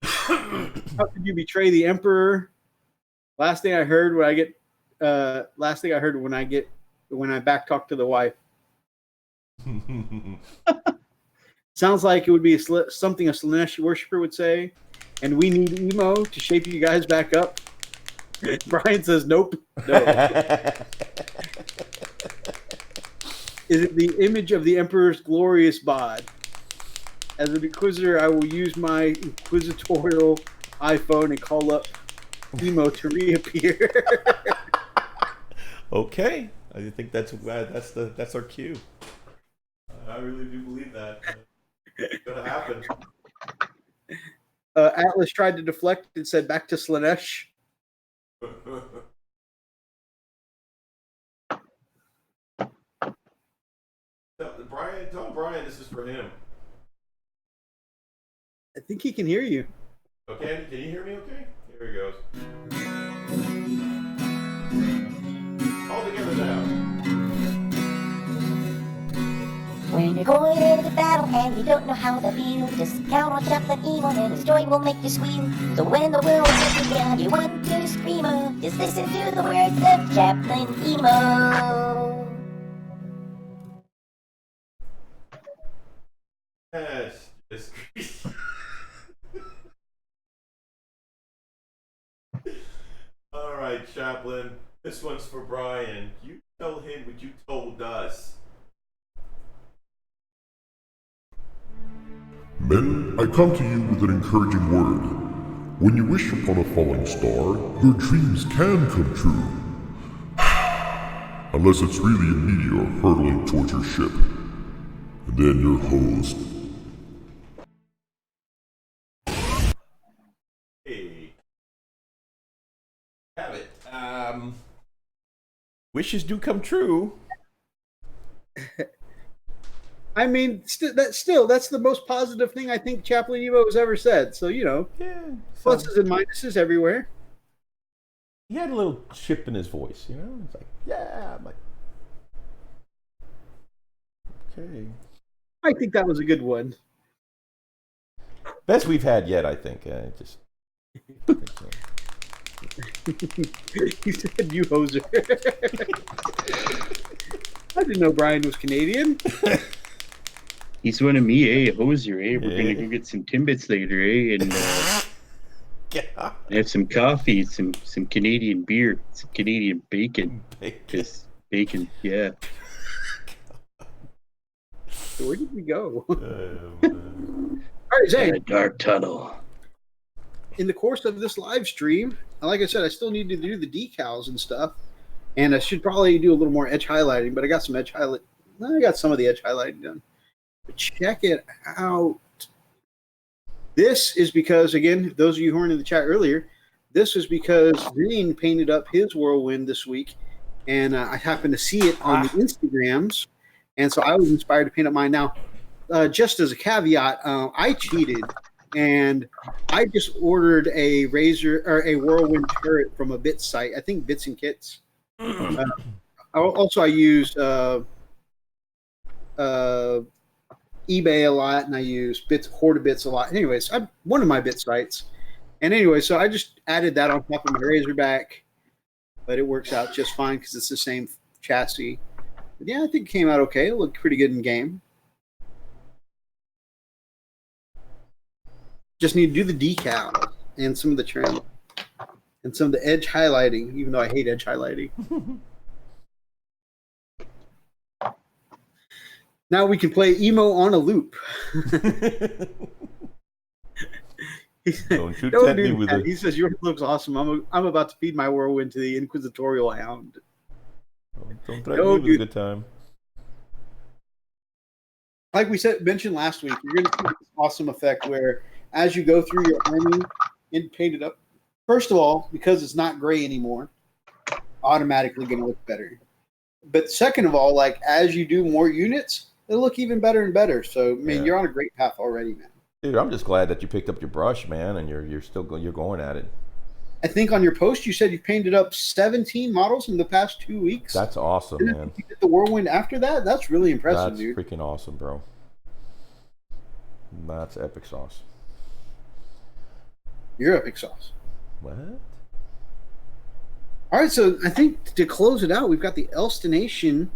How could you betray the Emperor? Last thing I heard when I backtalk to the wife. Sounds like it would be something a Slanesh worshiper would say. And we need emo to shape you guys back up. Brian says, nope. No. Is it the image of the Emperor's glorious bod? As an Inquisitor, I will use my inquisitorial iPhone and call up emo to reappear. Okay, I think that's our cue. I really do believe that. It's gonna happen. Atlas tried to deflect and said, back to Slanesh. Tell Brian this is for him. I think he can hear you. Okay, can you hear me okay? Here he goes. All together now. When you're going into battle and you don't know how to feel, just count on Chaplain EMO and his joy will make you squeal. So when the world takes you down, you want to scream, just listen to the words of Chaplain EMO. Yes, yes. All right, Chaplain. This one's for Brian. You tell him what you told us. Men, I come to you with an encouraging word. When you wish upon a falling star, your dreams can come true. Unless it's really a meteor hurtling towards your ship. And then your host. Hey. Have it. Wishes do come true. I mean, that's the most positive thing I think Chaplain Evo has ever said. So, Yeah. pluses and minuses everywhere. He had a little chip in his voice, you know? It's like, yeah. I'm like, okay. I think that was a good one. Best we've had yet, I think. Just. He said, "You hoser." I didn't know Brian was Canadian. He's one of me, eh? Hoser, eh? We're gonna go get some Timbits later, eh? And have some coffee, some Canadian beer, some Canadian bacon. Just bacon, yeah. So where did we go? All right, Zane. A dark tunnel. In the course of this live stream, like I said, I still need to do the decals and stuff, and I should probably do a little more edge highlighting. But I got some edge highlight. I got some of the edge highlighting done. But check it out. This is because, again, those of you who weren't in the chat earlier, this was because Zane painted up his whirlwind this week, and I happened to see it on the Instagrams, and so I was inspired to paint up mine. Now, just as a caveat, I cheated, and I just ordered a razor or a whirlwind turret from a bit site. I think Bits and Kits. Also, I used eBay a lot, and I use Horda Bits a lot. Anyways, I'm one of my bit sites. And anyway, so I just added that on top of my Razorback, but it works out just fine because it's the same chassis. But yeah, I think it came out okay. It looked pretty good in game. Just need to do the decal and some of the trim and some of the edge highlighting, even though I hate edge highlighting. Now we can play emo on a loop. Don't you tempt me with it. He says, "Yours looks awesome. I'm about to feed my whirlwind to the inquisitorial hound." Don't threaten me with a good time. Like we mentioned last week, you're going to see this awesome effect where as you go through your army and paint it up, first of all, because it's not gray anymore, automatically going to look better. But second of all, like as you do more units, it'll look even better and better. So, I mean, you're on a great path already, man. Dude, I'm just glad that you picked up your brush, man, and you're still going at it. I think on your post you said you painted up 17 models in the past 2 weeks. That's awesome, man. You did the whirlwind after that? That's really impressive, dude. That's freaking awesome, bro. That's epic sauce. You're epic sauce. What? All right, so I think to close it out, we've got the Elstonation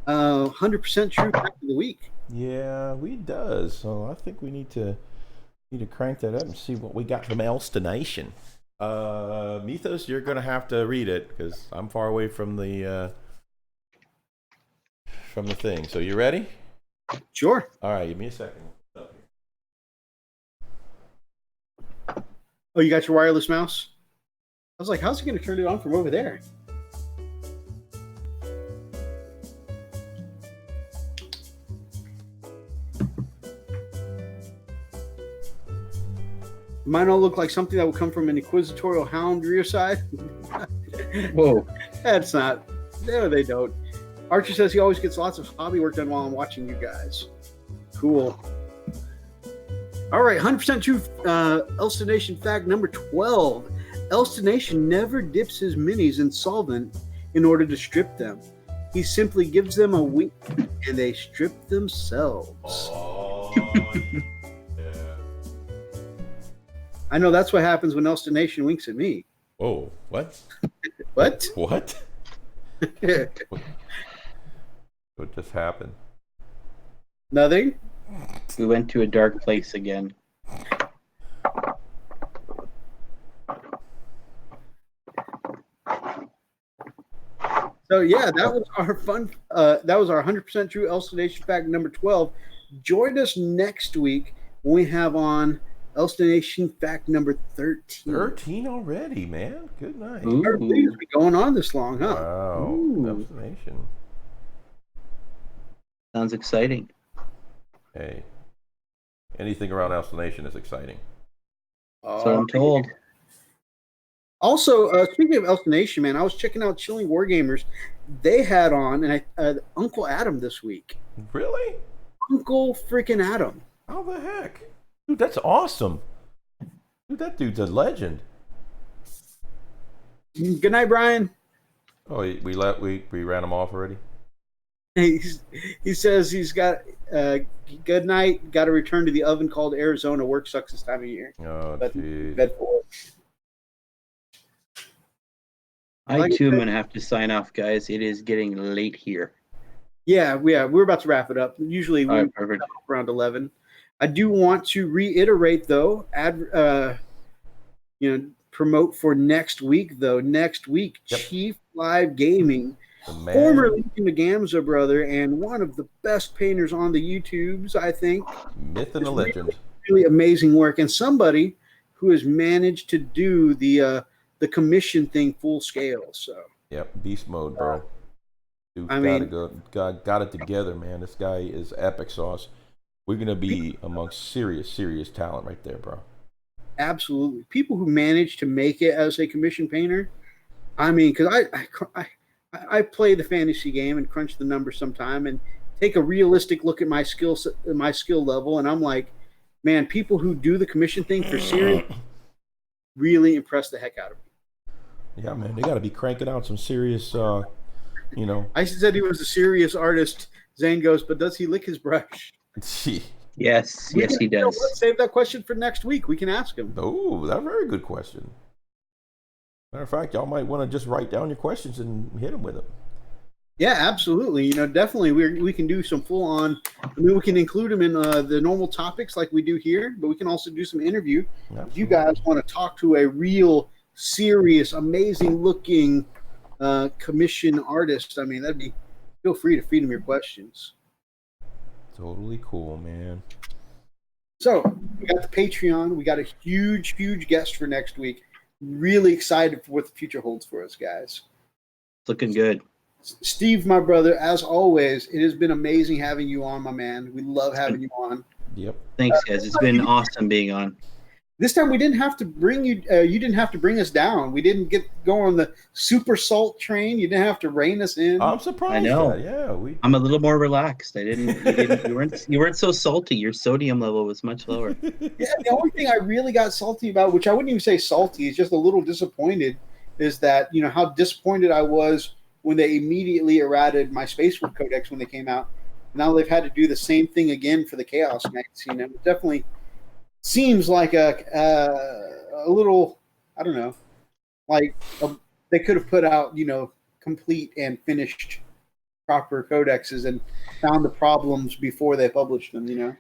100% true fact of the week. Yeah, we does. So I think we need to crank that up and see what we got from Elstonation. Mythos, you're gonna have to read it because I'm far away from the thing. So you ready? Sure. All right, give me a second. Oh, you got your wireless mouse? I was like, how's he going to turn it on from over there? Mine all look like something that would come from an inquisitorial hound rear side. Whoa. That's not. No, they don't. Archer says he always gets lots of hobby work done while I'm watching you guys. Cool. All right, 100% true Elstonation fact number 12. Elstonation never dips his minis in solvent in order to strip them. He simply gives them a wink and they strip themselves. Oh, yeah. I know that's what happens when Elstonation winks at me. Oh, what? What? What? What just happened? Nothing? We went to a dark place again. So yeah, that was our fun. That was our 100% true Elstonation fact number 12. Join us next week when we have on Elstonation fact number 13. 13 already, man. Good night. Ooh. Our things be going on this long, huh? Wow. Ooh. Elstonation. Sounds exciting. Hey, anything around Elstonation is exciting. So I'm told. Also, speaking of Elstonation, man, I was checking out Chilling Wargamers. They had on Uncle Adam this week. Really? Uncle freaking Adam. How the heck? Dude, that's awesome. Dude, that dude's a legend. Good night, Brian. Oh, we ran him off already? He says he's got Good night. Got to return to the oven called Arizona. Work sucks this time of year. Oh, But geez. bed for it. I too am gonna have to sign off, guys. It is getting late here. Yeah, we're about to wrap it up. Usually All we right, perfect. around 11. I do want to reiterate though, promote for next week though. Next week, Yep. Chief Live Gaming, The man. formerly Gamza brother and one of the best painters on the YouTubes, I think. Myth and a legend. Really amazing work, and somebody who has managed to do the commission thing full scale. So Yep, beast mode, bro. Dude, I gotta mean- go. Got it together, man. This guy is epic sauce. We're gonna be amongst serious talent right there, bro. absolutely, people who manage to make it as a commission painter. I mean, because I play the fantasy game and crunch the numbers sometime and take a realistic look at my skill level, and I'm like, man, people who do the commission thing for serious really impress the heck out of me. Yeah, man, they gotta be cranking out some serious, I said he was a serious artist. Zane goes, but does he lick his brush? Yes, he Let's does. save that question for next week. We can ask him. Oh, that's a very good question. Matter of fact, y'all might want to just write down your questions and hit them with them. Yeah, absolutely. Definitely we can do some full on. I mean, we can include them in the normal topics like we do here, but we can also do some interview. Absolutely. If you guys want to talk to a real, serious, amazing looking commission artist, I mean, feel free to feed them your questions. Totally cool, man. So we got the Patreon. We got a huge guest for next week. Really excited for what the future holds for us, guys. It's looking good. Steve, my brother, as always, it has been amazing having you on, my man. We love having you on. Yep. Thanks, guys. It's been awesome being on. This time we didn't have to bring you. You didn't have to bring us down. We didn't go on the super salt train. You didn't have to rein us in. I'm surprised. I know. Yeah, I'm a little more relaxed. You weren't so salty. Your sodium level was much lower. Yeah, the only thing I really got salty about, which I wouldn't even say salty, is just a little disappointed, is that how disappointed I was when they immediately errated my Space Wolf Codex when they came out. Now they've had to do the same thing again for the Chaos magazine. And it definitely seems like a little, I don't know, like they could have put out, complete and finished proper codexes and found the problems before they published them, Yeah.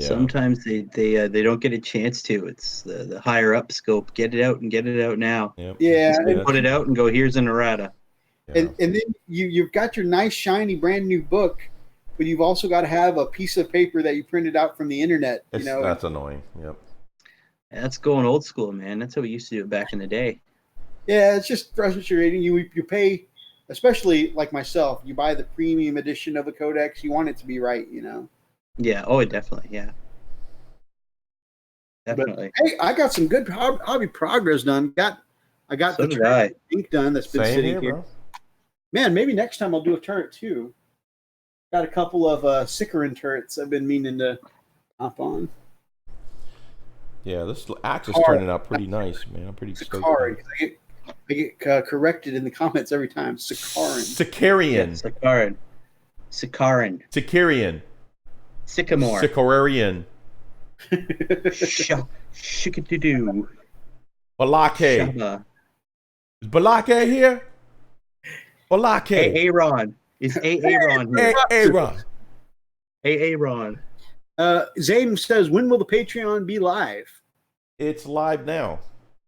Sometimes they don't get a chance to. It's the higher up scope. Get it out and get it out now. Yep. Yeah, Just and- put it out and go, here's an errata. Yeah. And then you've got your nice, shiny, brand new book, but you've also got to have a piece of paper that you printed out from the internet. That's annoying. Yep. That's going old school, man. That's how we used to do it back in the day. Yeah, it's just frustrating. You pay, especially like myself, you buy the premium edition of a codex. You want it to be right, Yeah. Oh, definitely. Yeah. Definitely. Hey, I got some good hobby progress done. I got So the did turret I. ink done that's been Same sitting here. bro. Man, maybe next time I'll do a turret too. Got a couple of Sikaran turrets I've been meaning to hop on. Yeah, this axe is Sakari. turning out pretty nice, man. I'm pretty stoked. Sakari. I get corrected in the comments every time. Sikaran. Sicarian. Sakaran. Sicarian. Sycamore. Sicarian. Shikadoo. Balake. Shaba. Is Balake here? Balake. Aaron. Is Aaron here? Aaron. Aaron. Zane says, when will the Patreon be live? It's live now.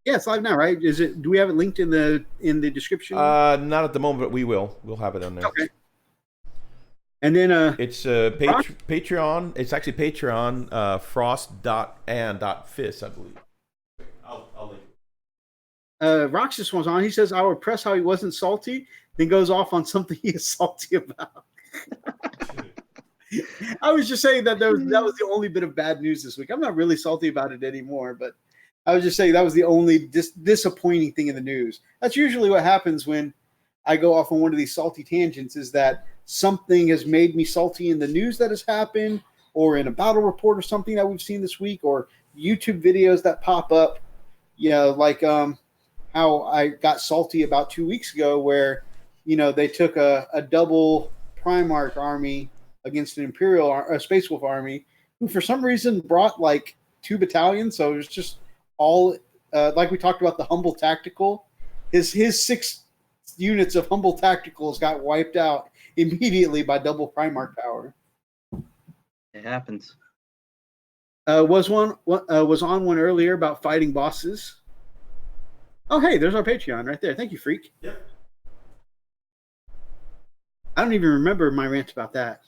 Yeah, it's live now, right? Is it? Do we have it linked in the description? Not at the moment, but we will. We'll have it on there. Okay. And then It's Patreon. It's actually Patreon. Frost.and.fist, I believe. I'll link it. Roxas was on. He says, I will press how he wasn't salty, then goes off on something he is salty about. I was just saying that was the only bit of bad news this week. I'm not really salty about it anymore, but I was just saying that was the only disappointing thing in the news. That's usually what happens when I go off on one of these salty tangents, is that something has made me salty in the news that has happened, or in a battle report or something that we've seen this week, or YouTube videos that pop up. Like how I got salty about 2 weeks ago where, they took a double Primarch army against an a Space Wolf army who for some reason brought like 2 battalions. So it was just all like we talked about the humble tactical. His 6 units of humble tacticals got wiped out immediately by double Primarch power. It happens. Was on one earlier about fighting bosses. Oh, hey, there's our Patreon right there. Thank you, Freak. Yep. I don't even remember my rant about that,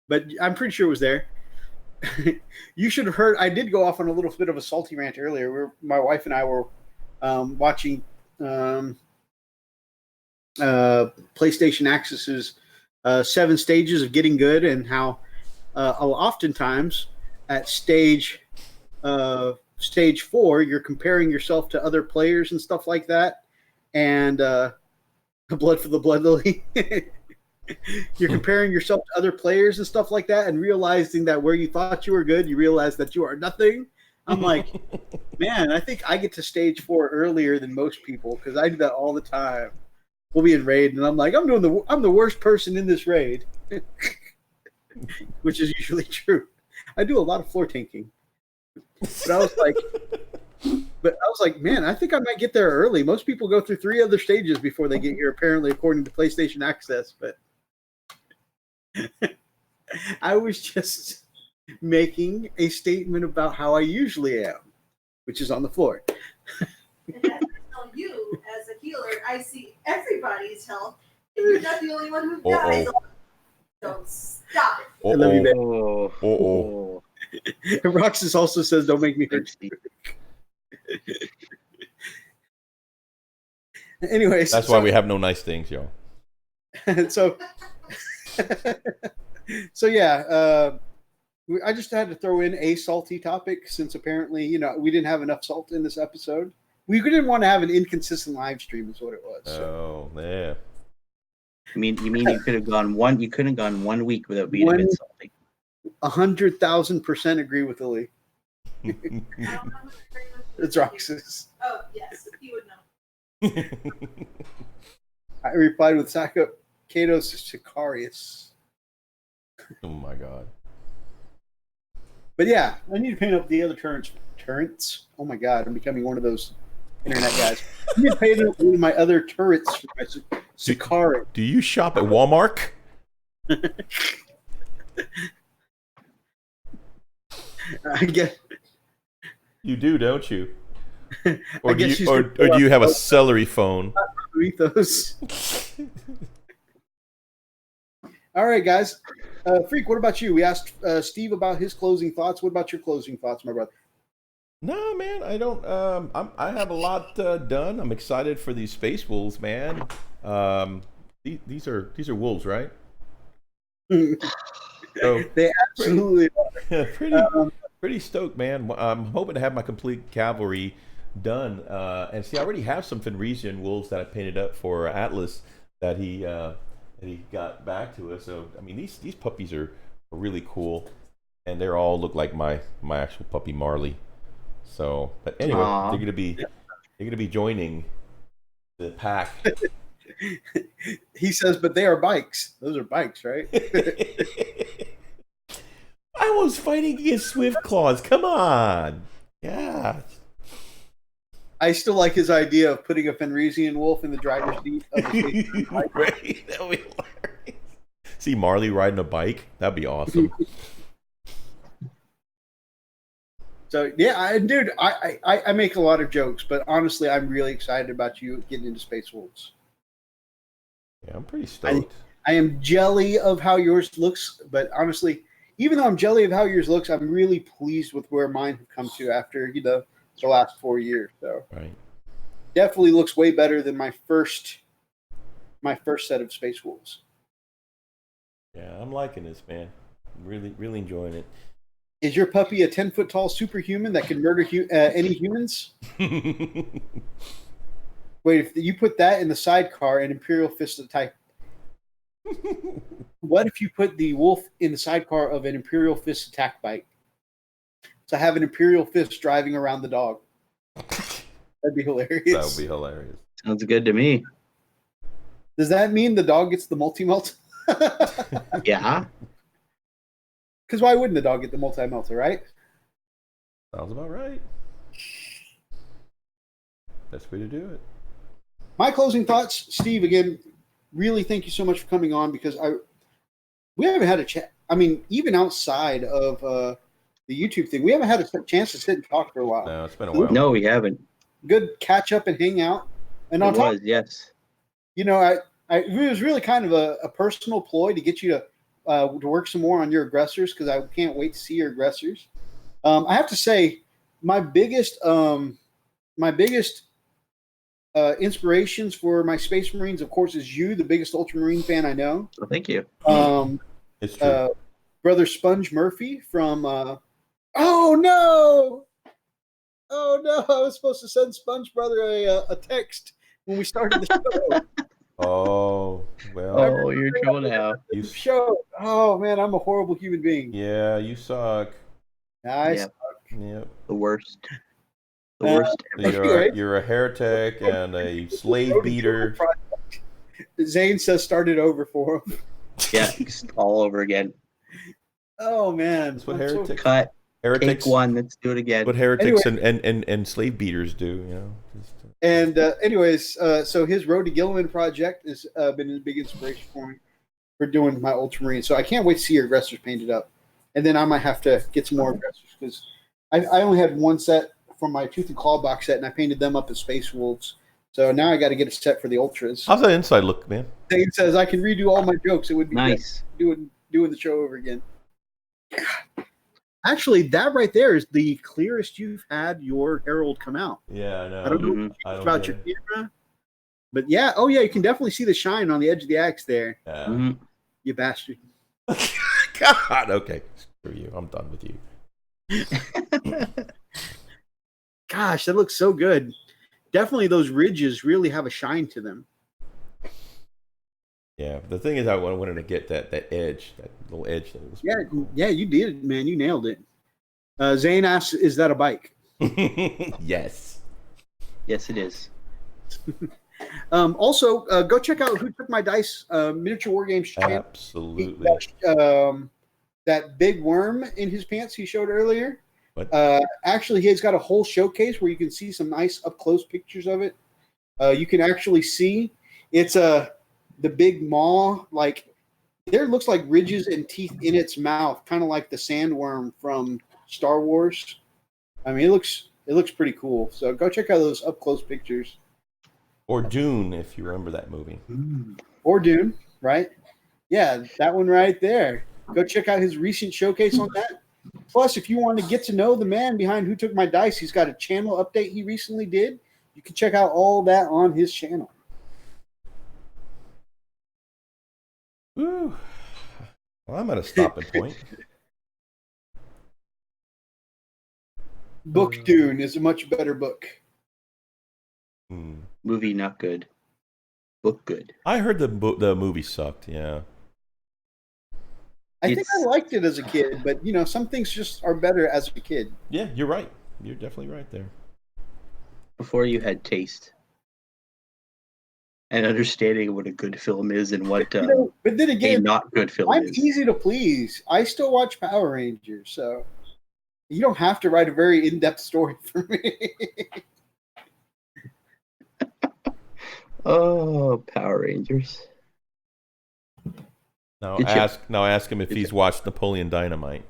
but I'm pretty sure it was there. You should have heard. I did go off on a little bit of a salty rant earlier. My wife and I were watching PlayStation Access's 7 stages of getting good, and how oftentimes at stage 4 you're comparing yourself to other players and stuff like that, and blood for the blood lily. You're comparing yourself to other players and stuff like that, and realizing that where you thought you were good, you realize that you are nothing. I'm like, man, I think I get to stage 4 earlier than most people because I do that all the time. We'll be in raid, and I'm like, I'm the worst person in this raid, which is usually true. I do a lot of floor tanking, but I was like, man, I think I might get there early. Most people go through 3 other stages before they get here, apparently, according to PlayStation Access. But I was just making a statement about how I usually am, which is on the floor. And I tell you, as a healer, I see everybody's health, and you're not the only one who dies. Don't stop it. I love you, man. Oh. Roxas also says, "Don't make me hurt you." Anyways, That's why we have no nice things, yo. so yeah, I just had to throw in a salty topic since apparently, we didn't have enough salt in this episode. We didn't want to have an inconsistent live stream, is what it was. Oh, yeah. You mean you could have gone one? You couldn't have gone 1 week without being a bit salty. 100,000% agree with Lily. I don't know who's agreeing with you. It's Roxas. Oh, yes, he would know. I replied with Kato's Sicarius. Oh my god. But yeah, I need to paint up the other turrets. Oh my god, I'm becoming one of those internet guys. I need to paint up one of my other turrets for my Sicari. Do you shop at Walmart? I guess You do, don't you? Or I do guess you, or do you have a celery phone? Ethos. All right, guys. Freak, what about you? We asked Steve about his closing thoughts. What about your closing thoughts, my brother? No, man, I don't. I have a lot done. I'm excited for these space wolves, man. These are wolves, right? So, They absolutely are. pretty stoked, man. I'm hoping to have my complete cavalry done. And see, I already have some Fenrisian wolves that I painted up for Atlas that he got back to us. So I mean, these puppies are really cool, and they all look like my actual puppy Marley. So, but anyway, Aww. they're gonna be joining the pack. He says, but they are bikes. Those are bikes, right? I was fighting against Swift Claws. Come on, yeah. I still like his idea of putting a Fenrisian wolf in the driver's seat of a bike. Right? That would be hilarious. See Marley riding a bike? That'd be awesome. So yeah, I make a lot of jokes, but honestly, I'm really excited about you getting into Space Wolves. Yeah, I'm pretty stoked. I am jelly of how yours looks, but honestly, even though I'm jelly of how yours looks, I'm really pleased with where mine have come to after the last 4 years. So Right. definitely looks way better than my first set of Space Wolves. Yeah, I'm liking this, man. I'm really enjoying it. Is your puppy a 10-foot tall superhuman that can murder any humans? Wait, if you put that in the sidecar and Imperial Fist type, what if you put the wolf in the sidecar of an Imperial Fist attack bike? So have an Imperial Fist driving around the dog. That'd be hilarious. That would be hilarious. Sounds good to me. Does that mean the dog gets the multi-melt? Yeah. Because why wouldn't the dog get the multi-melter, right? Sounds about right. Best way to do it. My closing thoughts, Steve. Again, really thank you so much for coming on because we haven't had a chat. I mean, even outside of the YouTube thing, we haven't had a chance to sit and talk for a while. No, it's been a while. No, we haven't. Good catch up and hang out. And on It top, was, yes. you know, it was really kind of a personal ploy to get you to work some more on your aggressors because I can't wait to see your aggressors. I have to say, my biggest inspirations for my Space Marines, of course, is you, the biggest Ultramarine fan I know. Well, thank you. It's true. Brother Sponge Murphy from. Oh no! I was supposed to send Sponge Brother a text when we started the show. Oh, well. Oh, you're in trouble now. Show. Oh man, I'm a horrible human being. Yeah, you suck. Nice. Yeah. Yep. The worst. The worst ever. You're a heretic and a slave beater. Zane says start it over for him. Yeah, just all over again. Oh man, That's what I'm so- heretics. Cut. Heretics. Take one. Let's do it again. What heretics and slave beaters do, you know. And anyways, so his Road to Gilliman project has been a big inspiration for me for doing my Ultramarine. So I can't wait to see your aggressors painted up. And then I might have to get some more aggressors because I only had one set from my Tooth and Claw box set, and I painted them up as Space Wolves. So now I got to get a set for the Ultras. How's that inside look, man? Zane says I can redo all my jokes. It would be Nice. good doing the show over again. Actually, that right there is the clearest you've had your Herald come out. Yeah, I know. I don't know Mhm. about your camera, but yeah, oh yeah, you can definitely see the shine on the edge of the axe there. Yeah. Mhm. You bastard. God, okay. Screw you. I'm done with you. Gosh, that looks so good. Definitely, those ridges really have a shine to them. Yeah, the thing is, I wanted to get that edge, that little edge. That was Yeah, pretty cool. yeah, you did it, man. You nailed it. Zane asks, "Is that a bike?" Yes. Yes, it is. Also, go check out Who Took My Dice Miniature War Games channel. Absolutely. That big worm in his pants he showed earlier. What? Actually, he's got a whole showcase where you can see some nice up close pictures of it. You can actually see it's the big maw, like there looks like ridges and teeth in its mouth, kind of like the sandworm from Star Wars. I mean, it looks pretty cool. So go check out those up close pictures. Or Dune, if you remember that movie. Or Dune, right? Yeah, that one right there. Go check out his recent showcase on that. Plus, if you want to get to know the man behind Who Took My Dice, he's got a channel update he recently did. You can check out all that on his channel. Woo. Well, I'm at a stopping point. Book Dune is a much better book. Hmm. Movie not good. Book good. I heard the movie sucked. Yeah. I think I liked it as a kid, but you know, some things just are better as a kid. Yeah, you're right. You're definitely right there. Before you had taste and understanding of what a good film is and what You know, but then a again, not good film I'm is. easy to please. I still watch Power Rangers, so you don't have to write a very in-depth story for me. Oh, Power Rangers. Now Did you- ask him if he's watched Napoleon Dynamite.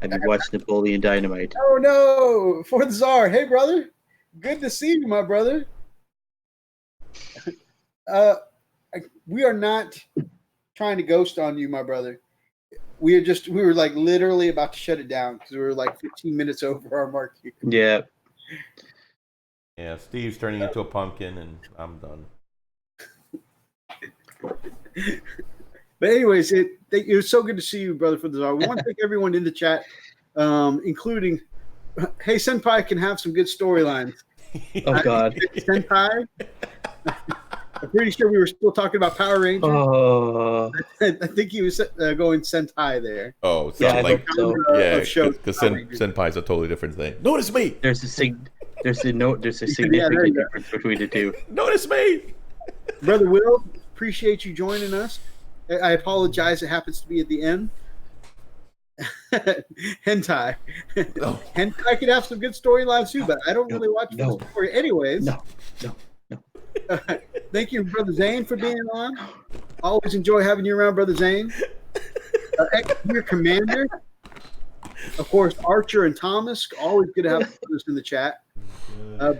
Have you watched Napoleon Dynamite? Oh no, for the Czar. Hey brother, good to see you, my brother. We are not trying to ghost on you, my brother. We were like literally about to shut it down because we were like 15 minutes over our mark here. Yeah. Yeah, Steve's turning into a pumpkin, and I'm done. But anyways, it was so good to see you, brother, for the Czar. We want to thank everyone in the chat, including, hey, Senpai can have some good storylines. Oh God. Senpai. I'm pretty sure we were still talking about Power Rangers. Oh. I think he was going Sentai there. Oh, it Yeah, sounds I like hope so. yeah, of shows. because Senpai's a totally different thing. Notice me. There's a significant there you go. difference between the two. Notice me. Brother Will, appreciate you joining us. I apologize. It happens to be at the end. Hentai. Oh. Hentai could have some good storylines too, but I don't really watch the story. Anyways. No. Thank you, Brother Zane, for being on. Always enjoy having you around, Brother Zane. Ex-Gear Commander. Of course, Archer and Thomas. Always good to have us in the chat.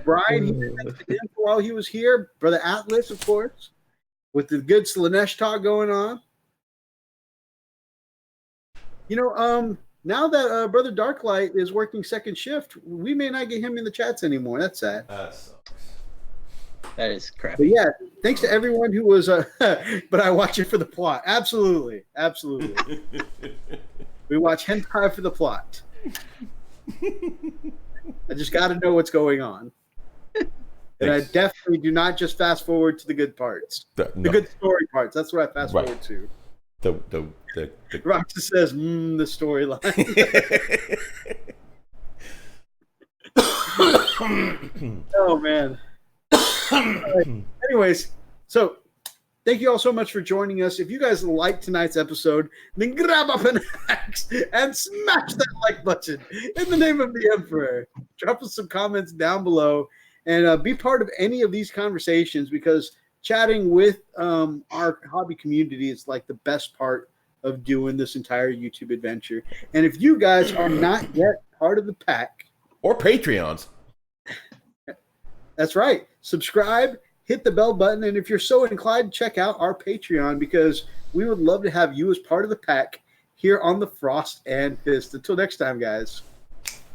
Brian, he mentioned him while he was here. Brother Atlas, of course, with the good Slanesh talk going on. You know, now that Brother Darklight is working second shift, we may not get him in the chats anymore. That's sad. That sucks. That is crap. But yeah, thanks to everyone who was, but I watch it for the plot. Absolutely. Absolutely. We watch hentai for the plot. I just got to know what's going on. And I definitely do not just fast forward to the good parts. The good story parts. That's what I fast forward to. The Roxa says, the storyline. Oh, man. Anyways, so thank you all so much for joining us. If you guys liked tonight's episode, then grab up an axe and smash that like button in the name of the Emperor. Drop us some comments down below and be part of any of these conversations, because chatting with our hobby community is like the best part of doing this entire YouTube adventure. And if you guys are not yet part of the pack or Patreons, that's right. Subscribe, hit the bell button, and if you're so inclined, check out our Patreon, because we would love to have you as part of the pack here on the Frost and Fist. Until next time, guys.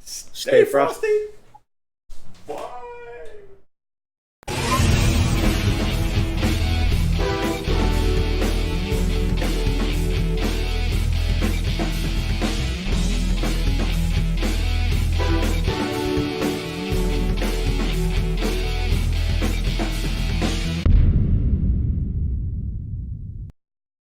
Stay frosty.